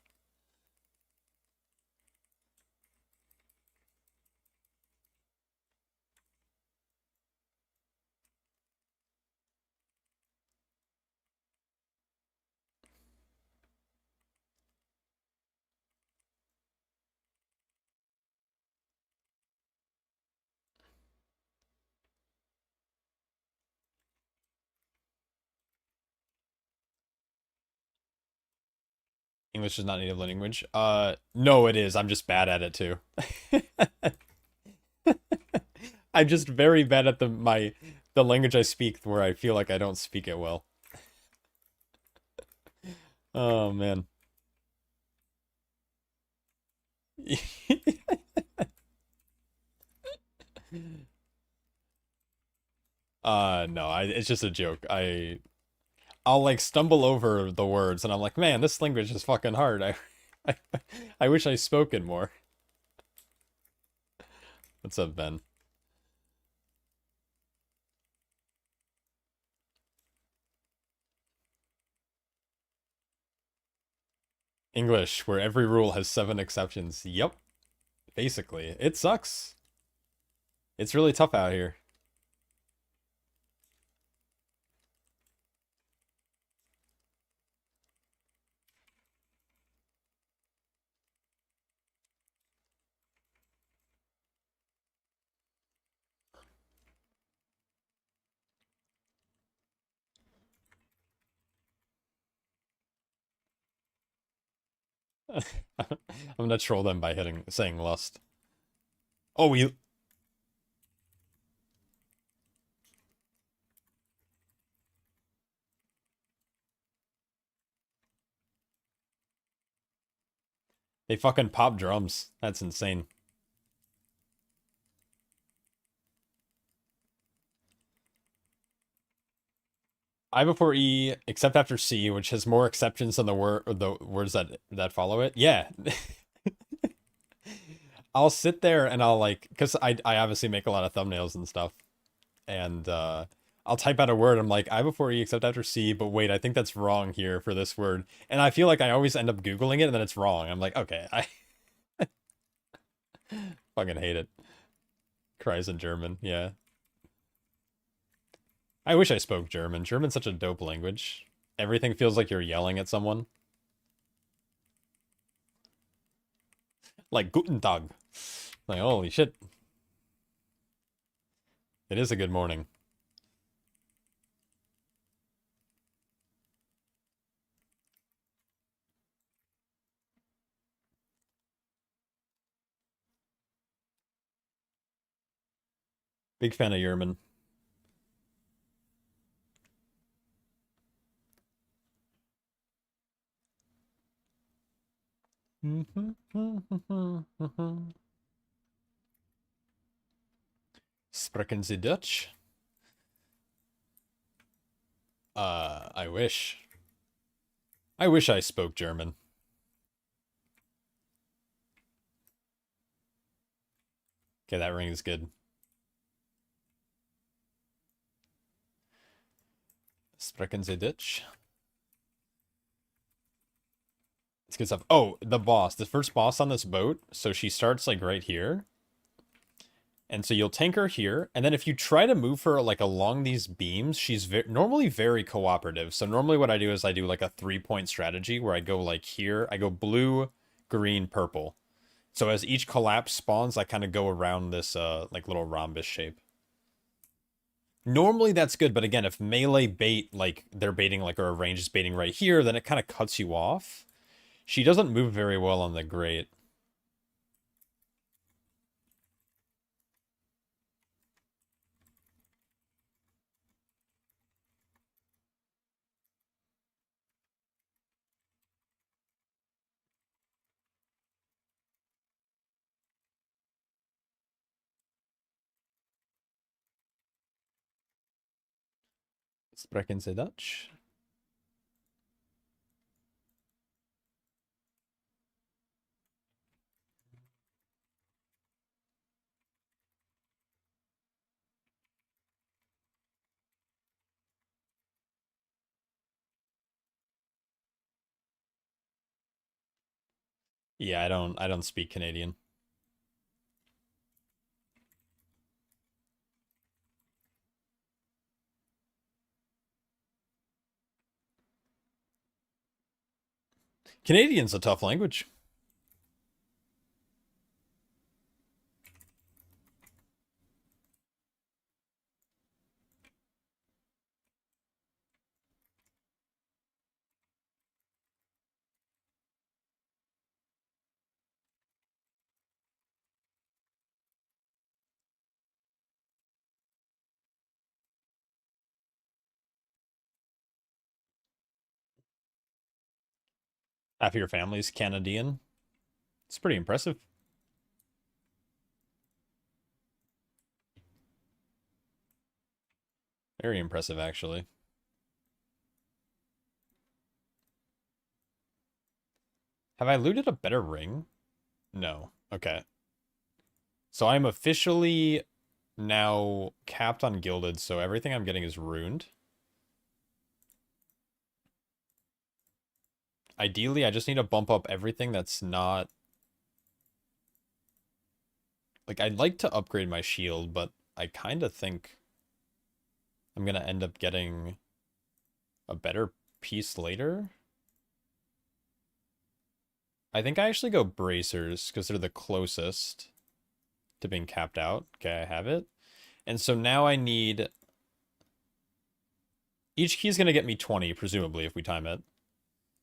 English is not native language. No, it is. I'm just bad at it too. I'm just very bad at the language I speak where I feel like I don't speak it well. Oh man. No, it's just a joke. I'll like stumble over the words and I'm like, man, this language is fucking hard. I, I wish I spoke it more. What's up, Ben? English, where every rule has 7 exceptions. Yep, basically. It sucks. It's really tough out here. I'm gonna troll them by saying lust. Oh, they fucking pop drums. That's insane. I before E, except after C, which has more exceptions than the words that follow it. Yeah. I'll sit there and I'll like, because I obviously make a lot of thumbnails and stuff, and I'll type out a word. I'm like, I before E except after C, but wait, I think that's wrong here for this word. And I feel like I always end up Googling it and then it's wrong. I'm like, okay, Fucking hate it. Cries in German, yeah. I wish I spoke German. German's such a dope language. Everything feels like you're yelling at someone. Like, Guten Tag. Like, holy shit. It is a good morning. Big fan of German. Sprechen Sie Dutch? I wish. I wish I spoke German. Okay, that ring is good. Sprechen Sie Dutch? It's good stuff. Oh, the boss. The first boss on this boat. So she starts like right here. And so you'll tank her here. And then if you try to move her like along these beams, she's normally very cooperative. So normally what I do is I do like a 3-point strategy where I go like here. I go blue, green, purple. So as each collapse spawns, I kind of go around this like little rhombus shape. Normally that's good, but again, if melee bait, like they're baiting like, or a range is baiting right here, then it kind of cuts you off. She doesn't move very well on the grate. Sprechen Sie Dutch? Yeah, I don't speak Canadian. Canadian's a tough language. Half of your family's Canadian. It's pretty impressive. Very impressive, actually. Have I looted a better ring? No. Okay. So I'm officially now capped on gilded, so everything I'm getting is ruined. Ideally, I just need to bump up everything that's not... Like, I'd like to upgrade my shield, but I kind of think I'm going to end up getting a better piece later. I think I actually go bracers, because they're the closest to being capped out. Okay, I have it. And so now I need... Each key is going to get me 20, presumably, if we time it.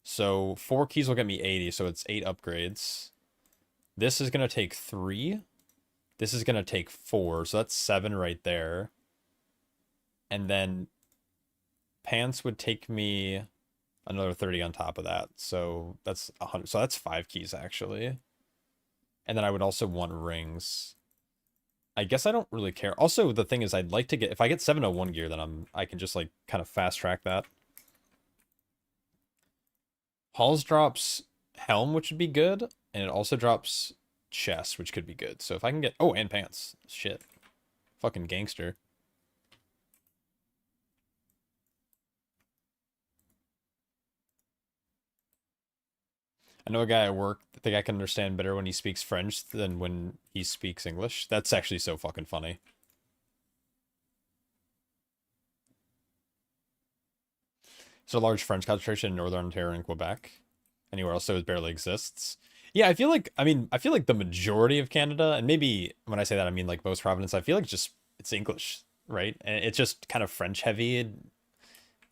So 4 keys will get me 80, so it's 8 upgrades. This is going to take 3. This is going to take 4, so that's 7 right there. And then pants would take me another 30 on top of that. So that's 100. So that's 5 keys, actually. And then I would also want rings. I guess I don't really care. Also, the thing is, I'd like to get... If I get 701 gear, then I can just, like, kind of fast-track that. Halls drops helm, which would be good. And it also drops chest, which could be good. So if I can get... Oh, and pants. Shit. Fucking gangster. I know a guy at work. I think I can understand better when he speaks French than when he speaks English. That's actually so fucking funny. There's a large French concentration in Northern Ontario and Quebec. Anywhere else, so it barely exists. Yeah, I feel like, I mean, I feel like the majority of Canada, and maybe when I say that, I mean like most provinces, I feel like just it's English, right? And it's just kind of French heavy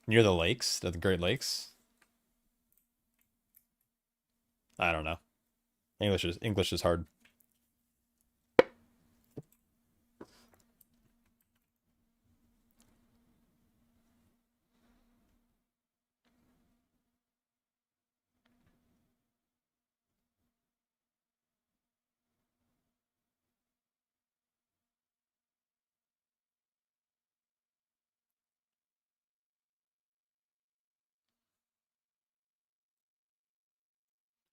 near the lakes, the Great Lakes. I don't know. English is hard.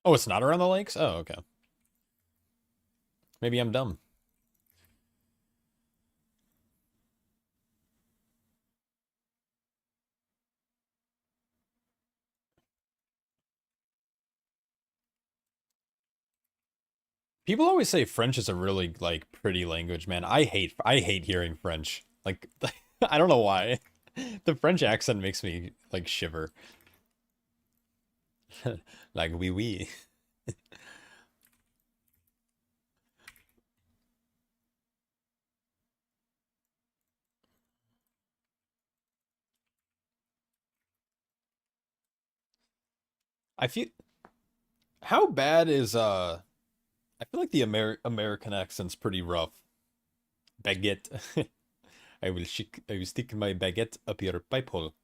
Oh, it's not around the lakes? Oh, okay. Maybe I'm dumb. People always say French is a really like pretty language, man. I hate hearing French. Like I don't know why. The French accent makes me like shiver. Like oui oui. I feel how bad is I feel like the American accent's pretty rough. Baguette. I will stick my baguette up your pipe hole.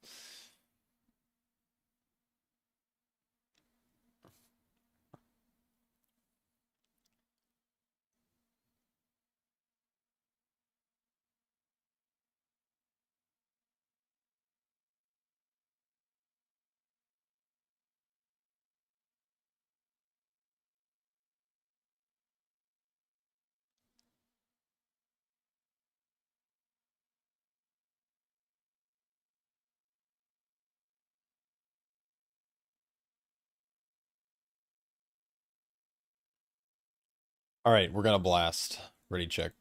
All right, we're gonna blast. Ready, check.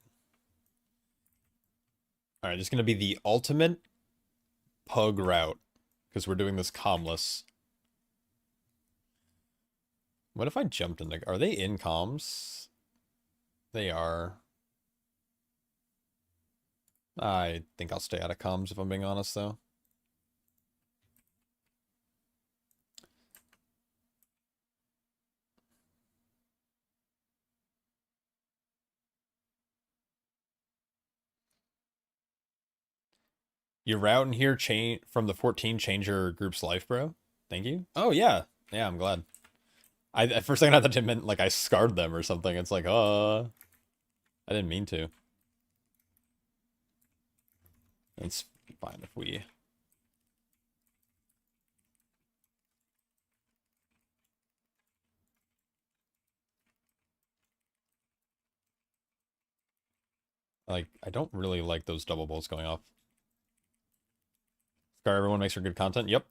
All right, this is gonna be the ultimate pug route because we're doing this comless. What if I jumped in the... Are they in comms? They are. I think I'll stay out of comms if I'm being honest, though. Your route in here change from the 14 change your group's life, bro. Thank you. Oh yeah, yeah. I'm glad. I at first second I thought it meant like I scarred them or something. It's like, I didn't mean to. It's fine if we. Like, I don't really like those double bolts going off. Scar everyone makes for good content. Yep,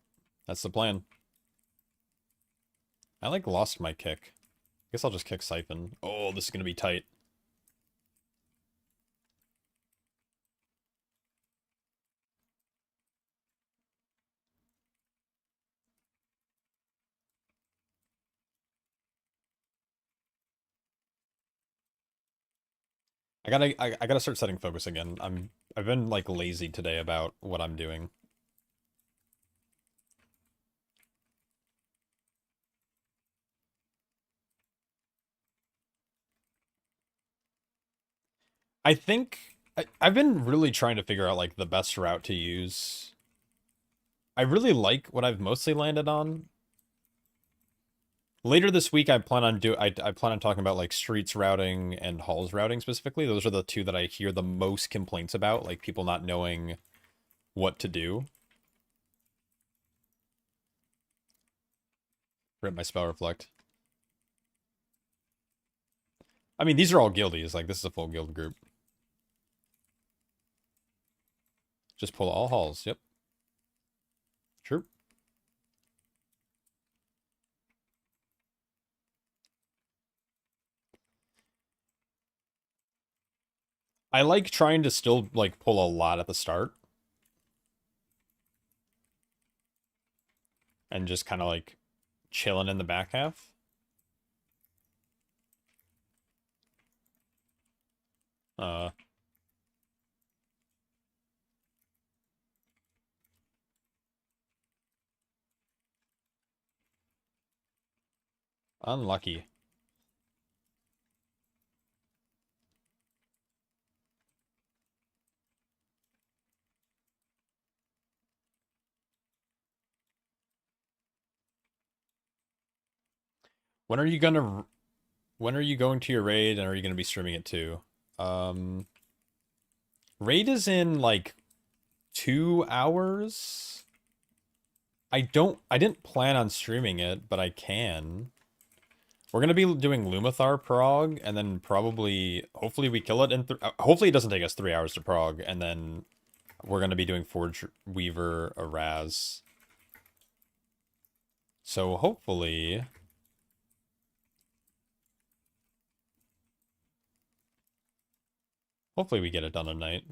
that's the plan. I like lost my kick. Guess I'll just kick Siphon. Oh, this is gonna be tight. I gotta start setting focus again. I've been like lazy today about what I'm doing. I think I've been really trying to figure out like the best route to use. I really like what I've mostly landed on. Later this week, I plan on talking about like streets routing and halls routing specifically. Those are the two that I hear the most complaints about, like people not knowing what to do. Rip my spell reflect. I mean, these are all guildies. Like this is a full guild group. Just pull all halls. Yep. True. I like trying to still, like, pull a lot at the start. And just kind of, like, chilling in the back half. Uh, Unlucky. When are you gonna... When are you going to your raid, and are you gonna be streaming it too? Um... Raid is in, like, 2 hours? I didn't plan on streaming it, but I can. We're gonna be doing Lumathar prog, and then probably, hopefully we kill it in, hopefully it doesn't take us 3 hours to prog, and then we're gonna be doing Forge Weaver Araz. So hopefully... Hopefully we get it done tonight.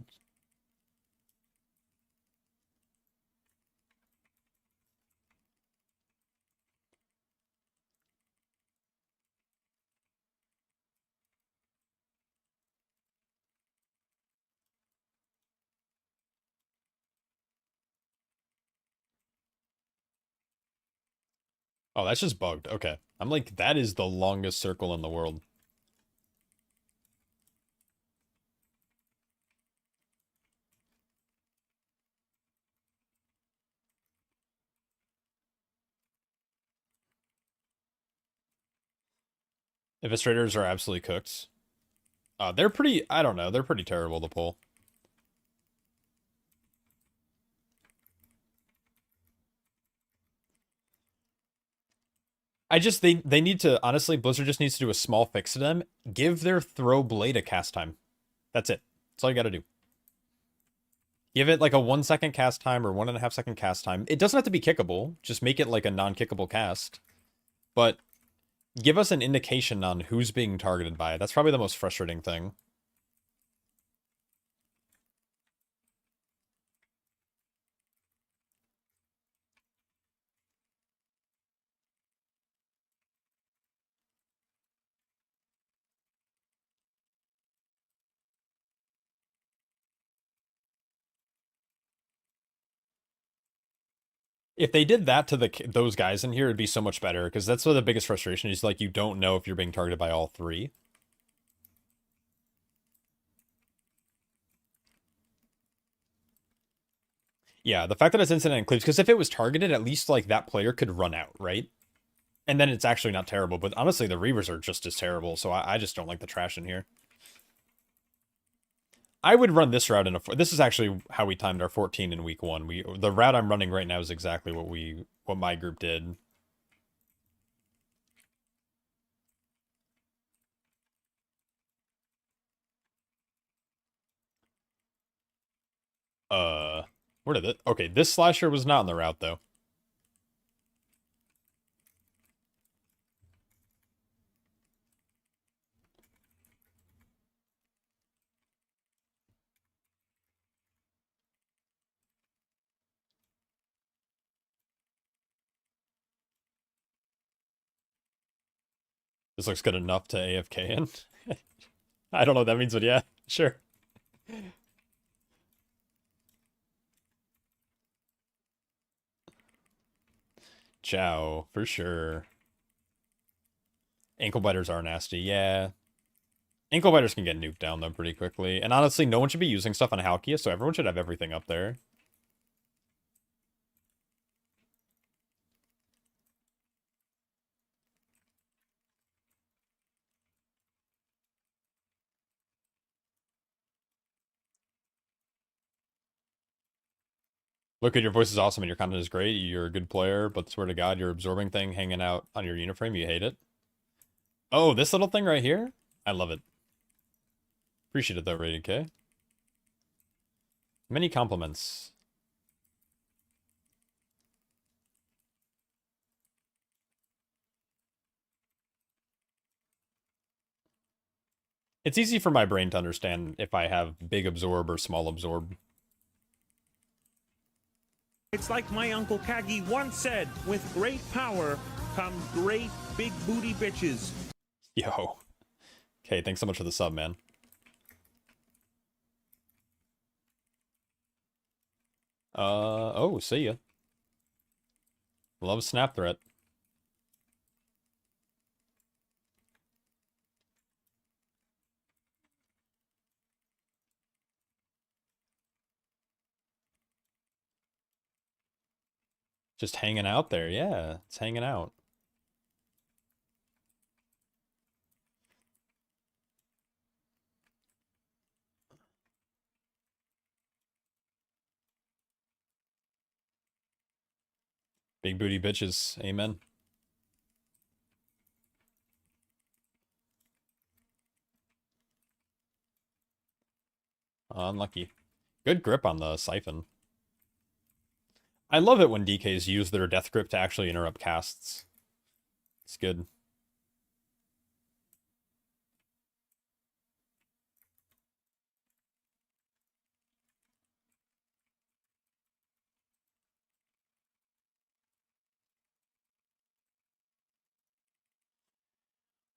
Oh, that's just bugged. Okay. I'm like, that is the longest circle in the world. Illustrators are absolutely cooked. They're pretty, I don't know, they're pretty terrible to pull. They need to, honestly, Blizzard just needs to do a small fix to them. Give their throw blade a cast time. That's it. That's all you gotta do. Give it like a 1 second cast time or 1.5 second cast time. It doesn't have to be kickable. Just make it like a non-kickable cast. But give us an indication on who's being targeted by it. That's probably the most frustrating thing. If they did that to those guys in here, it'd be so much better, because that's what the biggest frustration is, like, you don't know if you're being targeted by all three. Yeah, the fact that it's incident includes, because if it was targeted, at least, like, that player could run out, right? And then it's actually not terrible, but honestly, the Reavers are just as terrible, so I just don't like the trash in here. I would run this route in a... This is actually how we timed our 14 in week 1. The route I'm running right now is exactly what my group did. Where did it? Okay, this slasher was not on the route, though. This looks good enough to AFK in. I don't know what that means, but yeah, sure. Ciao, for sure. Ankle biters are nasty, yeah. Ankle biters can get nuked down, though, pretty quickly. And honestly, no one should be using stuff on Halkia, so everyone should have everything up there. Look, at your voice is awesome and your content is great. You're a good player, but swear to God, your absorbing thing hanging out on your uniframe, you hate it. Oh, this little thing right here? I love it. Appreciate it, though, Rated K. Many compliments. It's easy for my brain to understand if I have big absorb or small absorb. It's like my Uncle Kagi once said, with great power comes great big booty bitches. Yo. Okay, thanks so much for the sub, man. Oh, see ya. Love snap threat. Just hanging out there, yeah. It's hanging out. Big booty bitches, amen. Unlucky. Good grip on the siphon. I love it when DKs use their death grip to actually interrupt casts. It's good.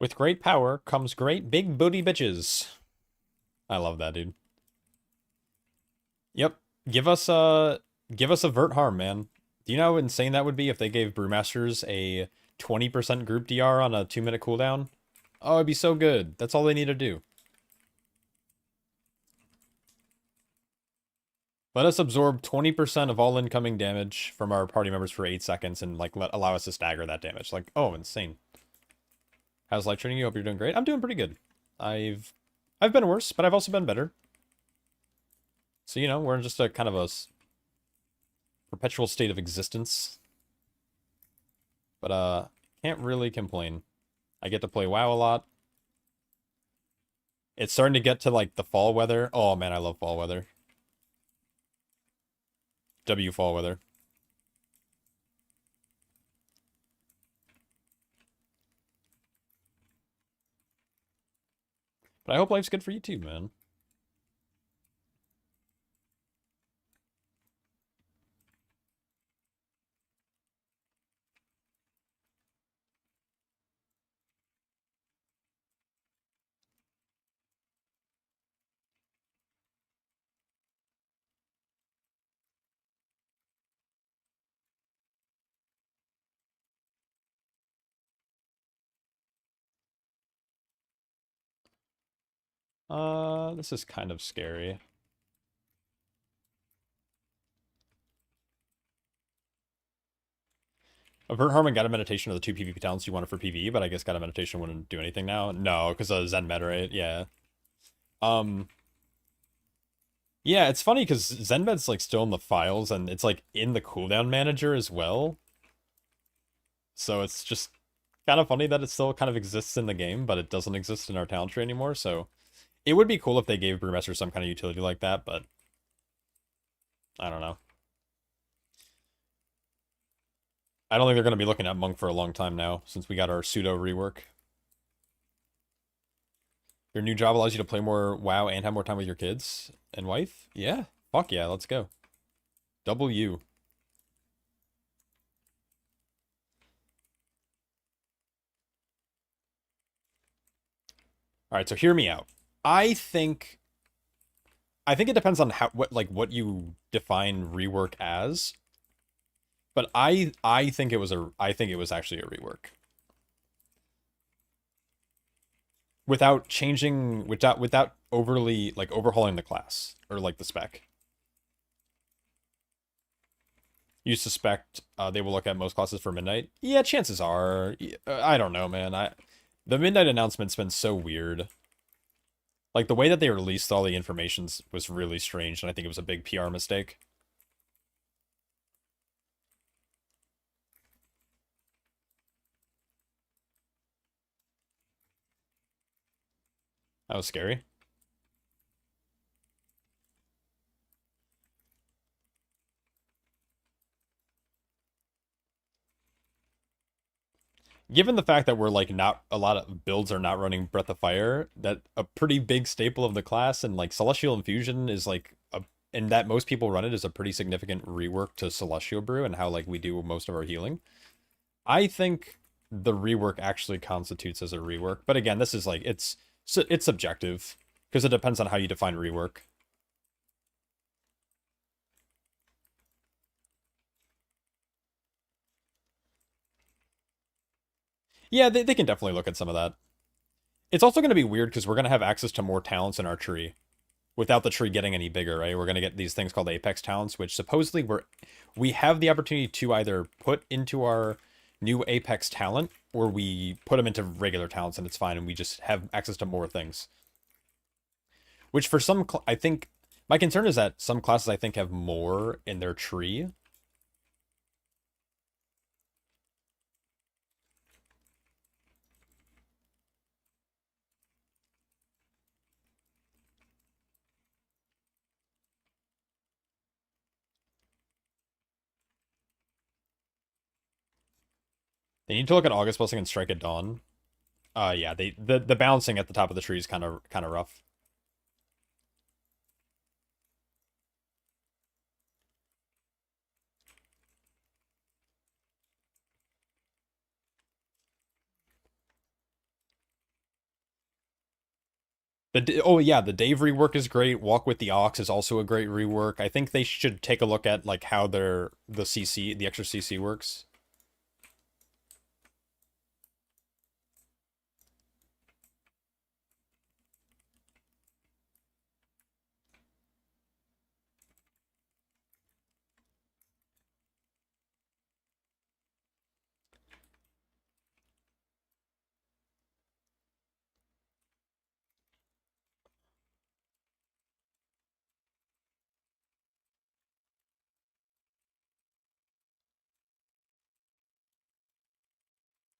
With great power comes great big booty bitches. I love that, dude. Yep. Give us a vert harm, man. Do you know how insane that would be if they gave Brewmasters a 20% group DR on a 2-minute cooldown? Oh, it'd be so good. That's all they need to do. Let us absorb 20% of all incoming damage from our party members for 8 seconds and like allow us to stagger that damage. Like, oh, insane. How's life treating you? Hope you're doing great. I'm doing pretty good. I've been worse, but I've also been better. So, you know, we're in just a kind of a perpetual state of existence. But can't really complain. I get to play WoW a lot. It's starting to get to like the fall weather. Oh man, I love fall weather. W fall weather. But I hope life's good for you too, man. This is kind of scary. Avert Harmon got a meditation of the 2 PvP talents you wanted for PvE, but I guess got a meditation wouldn't do anything now. No, because of Zen Med, right? Yeah. Um, yeah, it's funny because Zen Med's like still in the files and it's like in the cooldown manager as well. So it's just kind of funny that it still kind of exists in the game, but it doesn't exist in our talent tree anymore. So it would be cool if they gave Brewmaster some kind of utility like that, but I don't know. I don't think they're going to be looking at Monk for a long time now, since we got our pseudo rework. Your new job allows you to play more WoW and have more time with your kids and wife? Yeah. Fuck yeah, let's go. Double U. Alright, so hear me out. I think it depends on what you define rework as. But I think it was actually a rework. Without overly like overhauling the class or like the spec. You suspect they will look at most classes for Midnight? Yeah, chances are. I don't know, man. The Midnight announcement's been so weird. Like the way that they released all the information was really strange, and I think it was a big PR mistake. That was scary. given the fact that we're like not a lot of builds are not running Breath of Fire, that a pretty big staple of the class, and like Celestial Infusion is like a, and that most people run it is a pretty significant rework to Celestial Brew and how like we do most of our healing. I think the rework actually constitutes as a rework, but again, this is like it's subjective because it depends on how you define rework. Yeah, they can definitely look at some of that. It's also going to be weird because we're going to have access to more talents in our tree without the tree getting any bigger, right? We're going to get these things called apex talents, which supposedly we have the opportunity to either put into our new apex talent or we put them into regular talents and it's fine and we just have access to more things. Which for some, I think, my concern is that some classes I think have more in their tree. They need to look at August Blessing and Strike at Dawn. Yeah, the balancing at the top of the tree is kind of rough. Oh yeah, the Dave rework is great. Walk with the Ox is also a great rework. I think they should take a look at like how the extra CC works.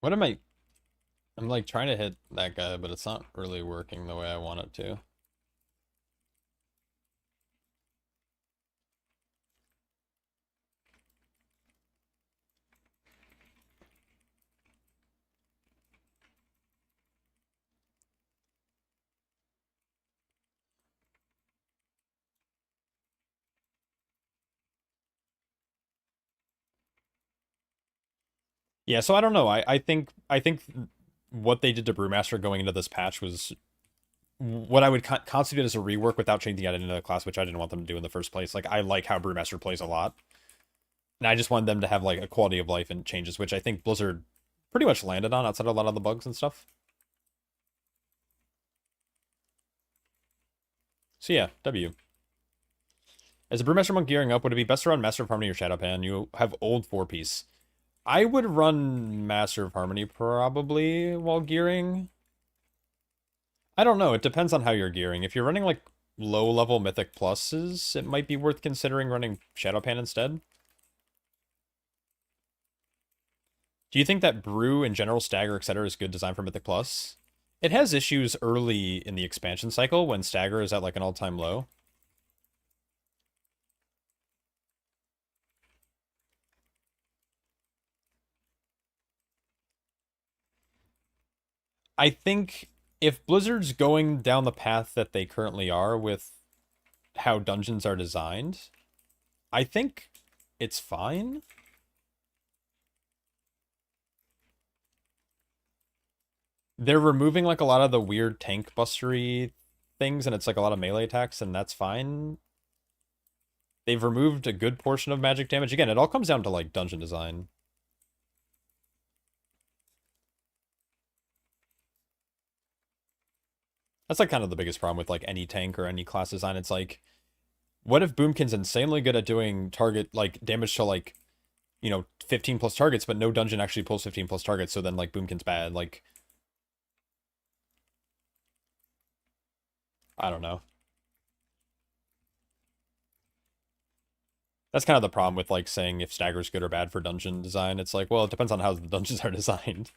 What am I? I'm like trying to hit that guy, but it's not really working the way I want it to. Yeah, so I don't know. I think what they did to Brewmaster going into this patch was what I would constitute as a rework without changing that into the class, which I didn't want them to do in the first place. Like I like how Brewmaster plays a lot, and I just wanted them to have like a quality of life and changes, which I think Blizzard pretty much landed on outside of a lot of the bugs and stuff. So yeah, W. As a Brewmaster Monk gearing up, would it be best to run Master of Harmony or Shadowpan? You have old 4-piece. I would run Master of Harmony probably while gearing. I don't know. It depends on how you're gearing. If you're running like low level Mythic Pluses, it might be worth considering running Shadowpan instead. Do you think that Brew and General Stagger, etc. is good design for Mythic Plus? It has issues early in the expansion cycle when Stagger is at like an all-time low. I think if Blizzard's going down the path that they currently are with how dungeons are designed, I think it's fine. They're removing like a lot of the weird tank bustery things, and it's like a lot of melee attacks, and that's fine. They've removed a good portion of magic damage. Again, it all comes down to like dungeon design. That's like kind of the biggest problem with like any tank or any class design. It's like, what if Boomkin's insanely good at doing target like damage to like, 15 plus targets, but no dungeon actually pulls 15 plus targets, so then like Boomkin's bad. Like, I don't know. That's kind of the problem with like saying if Stagger's good or bad for dungeon design. It's like, well, it depends on how the dungeons are designed.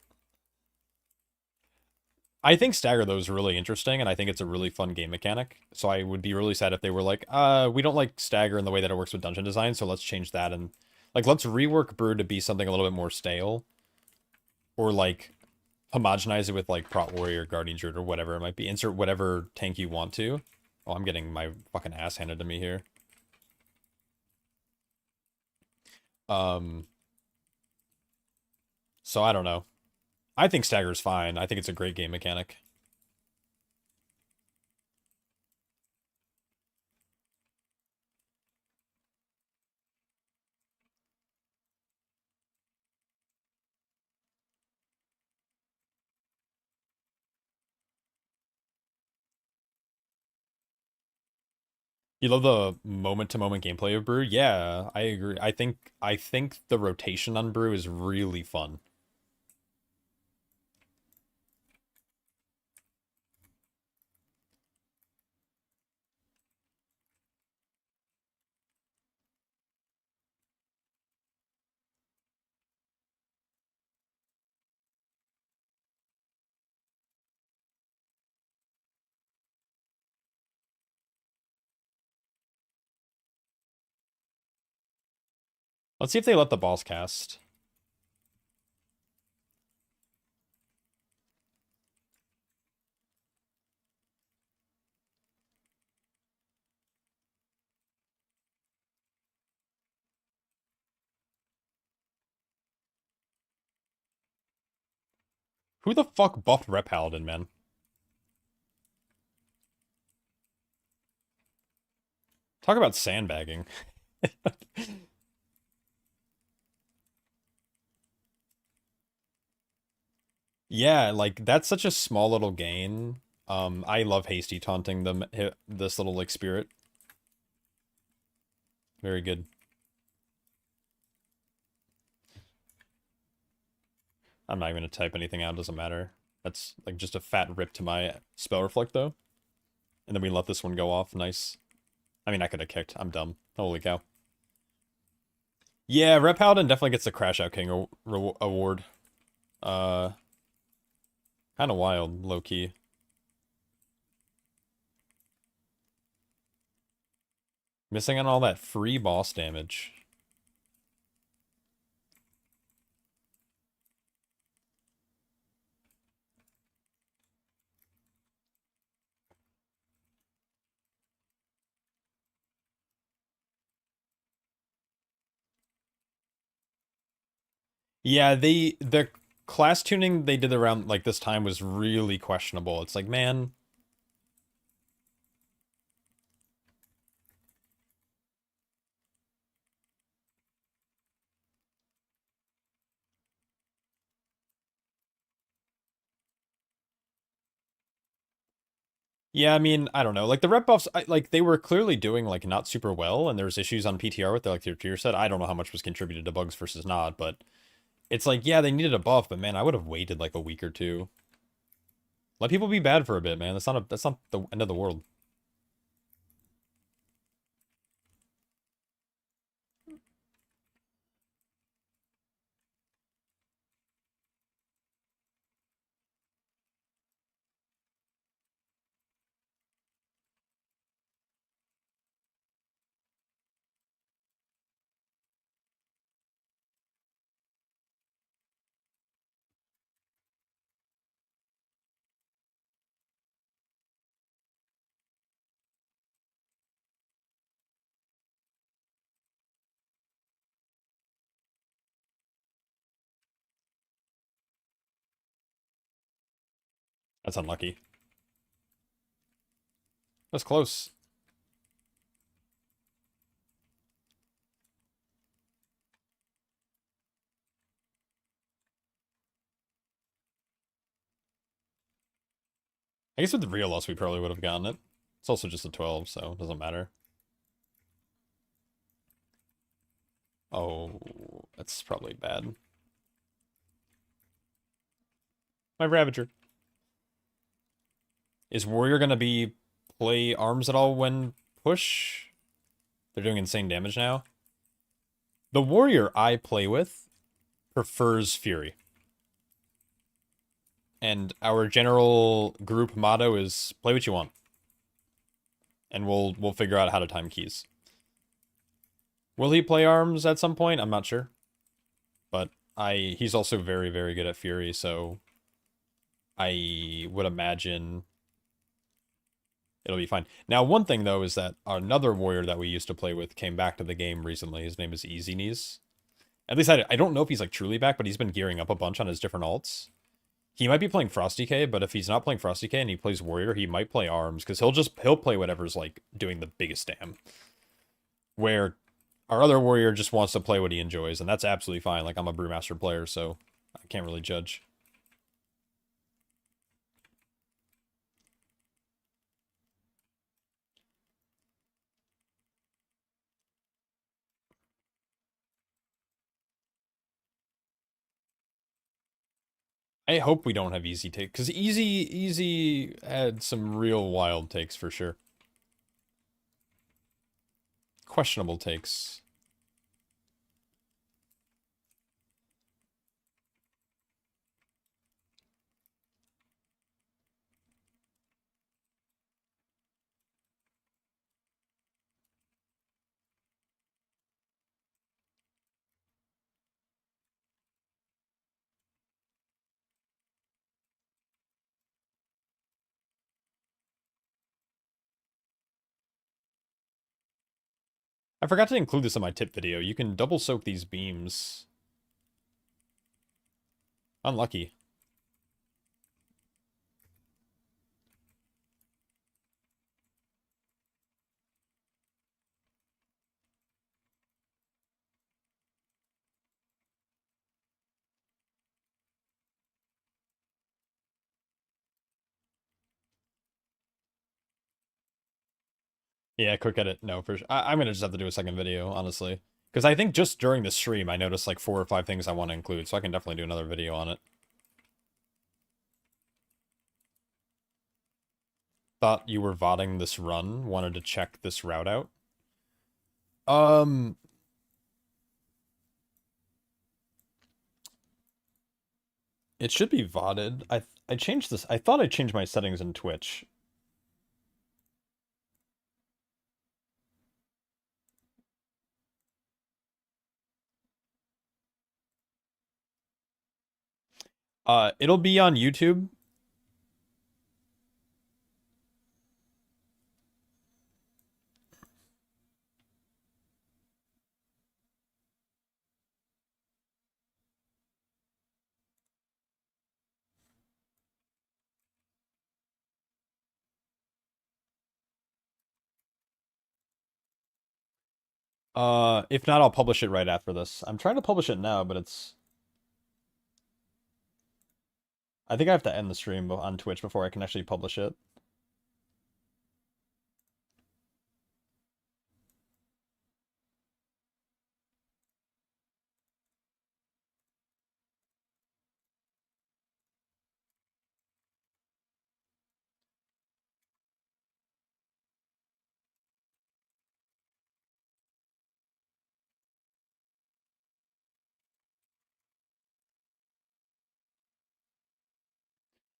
I think Stagger though is really interesting, and I think it's a really fun game mechanic. So I would be really sad if they were like, we don't like Stagger in the way that it works with dungeon design, so let's change that and like let's rework Brew to be something a little bit more stale. Or like homogenize it with like Prot Warrior, Guardian Druid, or whatever it might be. Insert whatever tank you want to. Oh, I'm getting my fucking ass handed to me here. Um, so I don't know. I think Stagger's fine. I think it's a great game mechanic. You love the moment-to-moment gameplay of Brew? Yeah, I agree. I think the rotation on Brew is really fun. Let's see if they let the boss cast. Who the fuck buffed Rep Paladin, man? Talk about sandbagging. Yeah, like that's such a small little gain. I love hasty taunting them this little like spirit. Very good. I'm not even gonna type anything out, doesn't matter. That's like just a fat rip to my spell reflect though. And then we let this one go off. Nice. I mean, I could have kicked. I'm dumb. Holy cow. Yeah, Rep Paladin definitely gets the Crash Out King award. Uh, kind of wild, low key. Missing on all that free boss damage. Yeah, the class tuning they did around like this time was really questionable. It's like, man, yeah, I mean, I don't know. Like the rep buffs, like they were clearly doing like not super well, and there was issues on PTR with like their tier set. I don't know how much was contributed to bugs versus not, but it's like, yeah, they needed a buff, but man, I would have waited like a week or two. Let people be bad for a bit, man. That's not the end of the world. That's unlucky. That's close. I guess with the real loss, we probably would have gotten it. It's also just a 12, so it doesn't matter. Oh, that's probably bad. My Ravager. Is Warrior gonna be play arms at all when push? They're doing insane damage now. The Warrior I play with prefers Fury. And our general group motto is play what you want. And we'll figure out how to time keys. Will he play arms at some point? I'm not sure. But He's also very, very good at Fury, so I would imagine it'll be fine. Now, one thing, though, is that another warrior that we used to play with came back to the game recently. His name is Easy Knees. At least I don't know if he's, like, truly back, but he's been gearing up a bunch on his different alts. He might be playing Frosty K, but if he's not playing Frosty K and he plays Warrior, he might play Arms, because he'll play whatever's, like, doing the biggest dam. Where our other Warrior just wants to play what he enjoys, and that's absolutely fine. Like, I'm a Brewmaster player, so I can't really judge. I hope we don't have easy take, because easy had some real wild takes for sure. Questionable takes. I forgot to include this in my tip video. You can double soak these beams. Unlucky. Yeah, quick edit. No, for sure. I'm gonna just have to do a second video, honestly. Because I think just during the stream, I noticed like 4 or 5 things I want to include, so I can definitely do another video on it. Thought you were VODing this run, wanted to check this route out. It should be VODed. I changed this. I thought I changed my settings in Twitch. It'll be on YouTube. If not, I'll publish it right after this. I'm trying to publish it now, but it's... I think I have to end the stream on Twitch before I can actually publish it.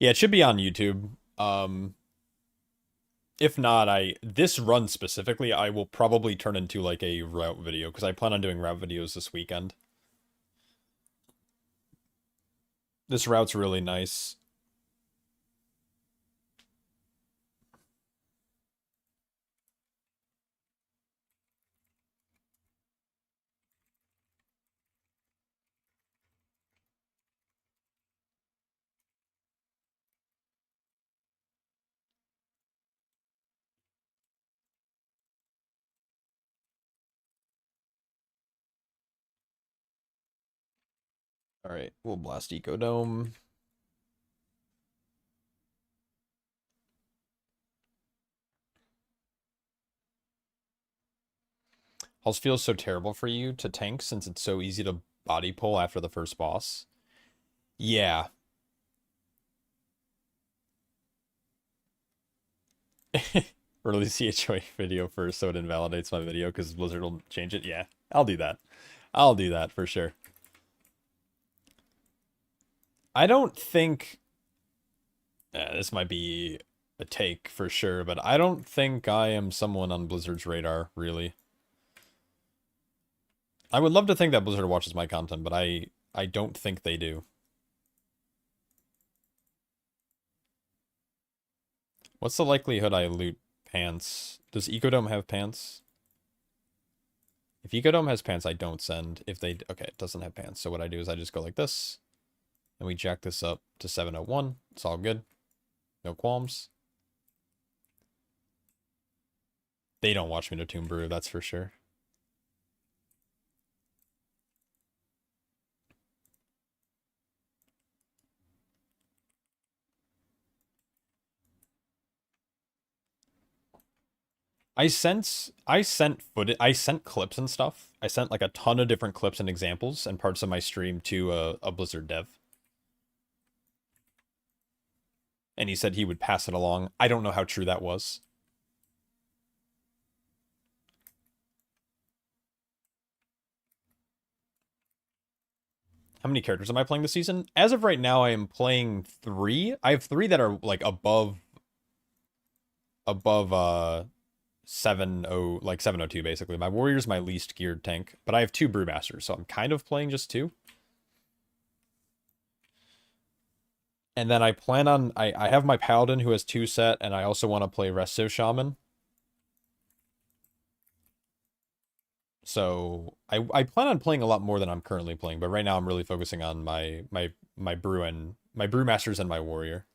Yeah, it should be on YouTube. If not, this run specifically, I will probably turn into like a route video, because I plan on doing route videos this weekend. This route's really nice. Alright, we'll blast Eco Dome. Hulls feels so terrible for you to tank since it's so easy to body pull after the first boss. Yeah. Release the HOA video first so it invalidates my video because Blizzard will change it. Yeah, I'll do that. I'll do that for sure. I don't think... this might be a take for sure, but I don't think I am someone on Blizzard's radar, really. I would love to think that Blizzard watches my content, but I I don't think they do. What's the likelihood I loot pants? Does Ecodome have pants? If Ecodome has pants, I don't send. If they... Okay, it doesn't have pants. So what I do is I just go like this. And we jack this up to 701. It's all good. No qualms. They don't watch me to Tomb Brew, that's for sure. I sent footage, I sent clips and stuff. I sent like a ton of different clips and examples and parts of my stream to a Blizzard dev. And he said he would pass it along. I don't know how true that was. How many characters am I playing this season? As of right now, I am playing 3. I have 3 that are like above 702 basically. My warrior's my least geared tank, but I have 2 brewmasters, so I'm kind of playing just 2. And then I plan on I have my paladin who has 2 set, and I also want to play resto shaman. So I plan on playing a lot more than I'm currently playing, but right now I'm really focusing on my brewmasters and my warrior.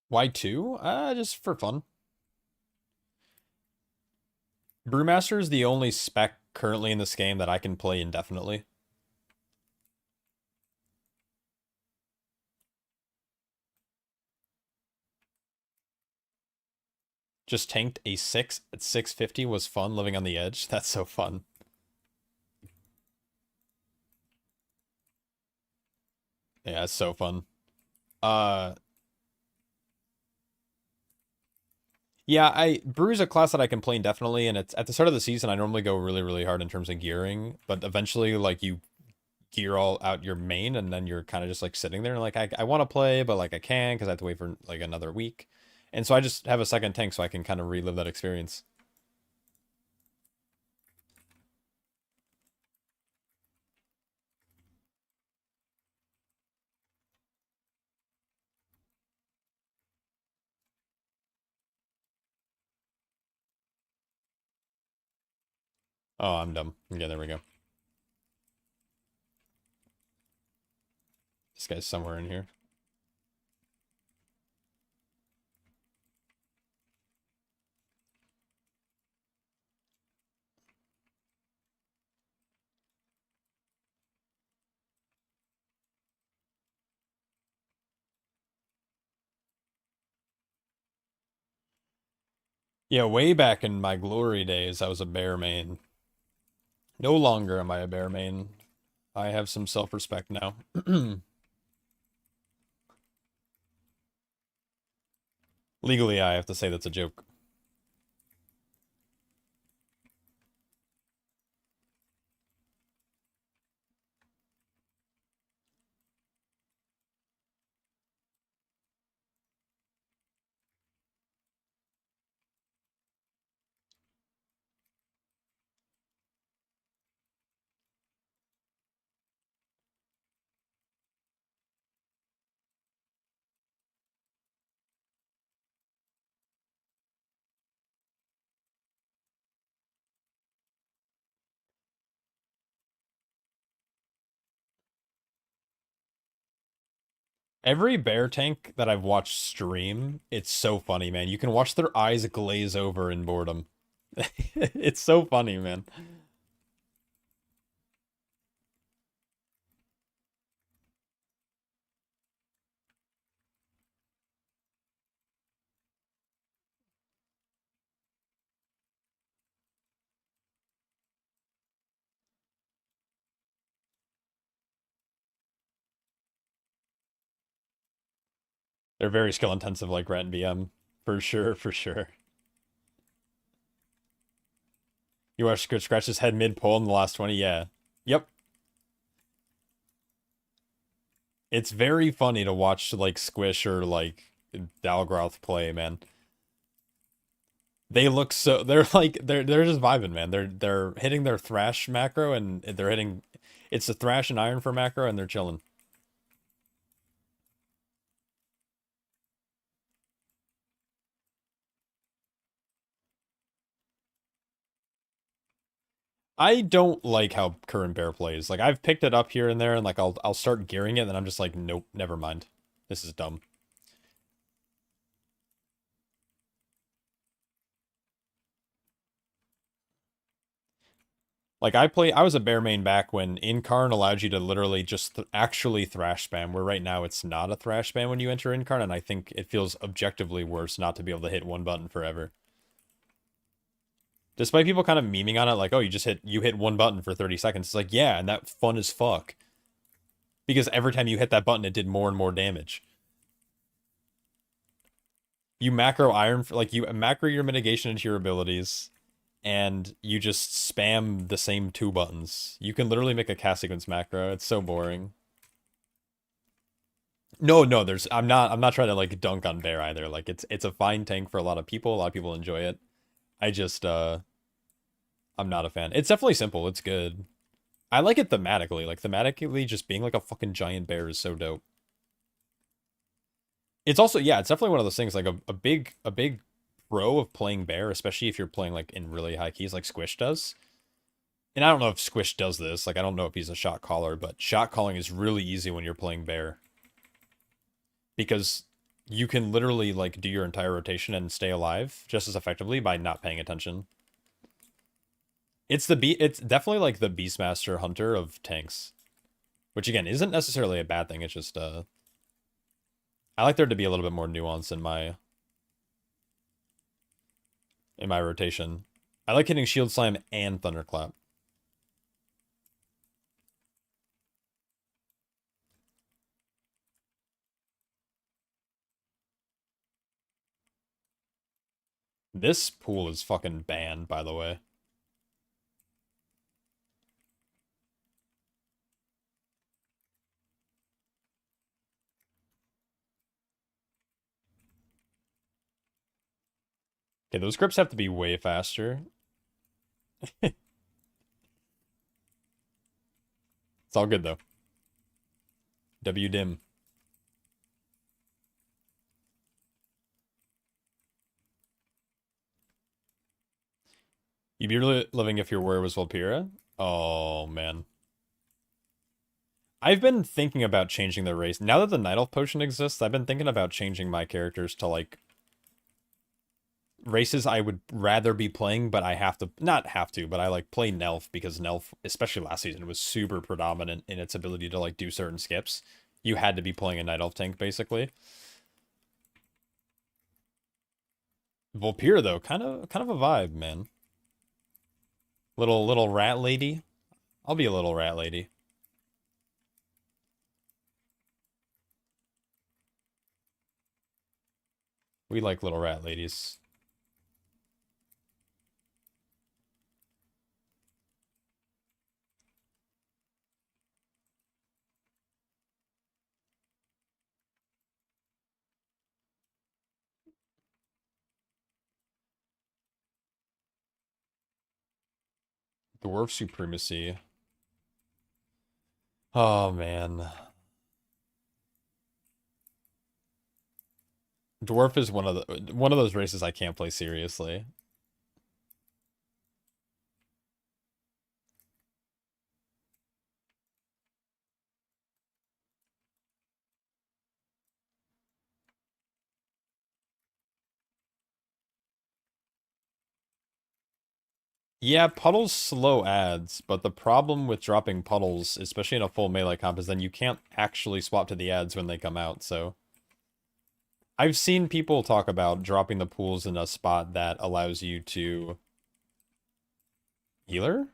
Why 2? Just for fun. Brewmaster is the only spec currently in this game that I can play indefinitely. Just tanked a 6 at 650 was fun living on the edge. That's so fun. Yeah, it's so fun. Yeah, Brew's a class that I can play indefinitely, and it's at the start of the season I normally go really, really hard in terms of gearing, but eventually like you gear all out your main and then you're kind of just like sitting there and like I want to play, but like I can't because I have to wait for like another week. And so I just have a second tank so I can kind of relive that experience. Oh, I'm dumb. Yeah, there we go. This guy's somewhere in here. Yeah, way back in my glory days, I was a bear main. No longer am I a bear main. I have some self-respect now. Legally, I have to say that's a joke. Every bear tank that I've watched stream, it's so funny, man. You can watch their eyes glaze over in boredom. It's so funny, man. They're very skill intensive like Rat and BM. For sure, for sure. You watched Scratch his head mid-pull in the last 20? Yeah. Yep. It's very funny to watch like Squish or like Dalgroth play, man. They look so they're just vibing, man. They're hitting their thrash macro and they're hitting it's the thrash and iron for macro and they're chilling. I don't like how current bear plays. Like I've picked it up here and there and like I'll start gearing it and I'm just like nope, never mind. This is dumb. Like I was a bear main back when Incarn allowed you to literally just actually thrash spam, where right now it's not a thrash spam when you enter Incarn, and I think it feels objectively worse not to be able to hit one button forever. Despite people kind of memeing on it, like, oh, you hit one button for 30 seconds. It's like, yeah, and that fun as fuck. Because every time you hit that button, it did more and more damage. You macro iron, like you macro your mitigation into your abilities, and you just spam the same two buttons. You can literally make a cast sequence macro. It's so boring. No, no, I'm not trying to like dunk on Bear either. Like it's a fine tank for a lot of people. A lot of people enjoy it. I just I'm not a fan. It's definitely simple. It's good. I like it thematically. Like thematically just being like a fucking giant bear is so dope. It's also yeah, it's definitely one of those things like a big pro of playing bear, especially if you're playing like in really high keys like Squish does. And I don't know if Squish does this. Like I don't know if he's a shot caller, but shot calling is really easy when you're playing bear. Because you can literally like do your entire rotation and stay alive just as effectively by not paying attention. It's definitely like the Beastmaster Hunter of tanks. Which again isn't necessarily a bad thing, it's just I like there to be a little bit more nuance in my rotation. I like hitting Shield Slam and Thunderclap. This pool is fucking banned, by the way. Okay, those grips have to be way faster. It's all good, though. W-dim. You'd be really living if your warrior was Volpira? Oh, man. I've been thinking about changing the race. Now that the Night Elf potion exists, I've been thinking about changing my characters to, like, races I would rather be playing, but I have to, not have to, but I, like, play Nelf because Nelf, especially last season, was super predominant in its ability to, like, do certain skips. You had to be playing a Night Elf tank, basically. Volpira, though, kind of a vibe, man. Little rat lady. I'll be a little rat lady. We like little rat ladies. Dwarf supremacy. Oh man. Dwarf is one of those races I can't play seriously. Yeah, puddles slow ads, but the problem with dropping puddles, especially in a full melee comp, is then you can't actually swap to the ads when they come out, so. I've seen people talk about dropping the pools in a spot that allows you to... Healer?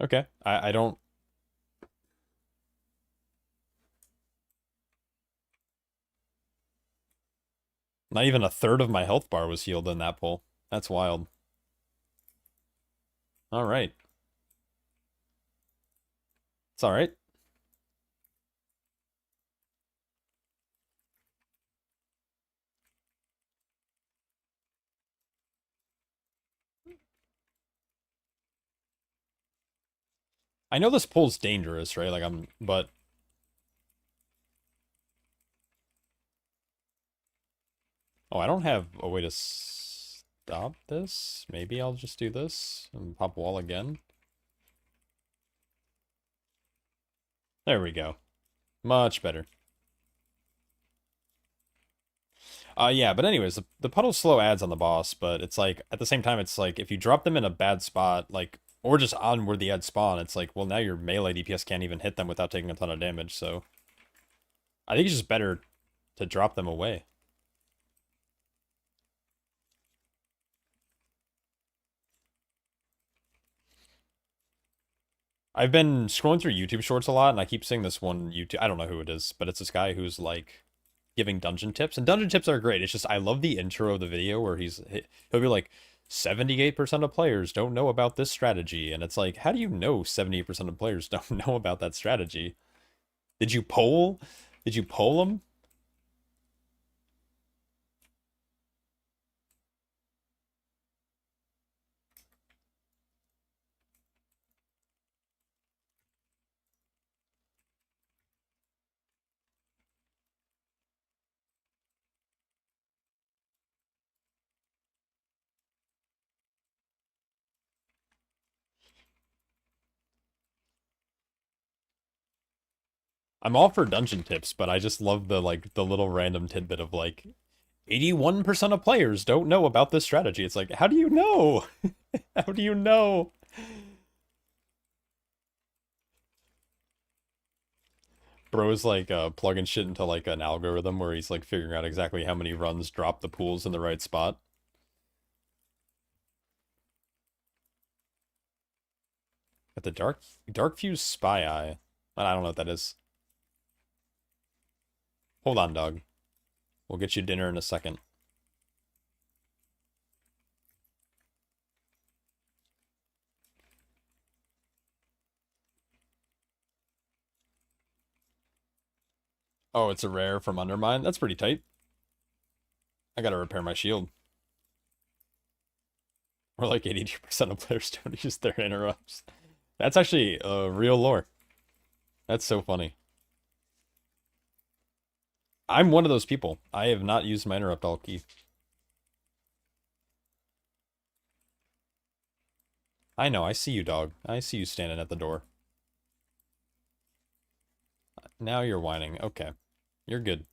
Okay, I don't... Not even a third of my health bar was healed in that pull. That's wild. Alright. It's alright. I know this pull's dangerous, right? Like, but... Oh, I don't have a way to stop this? Maybe I'll just do this and pop wall again. There we go. Much better. Yeah, but anyways, the puddle slow adds on the boss, but it's like, at the same time, it's like, if you drop them in a bad spot, like, or just on where the ads spawn, it's like, well, now your melee DPS can't even hit them without taking a ton of damage, so... I think it's just better to drop them away. I've been scrolling through YouTube shorts a lot, and I keep seeing this one YouTube, I don't know who it is, but it's this guy who's like giving dungeon tips, and dungeon tips are great. It's just I love the intro of the video where he'll be like 78% of players don't know about this strategy, and it's like, how do you know 78% of players don't know about that strategy? Did you poll? Did you poll them? I'm all for dungeon tips, but I just love the like the little random tidbit of like 81% of players don't know about this strategy. It's like, how do you know? How do you know? Bro is like plugging shit into like an algorithm where he's like figuring out exactly how many runs drop the pools in the right spot. At the dark fuse spy eye. I don't know what that is. Hold on, dog. We'll get you dinner in a second. Oh, it's a rare from Undermine? That's pretty tight. I gotta repair my shield. Or like 82% of players don't use their interrupts. That's actually real lore. That's so funny. I'm one of those people. I have not used my interrupt alt key. I know, I see you, dog. I see you standing at the door. Now you're whining. Okay. You're good.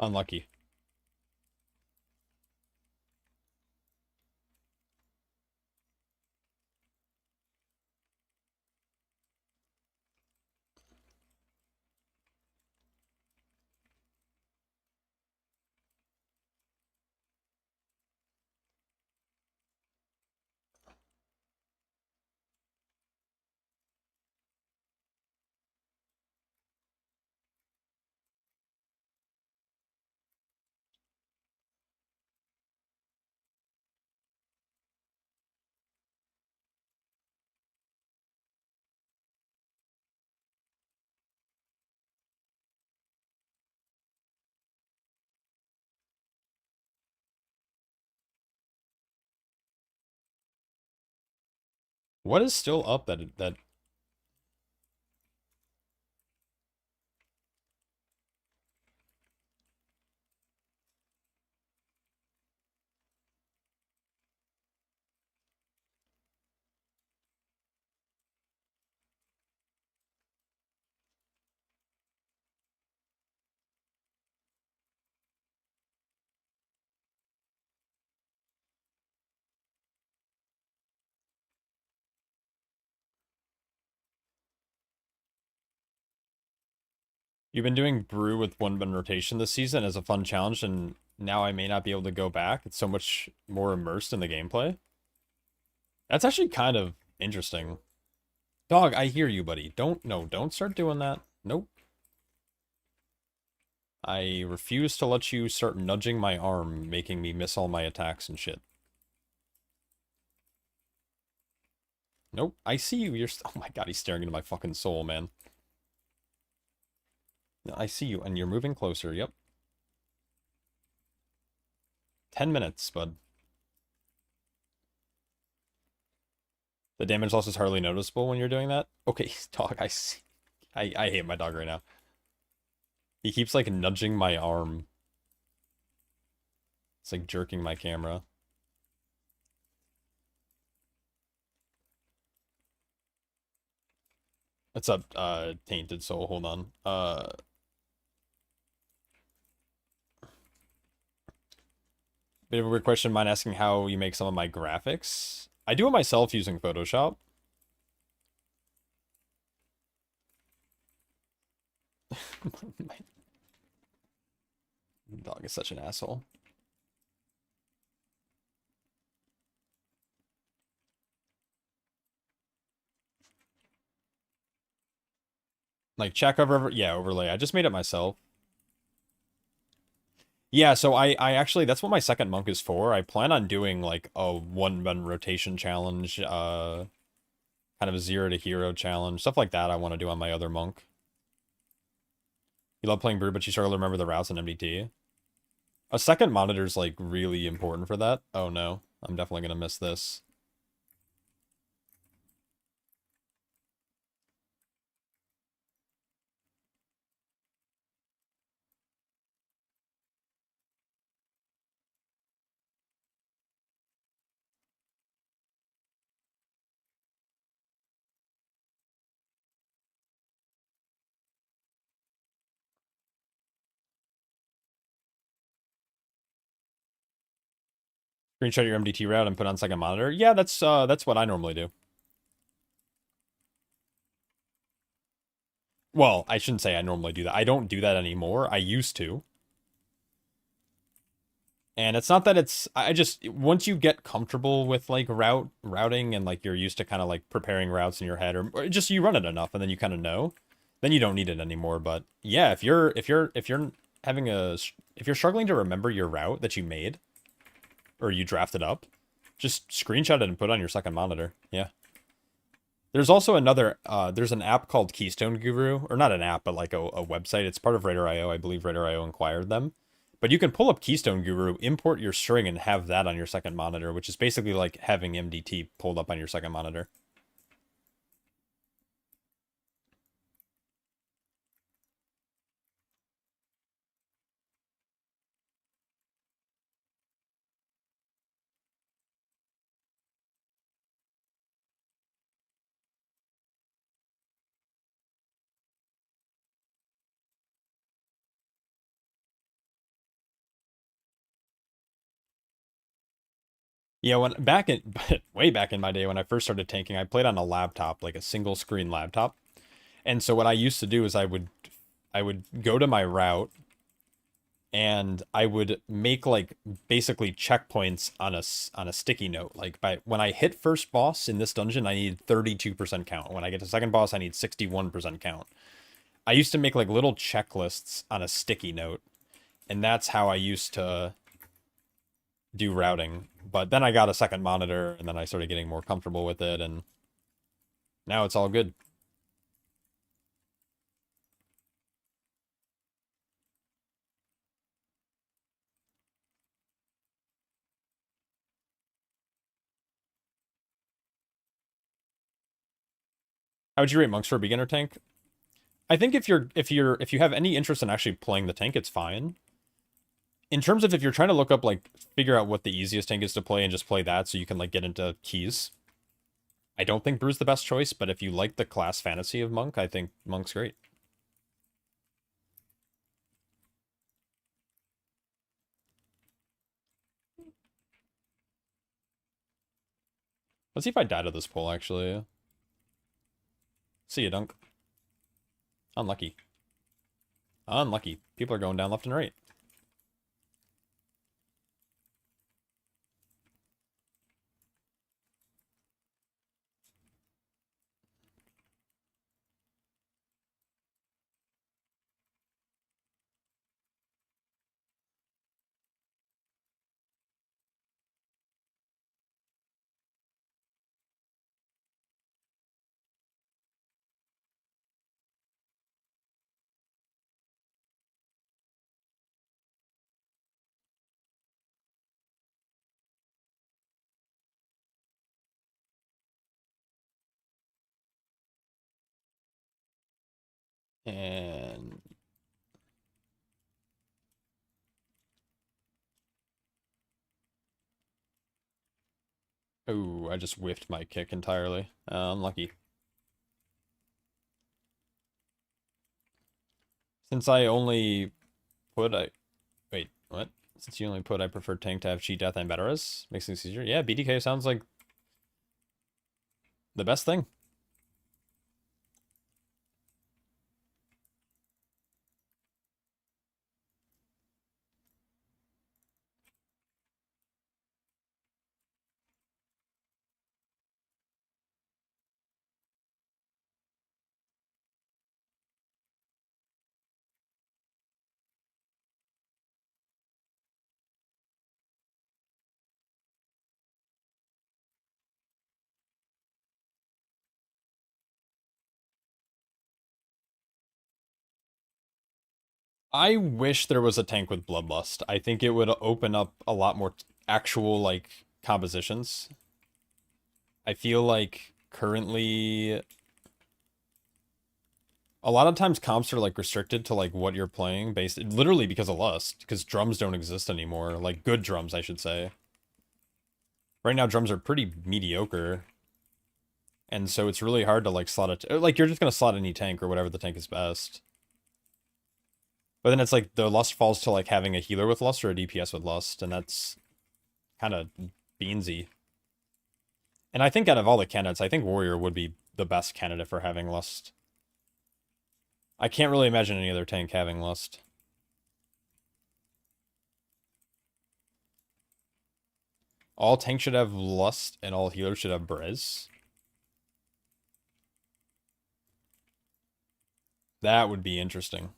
Unlucky. What is still up that You've been doing brew with one bun rotation this season as a fun challenge, and now I may not be able to go back. It's so much more immersed in the gameplay. That's actually kind of interesting. Dog, I hear you, buddy. Don't start doing that. Nope. I refuse to let you start nudging my arm, making me miss all my attacks and shit. Nope, I see you. Oh my god, he's staring into my fucking soul, man. No, I see you, and you're moving closer. Yep. 10 minutes, bud. The damage loss is hardly noticeable when you're doing that. Okay, dog, I see. I hate my dog right now. He keeps, like, nudging my arm. It's like jerking my camera. What's up, Tainted Soul? Hold on. Bit of a weird question. Mind asking how you make some of my graphics? I do it myself using Photoshop. My dog is such an asshole. Like chat cover, yeah, overlay. I just made it myself. Yeah, so I actually, that's what my second monk is for. I plan on doing like a one-run rotation challenge, kind of a 0 to hero challenge, stuff like that I want to do on my other monk. You love playing Brew, but you struggle to remember the routes in MDT. A second monitor is like really important for that. Oh no, I'm definitely gonna miss this. Screenshot your MDT route and put on second monitor. Yeah, that's what I normally do. Well, I shouldn't say I normally do that. I don't do that anymore. I used to. And it's not that it's, I just, once you get comfortable with like routing and like you're used to kind of like preparing routes in your head or just you run it enough and then you kind of know, then you don't need it anymore. But yeah, if you're having if you're struggling to remember your route that you made or you drafted up, just screenshot it and put it on your second monitor. Yeah. There's also another, there's an app called Keystone Guru, or not an app, but like a website. It's part of Raider.io. I believe Raider.io acquired them. But you can pull up Keystone Guru, import your string, and have that on your second monitor, which is basically like having MDT pulled up on your second monitor. Yeah, when back in way back in my day when I first started tanking, I played on a laptop, like a single screen laptop. And so what I used to do is I would go to my route and I would make like basically checkpoints on a sticky note. Like when I hit first boss in this dungeon, I need 32% count. When I get to second boss, I need 61% count. I used to make like little checklists on a sticky note, and that's how I used to do routing. But then I got a second monitor, and then I started getting more comfortable with it, and now it's all good. How would you rate monks for a beginner tank? I think if you have any interest in actually playing the tank, it's fine. In terms of if you're trying to look up like figure out what the easiest tank is to play and just play that so you can like get into keys, I don't think Brew's the best choice, but if you like the class fantasy of Monk, I think Monk's great. Let's see if I die to this poll, actually. See you, Dunk. Unlucky. Unlucky. People are going down left and right. And oh, I just whiffed my kick entirely. Unlucky. Since I only put wait, what? Since you only put I prefer tank to have cheat death and better res, makes things easier. Yeah, BDK sounds like the best thing. I wish there was a tank with Bloodlust. I think it would open up a lot more actual, like, compositions. I feel like currently a lot of times comps are like restricted to like what you're playing based literally because of Lust, because drums don't exist anymore. Like good drums, I should say. Right now drums are pretty mediocre. And so it's really hard to like slot it. Like you're just gonna slot any tank or whatever the tank is best. But then it's like the Lust falls to like having a healer with Lust or a DPS with Lust, and that's kind of beansy. And I think out of all the candidates, I think Warrior would be the best candidate for having Lust. I can't really imagine any other tank having Lust. All tanks should have Lust, and all healers should have Brez. That would be interesting.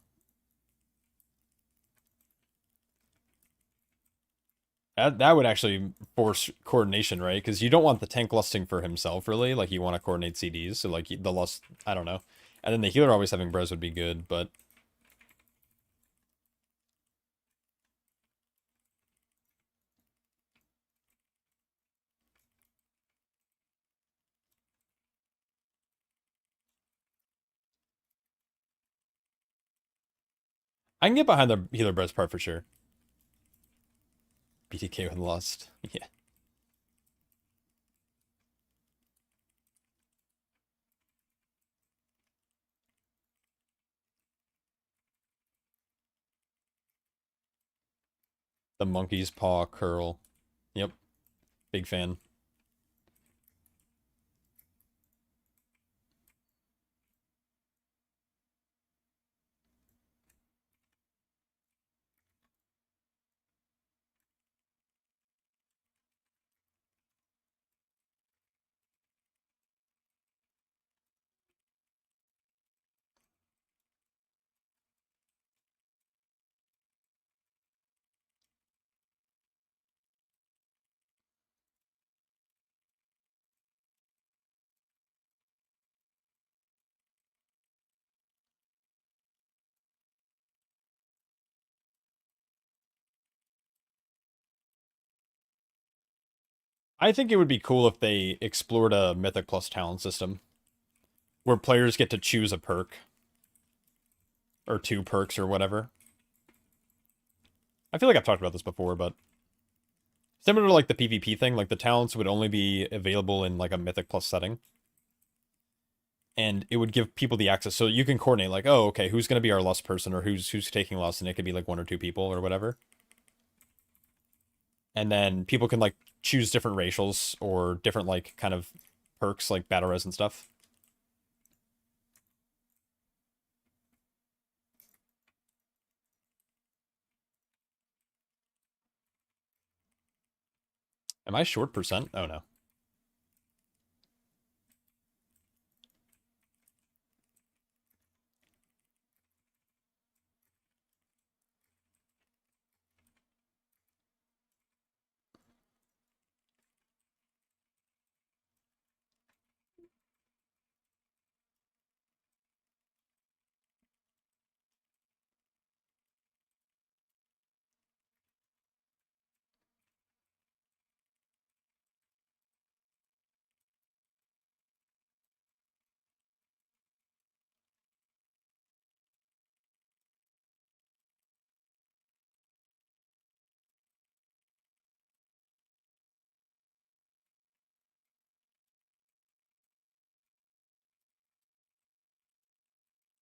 That would actually force coordination, right? Because you don't want the tank lusting for himself, really. Like, you want to coordinate CDs. So, like, the lust... I don't know. And then the healer always having Brez would be good, but... I can get behind the healer Brez part for sure. BTK with lust. Yeah. The monkey's paw curl. Yep. Big fan. I think it would be cool if they explored a Mythic plus talent system. Where players get to choose a perk. Or two perks or whatever. I feel like I've talked about this before, but... Similar to like the PvP thing, like the talents would only be available in like a Mythic plus setting. And it would give people the access, so you can coordinate like, oh, okay, who's going to be our Lust person, or who's taking Lust, and it could be like one or two people or whatever. And then people can like choose different racials or different like kind of perks like battle res and stuff. Am I short percent? Oh no.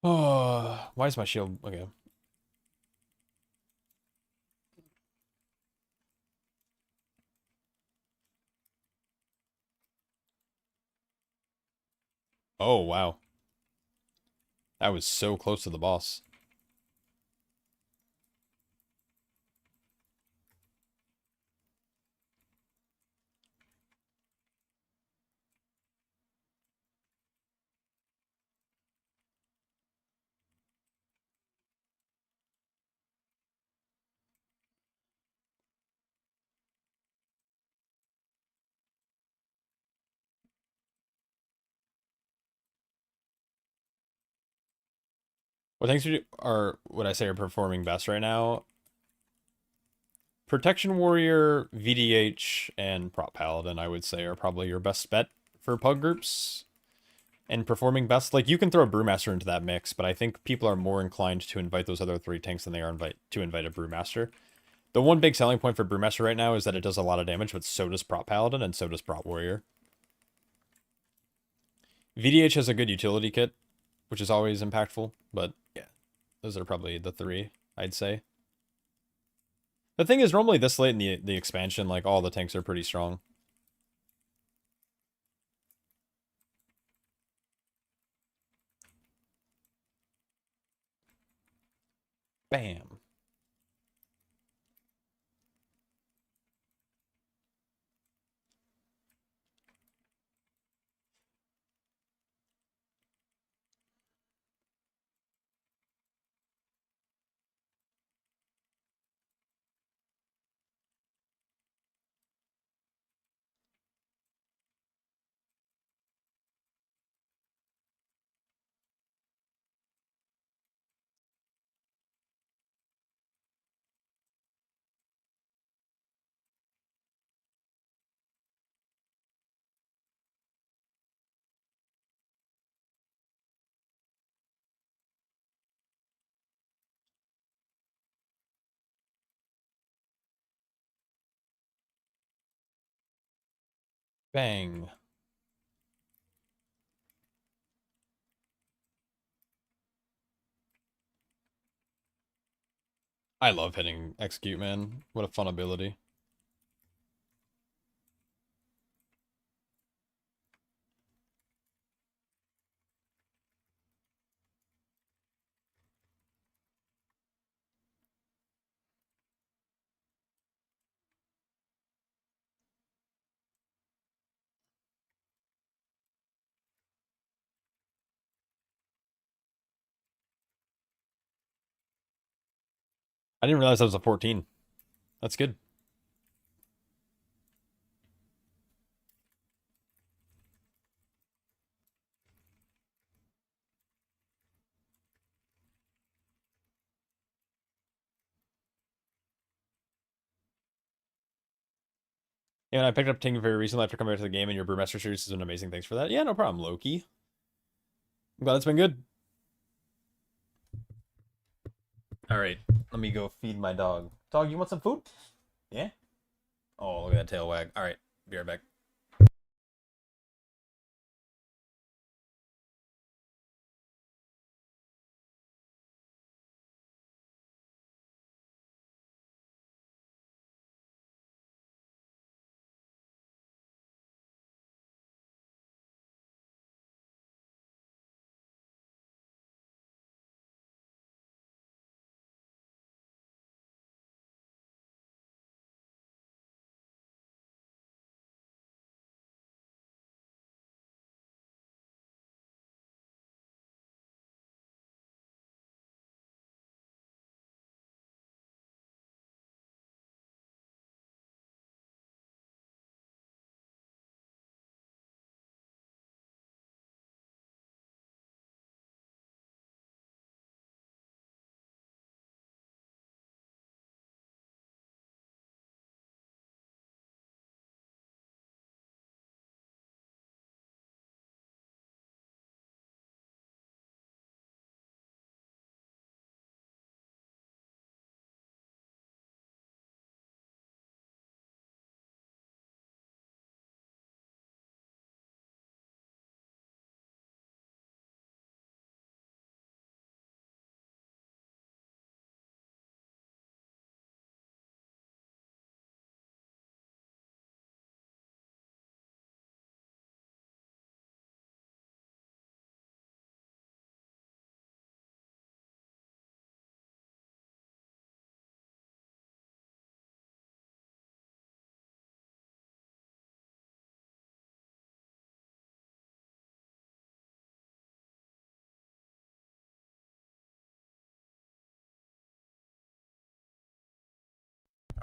Oh, why is my shield? Okay. Oh, wow. That was so close to the boss. What things are, would I say, are performing best right now? Protection Warrior, VDH, and Prop Paladin, I would say, are probably your best bet for pug groups. And performing best, like, you can throw a Brewmaster into that mix, but I think people are more inclined to invite those other three tanks than they are to invite a Brewmaster. The one big selling point for Brewmaster right now is that it does a lot of damage, but so does Prop Paladin, and so does Prop Warrior. VDH has a good utility kit, which is always impactful, but yeah, those are probably the three, I'd say. The thing is, normally this late in the expansion, like, all the tanks are pretty strong. Bam. Bang. I love hitting execute, man. What a fun ability. I didn't realize that was a 14. That's good. And I picked up Ting very recently after coming back to the game, and your Brewmaster series has been amazing. Thanks for that. Yeah, no problem, Loki. I'm glad it's been good. All right, let me go feed my dog. Dog, you want some food? Yeah? Oh, look at that tail wag. All right, be right back.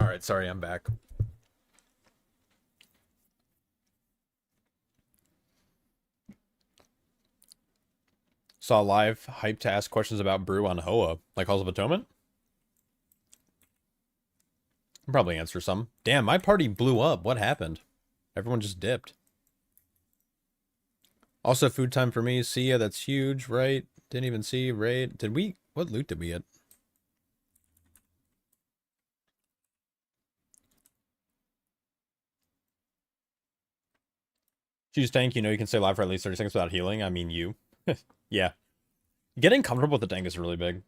Alright, sorry, I'm back. Saw live, hyped to ask questions about Brew on Hoa, like Halls of Atonement. I'll probably answer some. Damn, my party blew up. What happened? Everyone just dipped. Also, food time for me. See ya, that's huge, right? Didn't even see, right? Did we... What loot did we get? Choose tank, you know you can stay alive for at least 30 seconds without healing. I mean, you. Yeah. Getting comfortable with the tank is really big.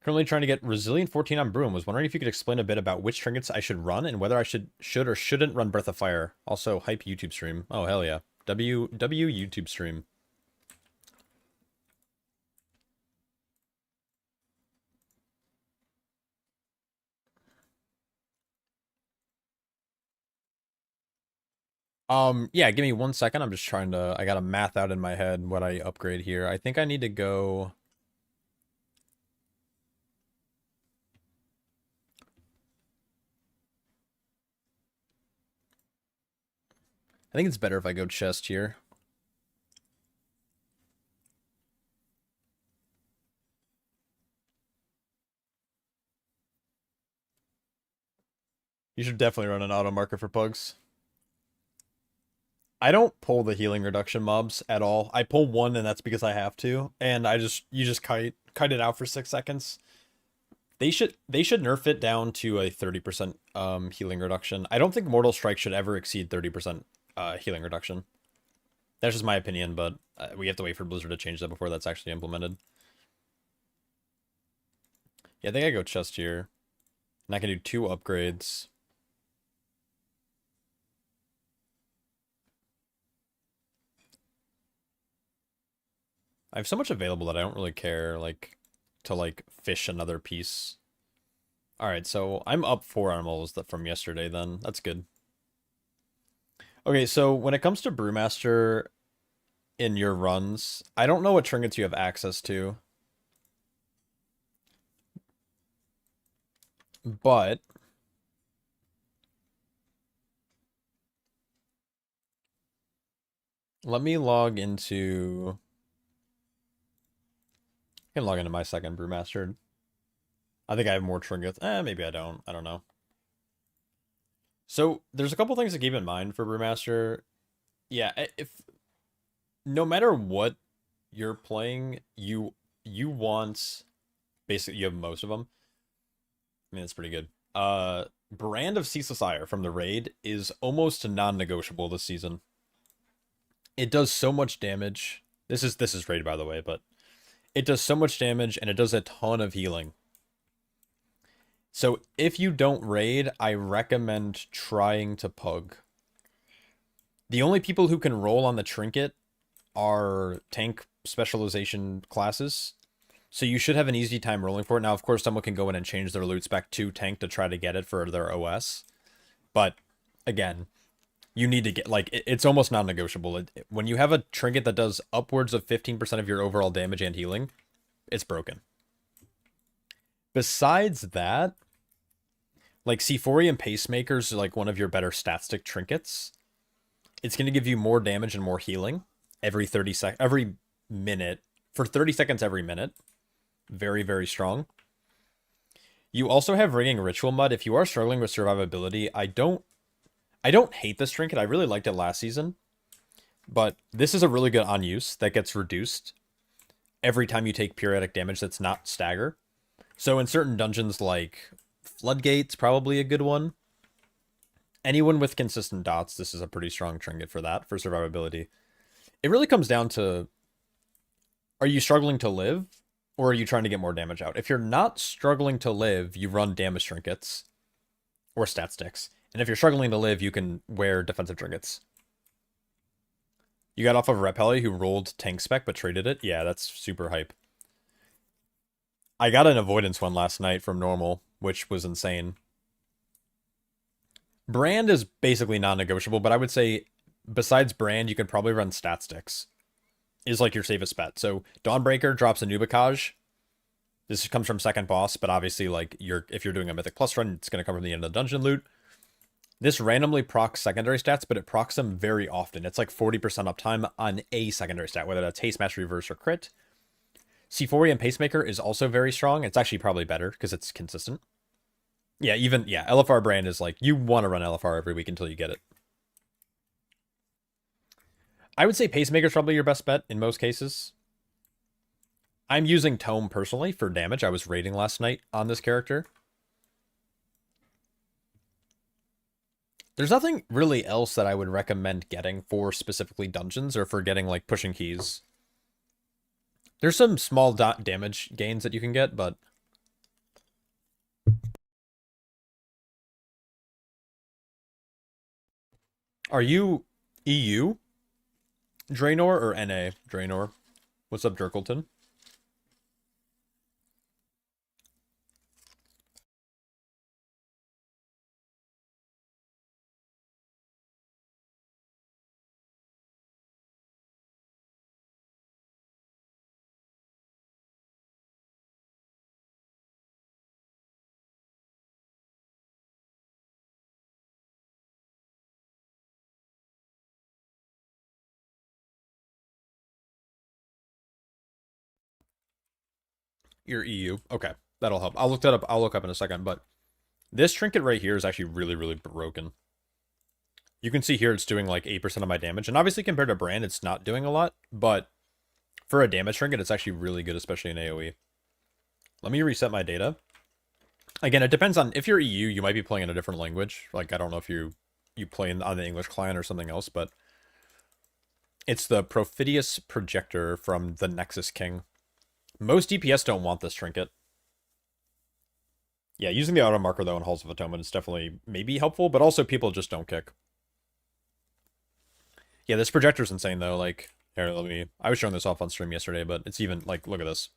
Currently trying to get Resilient 14 on Broom. Was wondering if you could explain a bit about which trinkets I should run and whether I should or shouldn't run Breath of Fire. Also, hype YouTube stream. Oh, hell yeah. W YouTube stream. Yeah, give me 1 second. I'm just trying to... I gotta math out in my head what I upgrade here. I think I need to go... I think it's better if I go chest here. You should definitely run an auto marker for pugs. I don't pull the healing reduction mobs at all. I pull one and that's because I have to. And you just kite it out for 6 seconds. They should nerf it down to a 30% healing reduction. I don't think Mortal Strike should ever exceed 30% healing reduction. That's just my opinion, but we have to wait for Blizzard to change that before that's actually implemented. Yeah, I think I go chest here. And I can do 2 upgrades. I have so much available that I don't really care, like, to, like, fish another piece. Alright, so I'm up 4 animals from yesterday then. That's good. Okay, so when it comes to Brewmaster in your runs, I don't know what trinkets you have access to. But... let me log into... I can log into my second Brewmaster. I think I have more trinkets. Maybe I don't. I don't know. So, there's a couple things to keep in mind for Brewmaster. Yeah, if... no matter what you're playing, you want... basically, you have most of them. I mean, it's pretty good. Brand of Ceaseless Ire from the raid is almost non-negotiable this season. It does so much damage. This is raid, by the way, but... it does so much damage, and it does a ton of healing. So, if you don't raid, I recommend trying to pug. The only people who can roll on the trinket are tank specialization classes. So you should have an easy time rolling for it. Now, of course, someone can go in and change their loot spec to tank to try to get it for their OS. But, again, you need to get, like, it's almost non-negotiable. When you have a trinket that does upwards of 15% of your overall damage and healing, it's broken. Besides that, like, Sephorian Pacemaker's like one of your better stat stick trinkets. It's going to give you more damage and more healing every minute, for 30 seconds every minute. Very, very strong. You also have Ringing Ritual Mud. If you are struggling with survivability, I don't hate this trinket. I really liked it last season. But this is a really good on use that gets reduced every time you take periodic damage that's not stagger. So in certain dungeons like Floodgate's probably a good one. Anyone with consistent dots, this is a pretty strong trinket for that, for survivability. It really comes down to, are you struggling to live, or are you trying to get more damage out? If you're not struggling to live, you run damage trinkets, or stat sticks. And if you're struggling to live, you can wear defensive trinkets. You got off of Repelli, who rolled tank spec but traded it? Yeah, that's super hype. I got an avoidance one last night from normal, which was insane. Brand is basically non-negotiable, but I would say besides Brand, you can probably run stat sticks is like your safest bet. So Dawnbreaker drops a Nubicage. This comes from second boss, but obviously like if you're doing a Mythic Plus run, it's going to come from the end of the dungeon loot. This randomly procs secondary stats, but it procs them very often. It's like 40% uptime on a secondary stat, whether that's haste, mastery, reverse, or crit. C4 and Pacemaker is also very strong. It's actually probably better because it's consistent. Yeah, LFR brand is like, you want to run LFR every week until you get it. I would say Pacemaker's probably your best bet in most cases. I'm using Tome personally for damage. I was raiding last night on this character. There's nothing really else that I would recommend getting for specifically dungeons or for getting like pushing keys. There's some small damage gains that you can get, but are you EU Draenor or NA Draenor? What's up, Jerkleton? You're EU. Okay, that'll help. I'll look that up. I'll look up in a second, but this trinket right here is actually really, really broken. You can see here it's doing like 8% of my damage, and obviously compared to Brand, it's not doing a lot, but for a damage trinket, it's actually really good, especially in AoE. Let me reset my data. Again, it depends on, if you're EU, you might be playing in a different language. Like, I don't know if you play on the English client or something else, but it's the Prophidius Projector from the Nexus King. Most DPS don't want this trinket. Yeah, using the auto marker though in Halls of Atonement is definitely maybe helpful, but also people just don't kick. Yeah, this projector's insane though. Like, here, I was showing this off on stream yesterday, but it's even, like, look at this.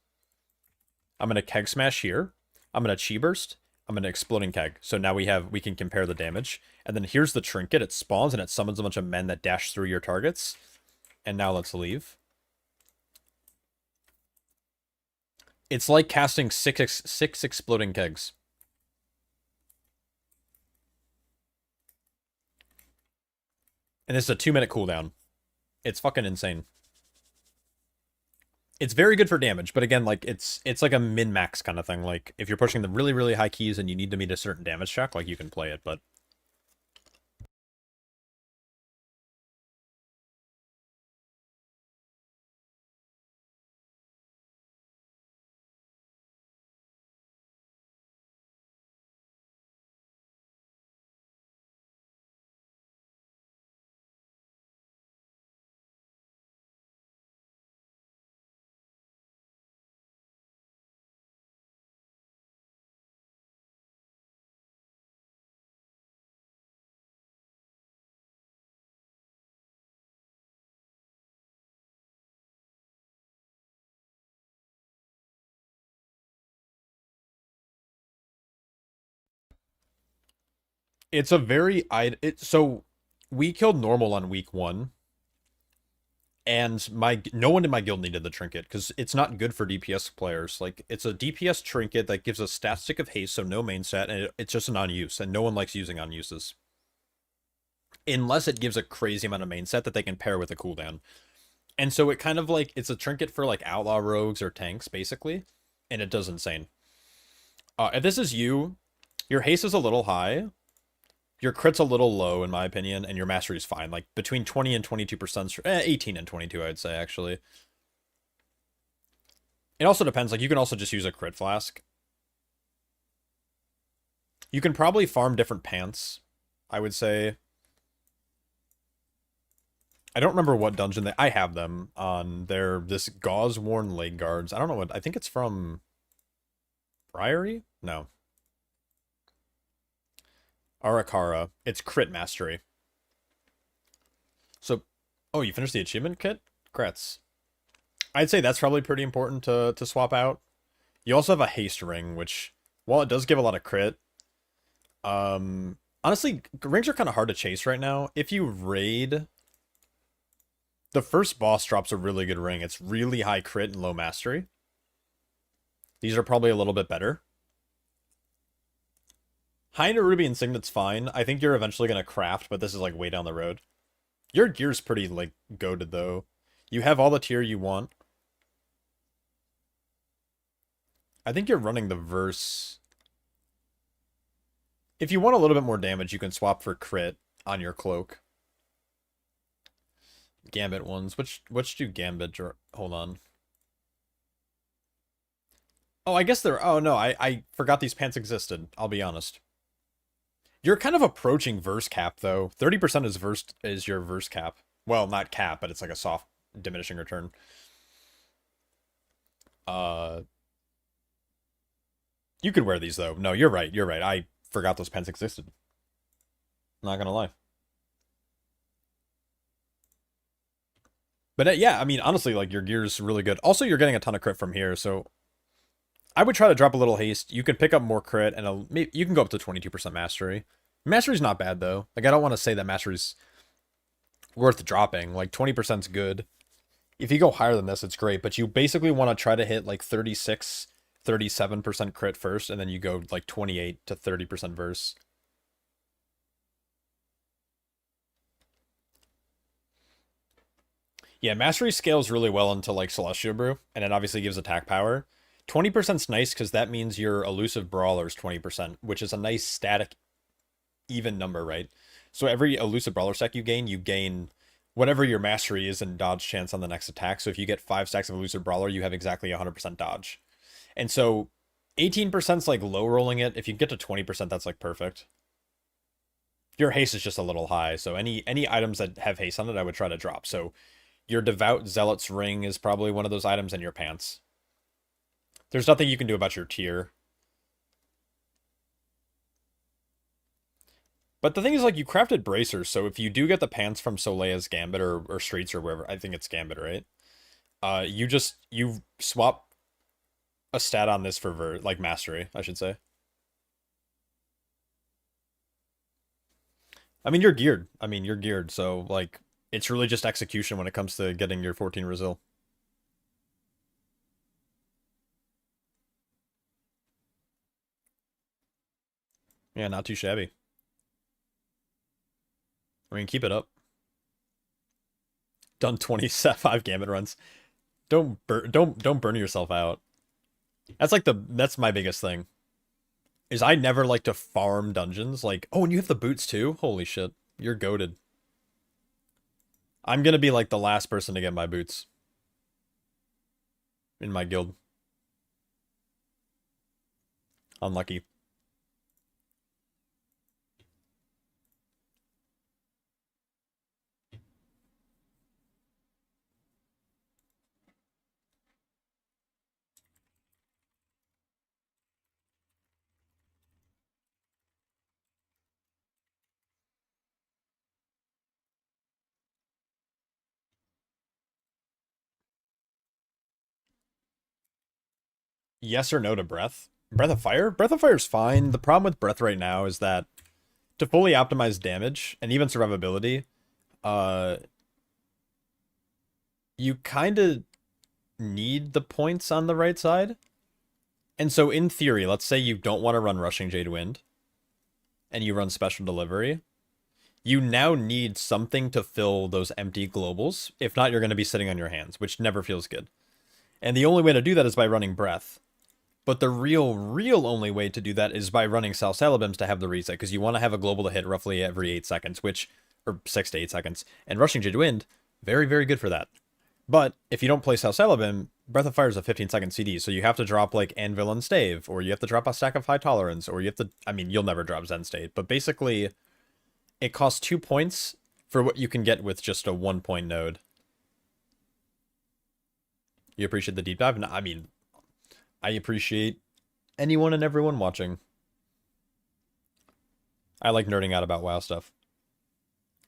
I'm gonna Keg Smash here. I'm gonna Chi Burst. I'm gonna Exploding Keg. So now we can compare the damage. And then here's the trinket. It spawns and it summons a bunch of men that dash through your targets. And now let's leave. It's like casting six exploding kegs. And this is a 2-minute cooldown. It's fucking insane. It's very good for damage, but again, like, it's like a min-max kind of thing. Like, if you're pushing the really, really high keys and you need to meet a certain damage check, like, you can play it, but... It's a very... So, we killed normal on week 1. And no one in my guild needed the trinket, because it's not good for DPS players. Like, it's a DPS trinket that gives a stat stick of haste, so no main stat, and it's just an on-use, and no one likes using on-uses. Unless it gives a crazy amount of main set that they can pair with a cooldown. And so it kind of like, it's a trinket for like outlaw rogues or tanks, basically. And it does insane. If this is you, your haste is a little high. Your crit's a little low, in my opinion, and your mastery is fine. Like, between 20 and 22%, 18 and 22, I'd say, actually. It also depends. Like, you can also just use a crit flask. You can probably farm different pants, I would say. I don't remember what dungeon I have them on. They're this gauze-worn leg guards. I don't know what... I think it's from... Priory? No. Arakara. It's crit mastery. So, oh, you finished the achievement kit? Crats. I'd say that's probably pretty important to swap out. You also have a haste ring, which, while it does give a lot of crit, honestly, rings are kind of hard to chase right now. If you raid The first boss drops a really good ring. It's really high crit and low mastery. These are probably a little bit better. High to Ruby and Signet's fine. I think you're eventually going to craft, but this is like way down the road. Your gear's pretty like goated though. You have all the tier you want. I think you're running the verse. If you want a little bit more damage, you can swap for crit on your cloak. Gambit ones. Which do Gambit or hold on. Oh, I guess they're oh no, I forgot these pants existed, I'll be honest. You're kind of approaching verse cap though. 30% is your verse cap. Well, not cap, but it's like a soft diminishing return. You could wear these though. No, you're right. You're right. I forgot those pants existed. Not gonna lie. But yeah, I mean, honestly, like your gear's really good. Also, you're getting a ton of crit from here, so I would try to drop a little haste. You can pick up more crit, and you can go up to 22% mastery. Mastery's not bad though. Like I don't want to say that mastery's worth dropping. Like 20%'s good. If you go higher than this, it's great. But you basically want to try to hit like 36, 37% crit first, and then you go like 28 to 30% verse. Yeah, mastery scales really well into like Celestial Brew, and it obviously gives attack power. 20%'s nice because that means your elusive brawler is 20%, which is a nice static even number, right? So every elusive brawler stack you gain whatever your mastery is in dodge chance on the next attack. So if you get 5 stacks of elusive brawler, you have exactly 100% dodge. And so 18%'s like low rolling it. If you get to 20%, that's like perfect. Your haste is just a little high, so any items that have haste on it, I would try to drop. So your Devout Zealot's Ring is probably one of those items in your pants. There's nothing you can do about your tier. But the thing is, like, you crafted bracers, so if you do get the pants from Soleil's Gambit or Streets or wherever, I think it's Gambit, right? You swap a stat on this for like mastery, I should say. I mean, you're geared. So like it's really just execution when it comes to getting your 14 Resil. Yeah, not too shabby. I mean, keep it up. Done 25 Gambit runs. Don't burn yourself out. That's my biggest thing. Is I never like to farm dungeons. Like, oh, and you have the boots too? Holy shit. You're goated. I'm gonna be like the last person to get my boots. In my guild. Unlucky. Yes or no to Breath? Breath of Fire? Breath of Fire's fine. The problem with Breath right now is that to fully optimize damage and even survivability, you kind of need the points on the right side. And so in theory, let's say you don't want to run Rushing Jade Wind and you run Special Delivery, you now need something to fill those empty globals. If not, you're going to be sitting on your hands, which never feels good. And the only way to do that is by running Breath. But the real only way to do that is by running Salsalabims to have the reset, because you want to have a global to hit roughly every 8 seconds, or 6 to 8 seconds. And Rushing Jade Wind, very, very good for that. But if you don't play Salsalabim, Breath of Fire is a 15-second CD, so you have to drop like Anvil and Stave, or you have to drop a stack of High Tolerance, or you have to, I mean, you'll never drop Zen State, but basically, it costs 2 points for what you can get with just a 1-point node. You appreciate the deep dive? No, I mean, I appreciate anyone and everyone watching. I like nerding out about WoW stuff.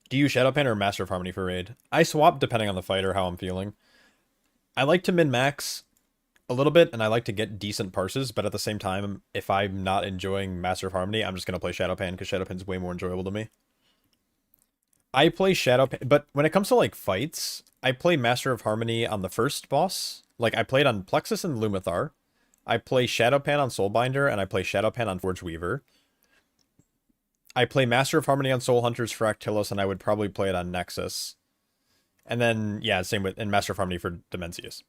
Do you Shadowpan or Master of Harmony for raid? I swap depending on the fight or how I'm feeling. I like to min-max a little bit, and I like to get decent parses, but at the same time, if I'm not enjoying Master of Harmony, I'm just going to play Shadowpan, because Shadowpan's way more enjoyable to me. I play but when it comes to like fights, I play Master of Harmony on the first boss. Like I played on Plexus and Lumathar. I play Shadowpan on Soulbinder, and I play Shadowpan on Forge Weaver. I play Master of Harmony on Soul Hunters for Actilis, and I would probably play it on Nexus. And then, yeah, same with in Master of Harmony for Dimensius.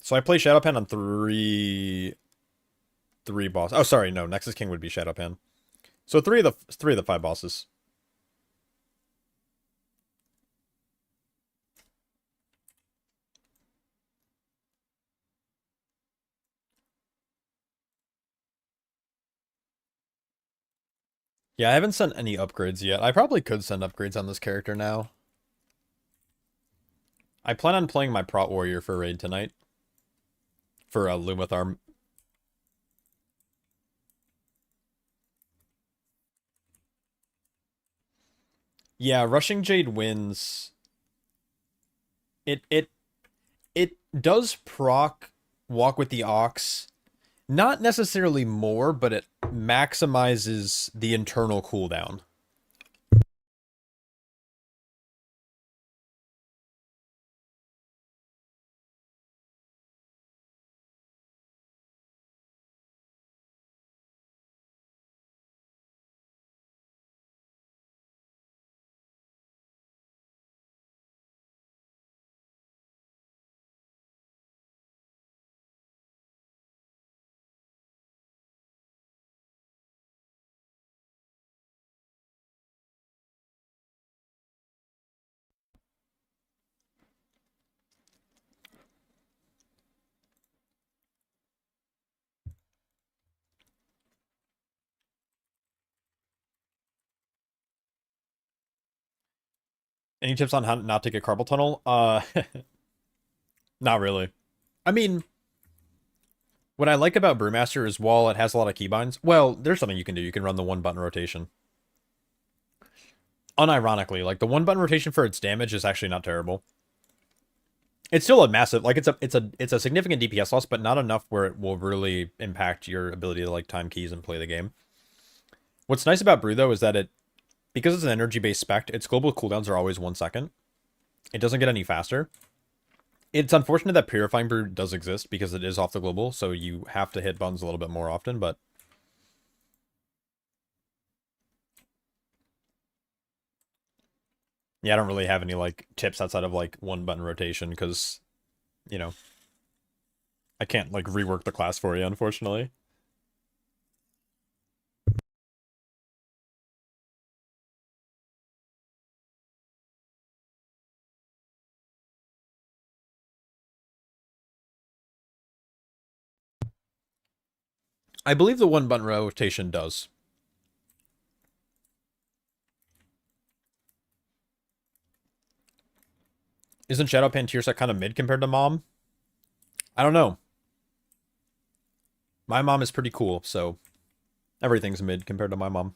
So I play Shadowpan on three bosses. Oh, sorry, no, Nexus King would be Shadowpan. So three of the five bosses. Yeah, I haven't sent any upgrades yet. I probably could send upgrades on this character now. I plan on playing my Prot Warrior for raid tonight. For Lumathar. Yeah, Rushing Jade wins. It does proc Walk with the Ox. Not necessarily more, but it maximizes the internal cooldown. Any tips on how not to get carpal tunnel? Not really. I mean, what I like about Brewmaster is while it has a lot of keybinds, well, there's something you can do. You can run the one button rotation. Unironically, like the one button rotation for its damage is actually not terrible. It's still a massive, like it's a significant DPS loss, but not enough where it will really impact your ability to like time keys and play the game. What's nice about Brew though is that because it's an energy based spec, its global cooldowns are always 1 second. It doesn't get any faster. It's unfortunate that Purifying Brew does exist because it is off the global, so you have to hit buttons a little bit more often, but yeah, I don't really have any like tips outside of like one button rotation because, you know, I can't like rework the class for you, unfortunately. I believe the one button rotation does. Isn't Shadowpan tier set kind of mid compared to Mom? I don't know. My mom is pretty cool, so everything's mid compared to my mom.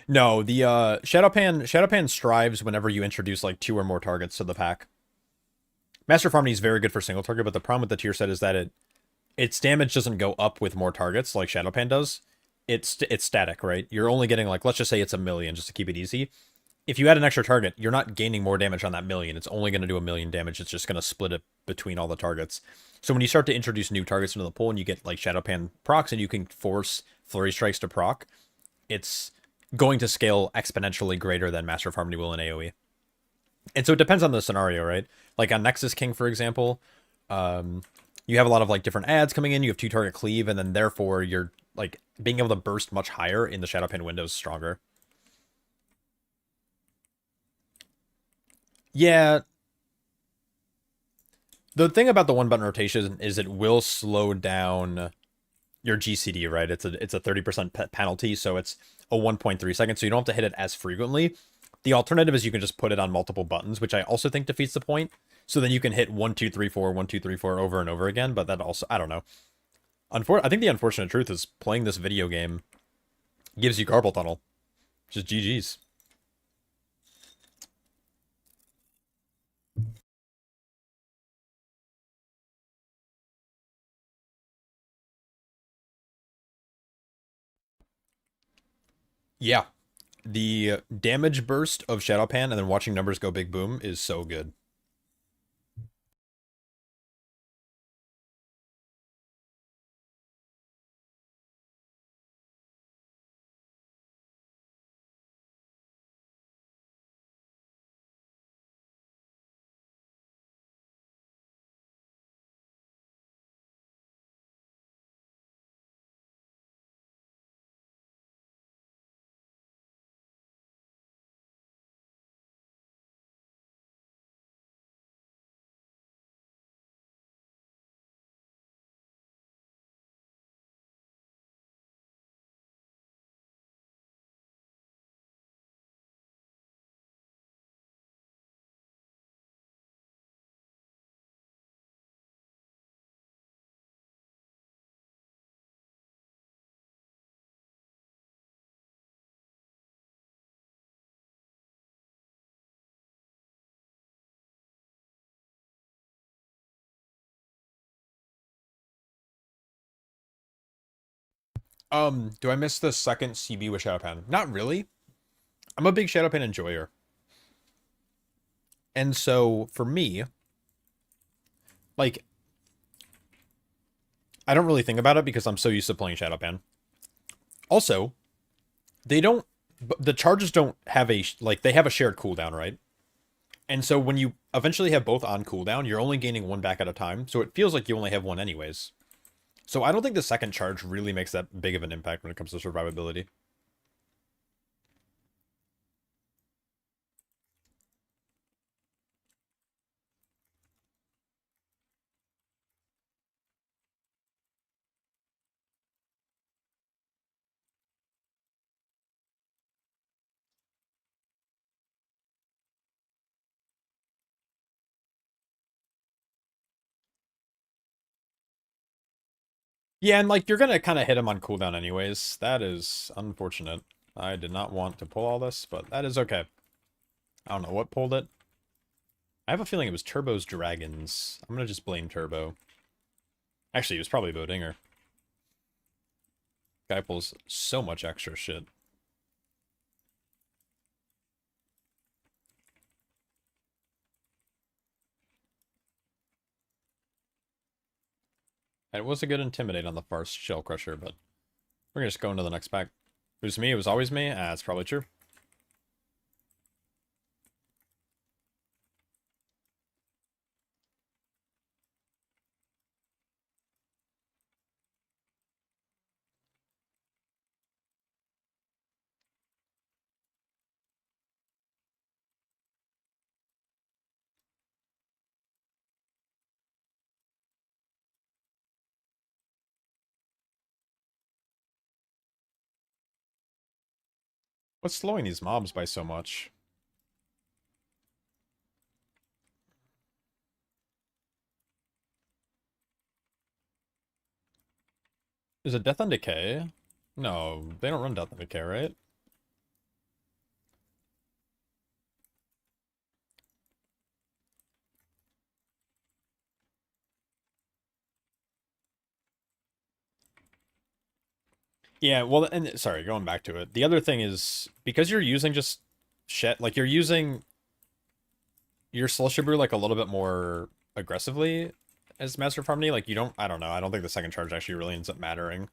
No, the Shadowpan strives whenever you introduce like 2 or more targets to the pack. Master of Harmony is very good for single target, but the problem with the tier set is that its damage doesn't go up with more targets like Shadowpan does. It's static, right? You're only getting like, let's just say it's 1,000,000 just to keep it easy. If you add an extra target, you're not gaining more damage on that 1,000,000. It's only going to do 1,000,000 damage. It's just going to split it between all the targets. So when you start to introduce new targets into the pool and you get like Shadowpan procs and you can force Flurry Strikes to proc, it's going to scale exponentially greater than Master of Harmony will in AoE. And so it depends on the scenario, right? Like on Nexus King, for example, you have a lot of like different ads coming in. You have 2-target cleave, and then therefore you're like being able to burst much higher in the Shadowpan window is stronger. Yeah, the thing about the one button rotation is it will slow down your GCD, right? It's a 30% penalty, so it's a 1.3 seconds, so you don't have to hit it as frequently. The alternative is you can just put it on multiple buttons, which I also think defeats the point. So then you can hit 1, 2, 3, 4, 1, 2, 3, 4 over and over again, but that also, I don't know. I think the unfortunate truth is playing this video game gives you carpal tunnel. Just GG's. Yeah, the damage burst of Shadowpan and then watching numbers go big boom is so good. Do I miss the second CB with Shadowpan? Not really. I'm a big Shadowpan enjoyer. And so for me, like I don't really think about it because I'm so used to playing Shadowpan. Also, they don't the charges don't have a like they have a shared cooldown, right? And so when you eventually have both on cooldown, you're only gaining one back at a time. So it feels like you only have one anyways. So I don't think the second charge really makes that big of an impact when it comes to survivability. Yeah, and like you're gonna kind of hit him on cooldown anyways. That is unfortunate. I did not want to pull all this, but that is okay. I don't know what pulled it. I have a feeling it was Turbo's Dragons. I'm gonna just blame Turbo. Actually, it was probably Bodinger. Guy pulls so much extra shit. And it was a good Intimidate on the first Shell Crusher, but we're gonna just go into the next pack. It was me, it was always me? Ah, it's probably true. What's slowing these mobs by so much? Is it Death on Decay? No, they don't run Death on Decay, right? Yeah, well, and sorry, going back to it. The other thing is, because you're using just shit, like you're using your Celestial Brew like a little bit more aggressively as Master of Harmony, like you don't, I don't know, I don't think the second charge actually really ends up mattering.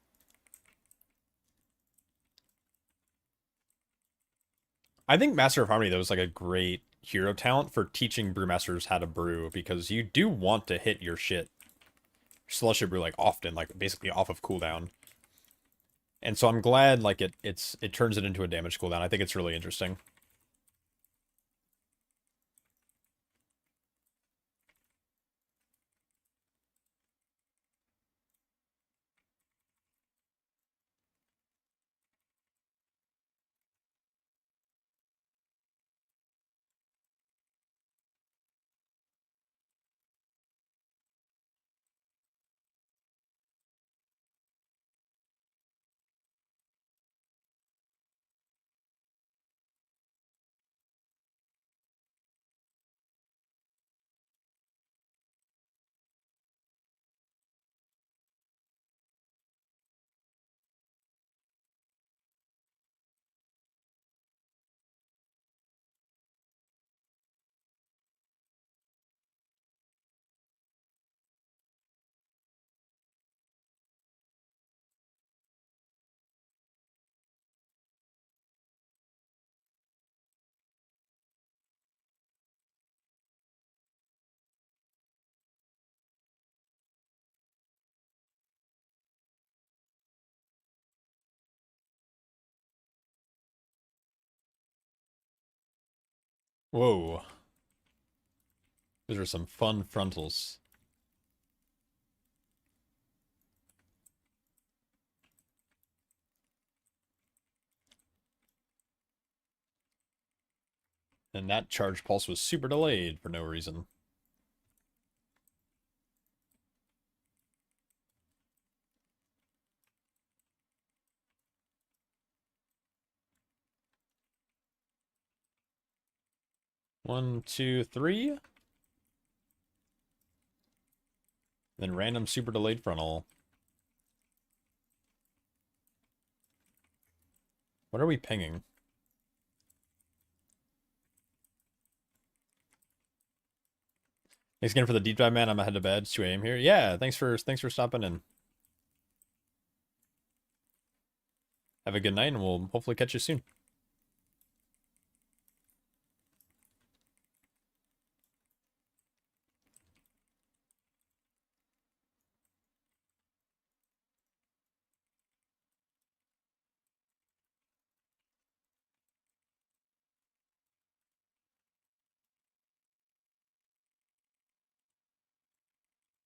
I think Master of Harmony, though, is like a great hero talent for teaching brewmasters how to brew, because you do want to hit your shit Celestial Brew like often, like basically off of cooldown. And so I'm glad like it turns it into a damage cooldown. I think it's really interesting. Whoa. Those are some fun frontals. And that charge pulse was super delayed for no reason. One, two, three. Then random super delayed frontal. What are we pinging? Thanks again for the deep dive, man. I'm head to bed. It's 2 a.m. here. Yeah, thanks for stopping in. Have a good night, and we'll hopefully catch you soon.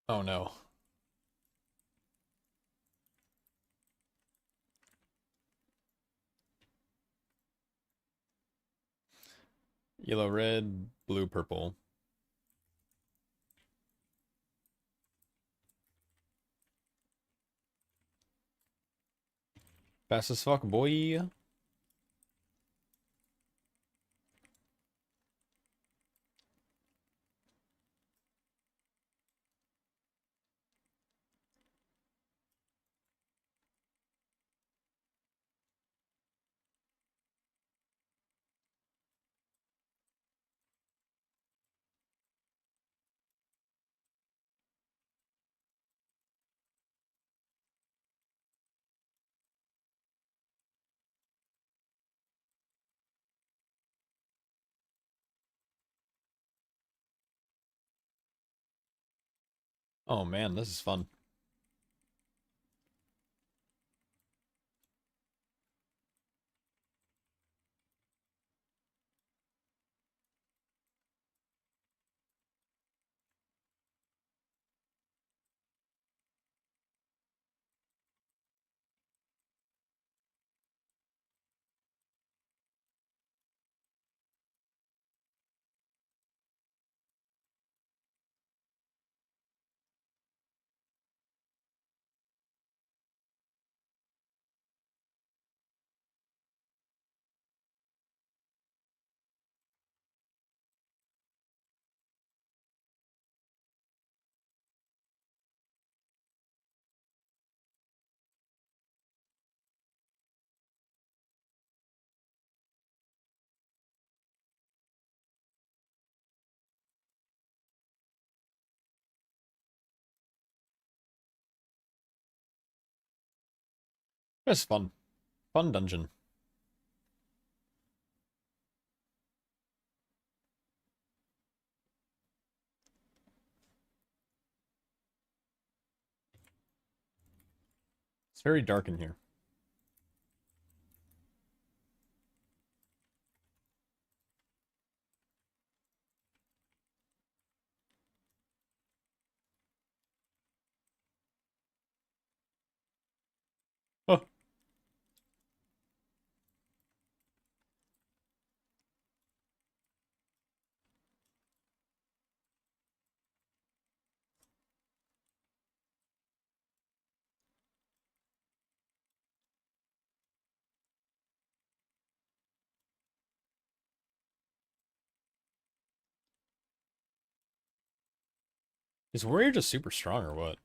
Oh no. Yellow, red, blue, purple. Fast as fuck, boy. Oh man, this is fun. It's fun. Fun dungeon. It's very dark in here. Oh, is Warrior just super strong or what?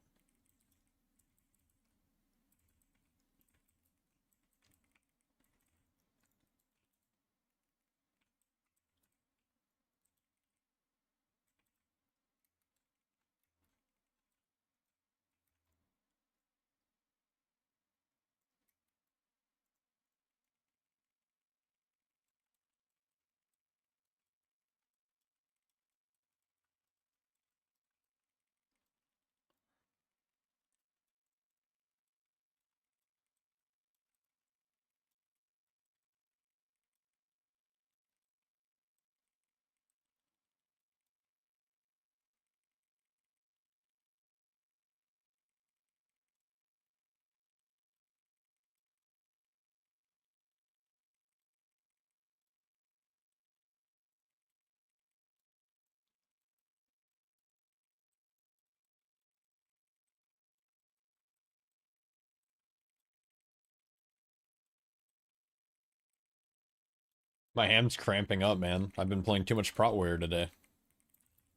My ham's cramping up, man. I've been playing too much Prot Warrior today.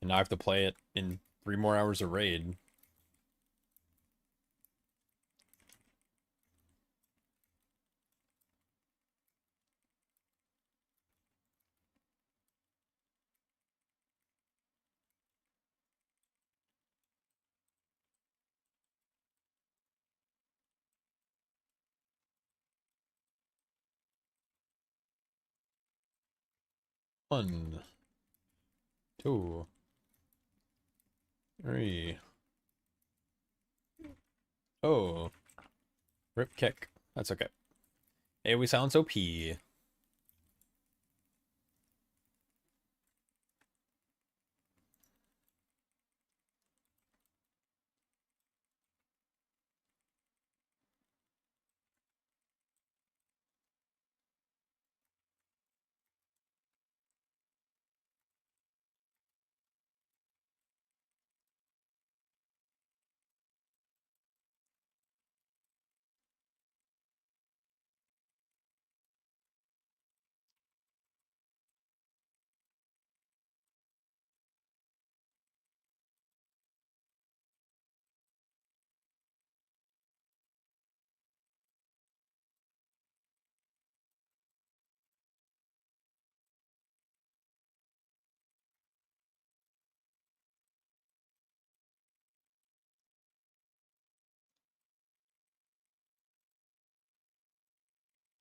And now I have to play it in 3 more hours of raid. One, two, three. Oh. Rip kick. That's okay. AoE silence OP.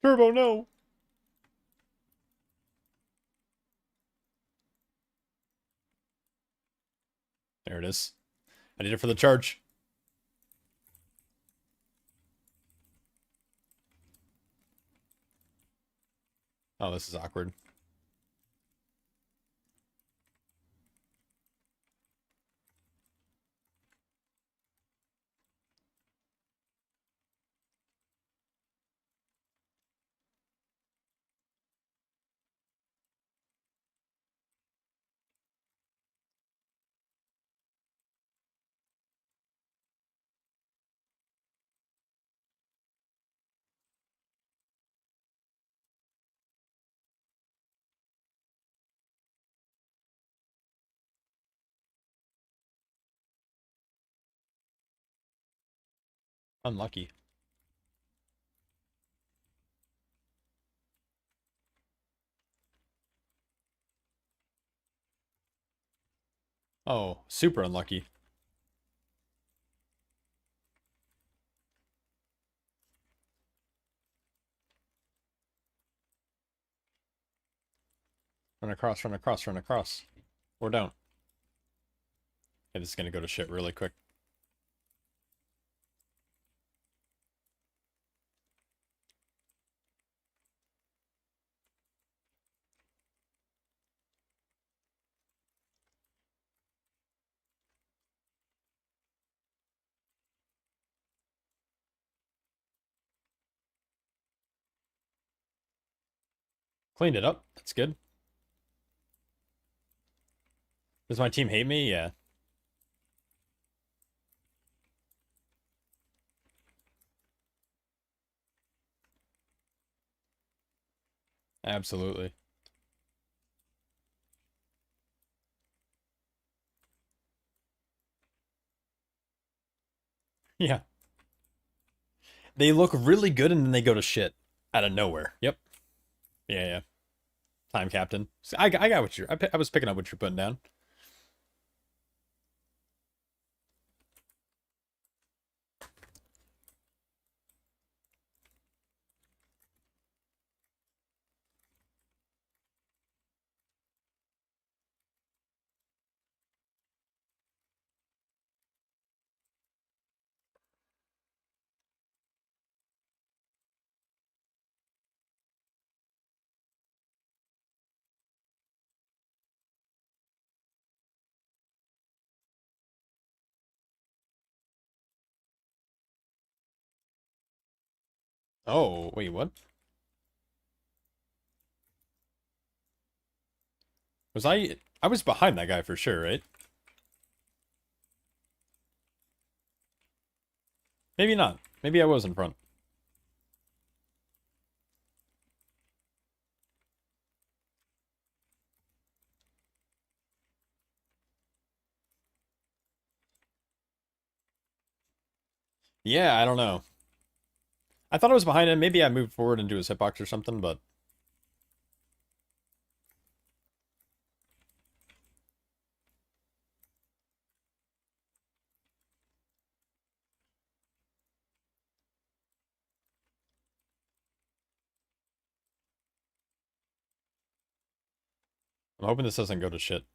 Turbo, no! There it is. I did it for the charge. Oh, this is awkward. Unlucky. Oh, super unlucky. Run across, run across, run across. Or don't. Okay, this is gonna go to shit really quick. Cleaned it up. That's good. Does my team hate me? Yeah. Absolutely. Yeah. They look really good and then they go to shit out of nowhere. Yep. Yeah, yeah. Time captain. See, I got what you're... I was picking up what you're putting down. Oh, wait, what? Was I... I was behind that guy for sure, right? Maybe not. Maybe I was in front. Yeah, I don't know. I thought I was behind him. Maybe I moved forward into his hitbox or something, but... I'm hoping this doesn't go to shit.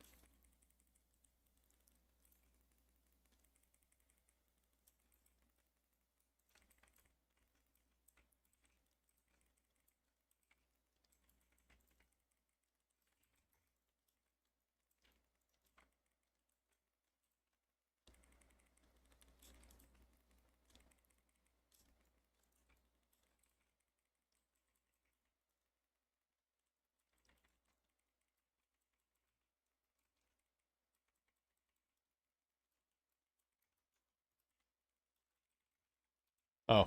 Oh.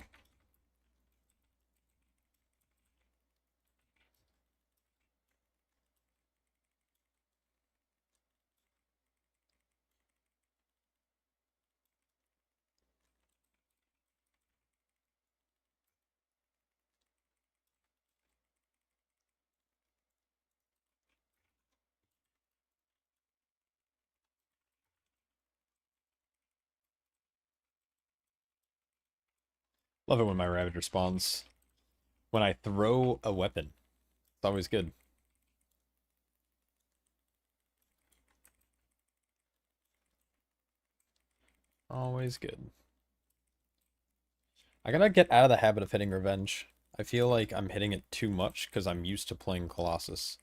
Love it when my Ravager spawns. When I throw a weapon. It's always good. Always good. I gotta get out of the habit of hitting Revenge. I feel like I'm hitting it too much because I'm used to playing Colossus.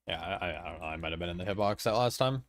Yeah, I don't know. I might have been in the hitbox that last time.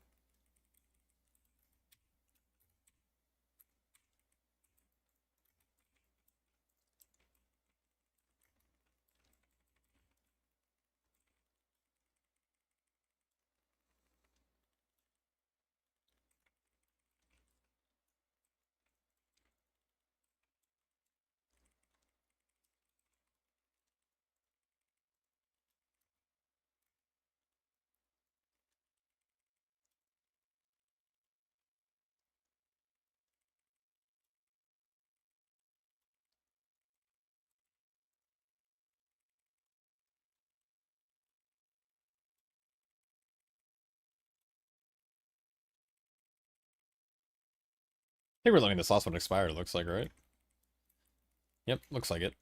I think we're letting this last one expire, it looks like, right? Yep, looks like it.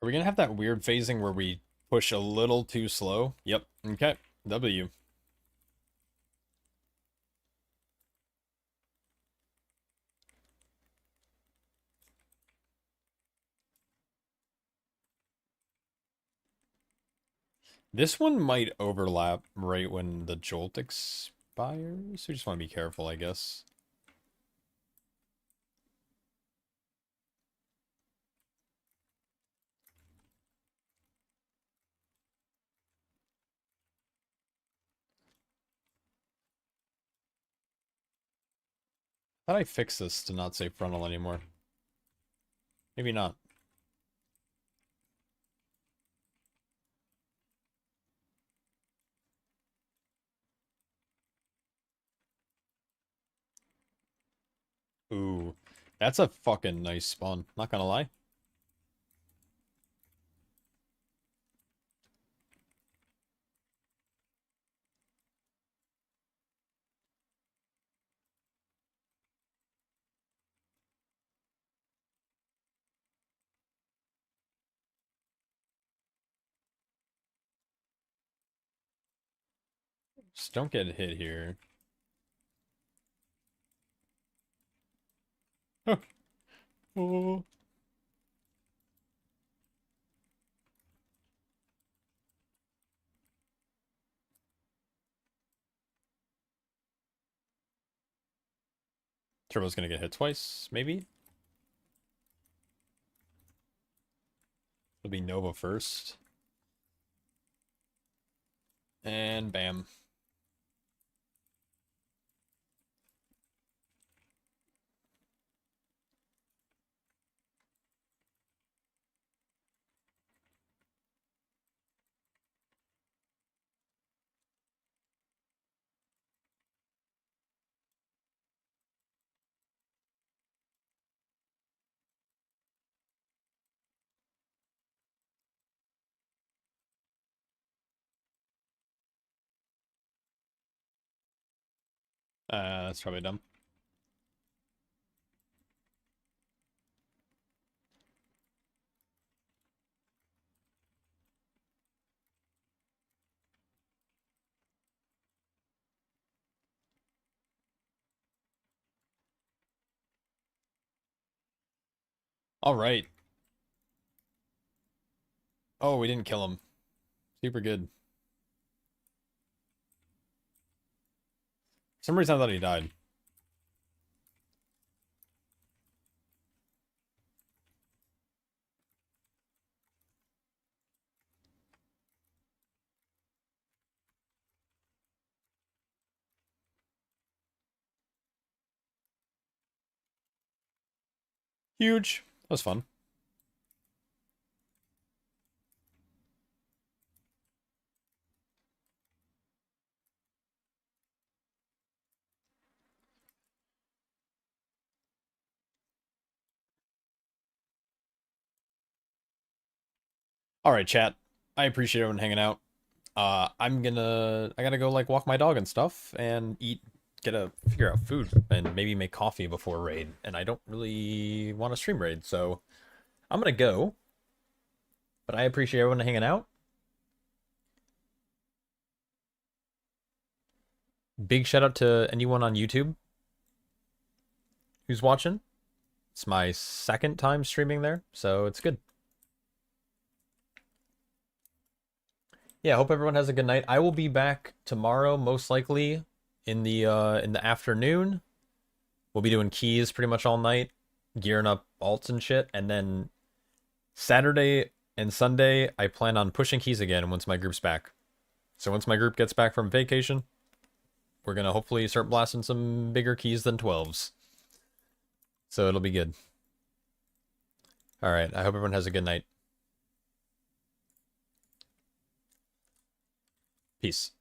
Are we gonna have that weird phasing where we push a little too slow? Yep. Okay. W. This one might overlap right when the jolt expires. We just want to be careful, I guess. How do I fix this to not say frontal anymore? Maybe not. Ooh. That's a fucking nice spawn. Not gonna lie. Just don't get hit here. Oh. Turbo's gonna get hit twice, maybe? It'll be Nova first. And bam. That's probably dumb. All right. Oh, we didn't kill him. Super good. For some reason I thought he died. Huge. That was fun. All right, chat. I appreciate everyone hanging out. I gotta go like walk my dog and stuff and eat, figure out food and maybe make coffee before raid. And I don't really want to stream raid, so I'm gonna go. But I appreciate everyone hanging out. Big shout out to anyone on YouTube who's watching. It's my second time streaming there, so it's good. Yeah, hope everyone has a good night. I will be back tomorrow, most likely in the afternoon. We'll be doing keys pretty much all night, gearing up alts and shit, and then Saturday and Sunday I plan on pushing keys again once my group's back. So once my group gets back from vacation, we're gonna hopefully start blasting some bigger keys than 12s. So it'll be good. Alright, I hope everyone has a good night. Peace.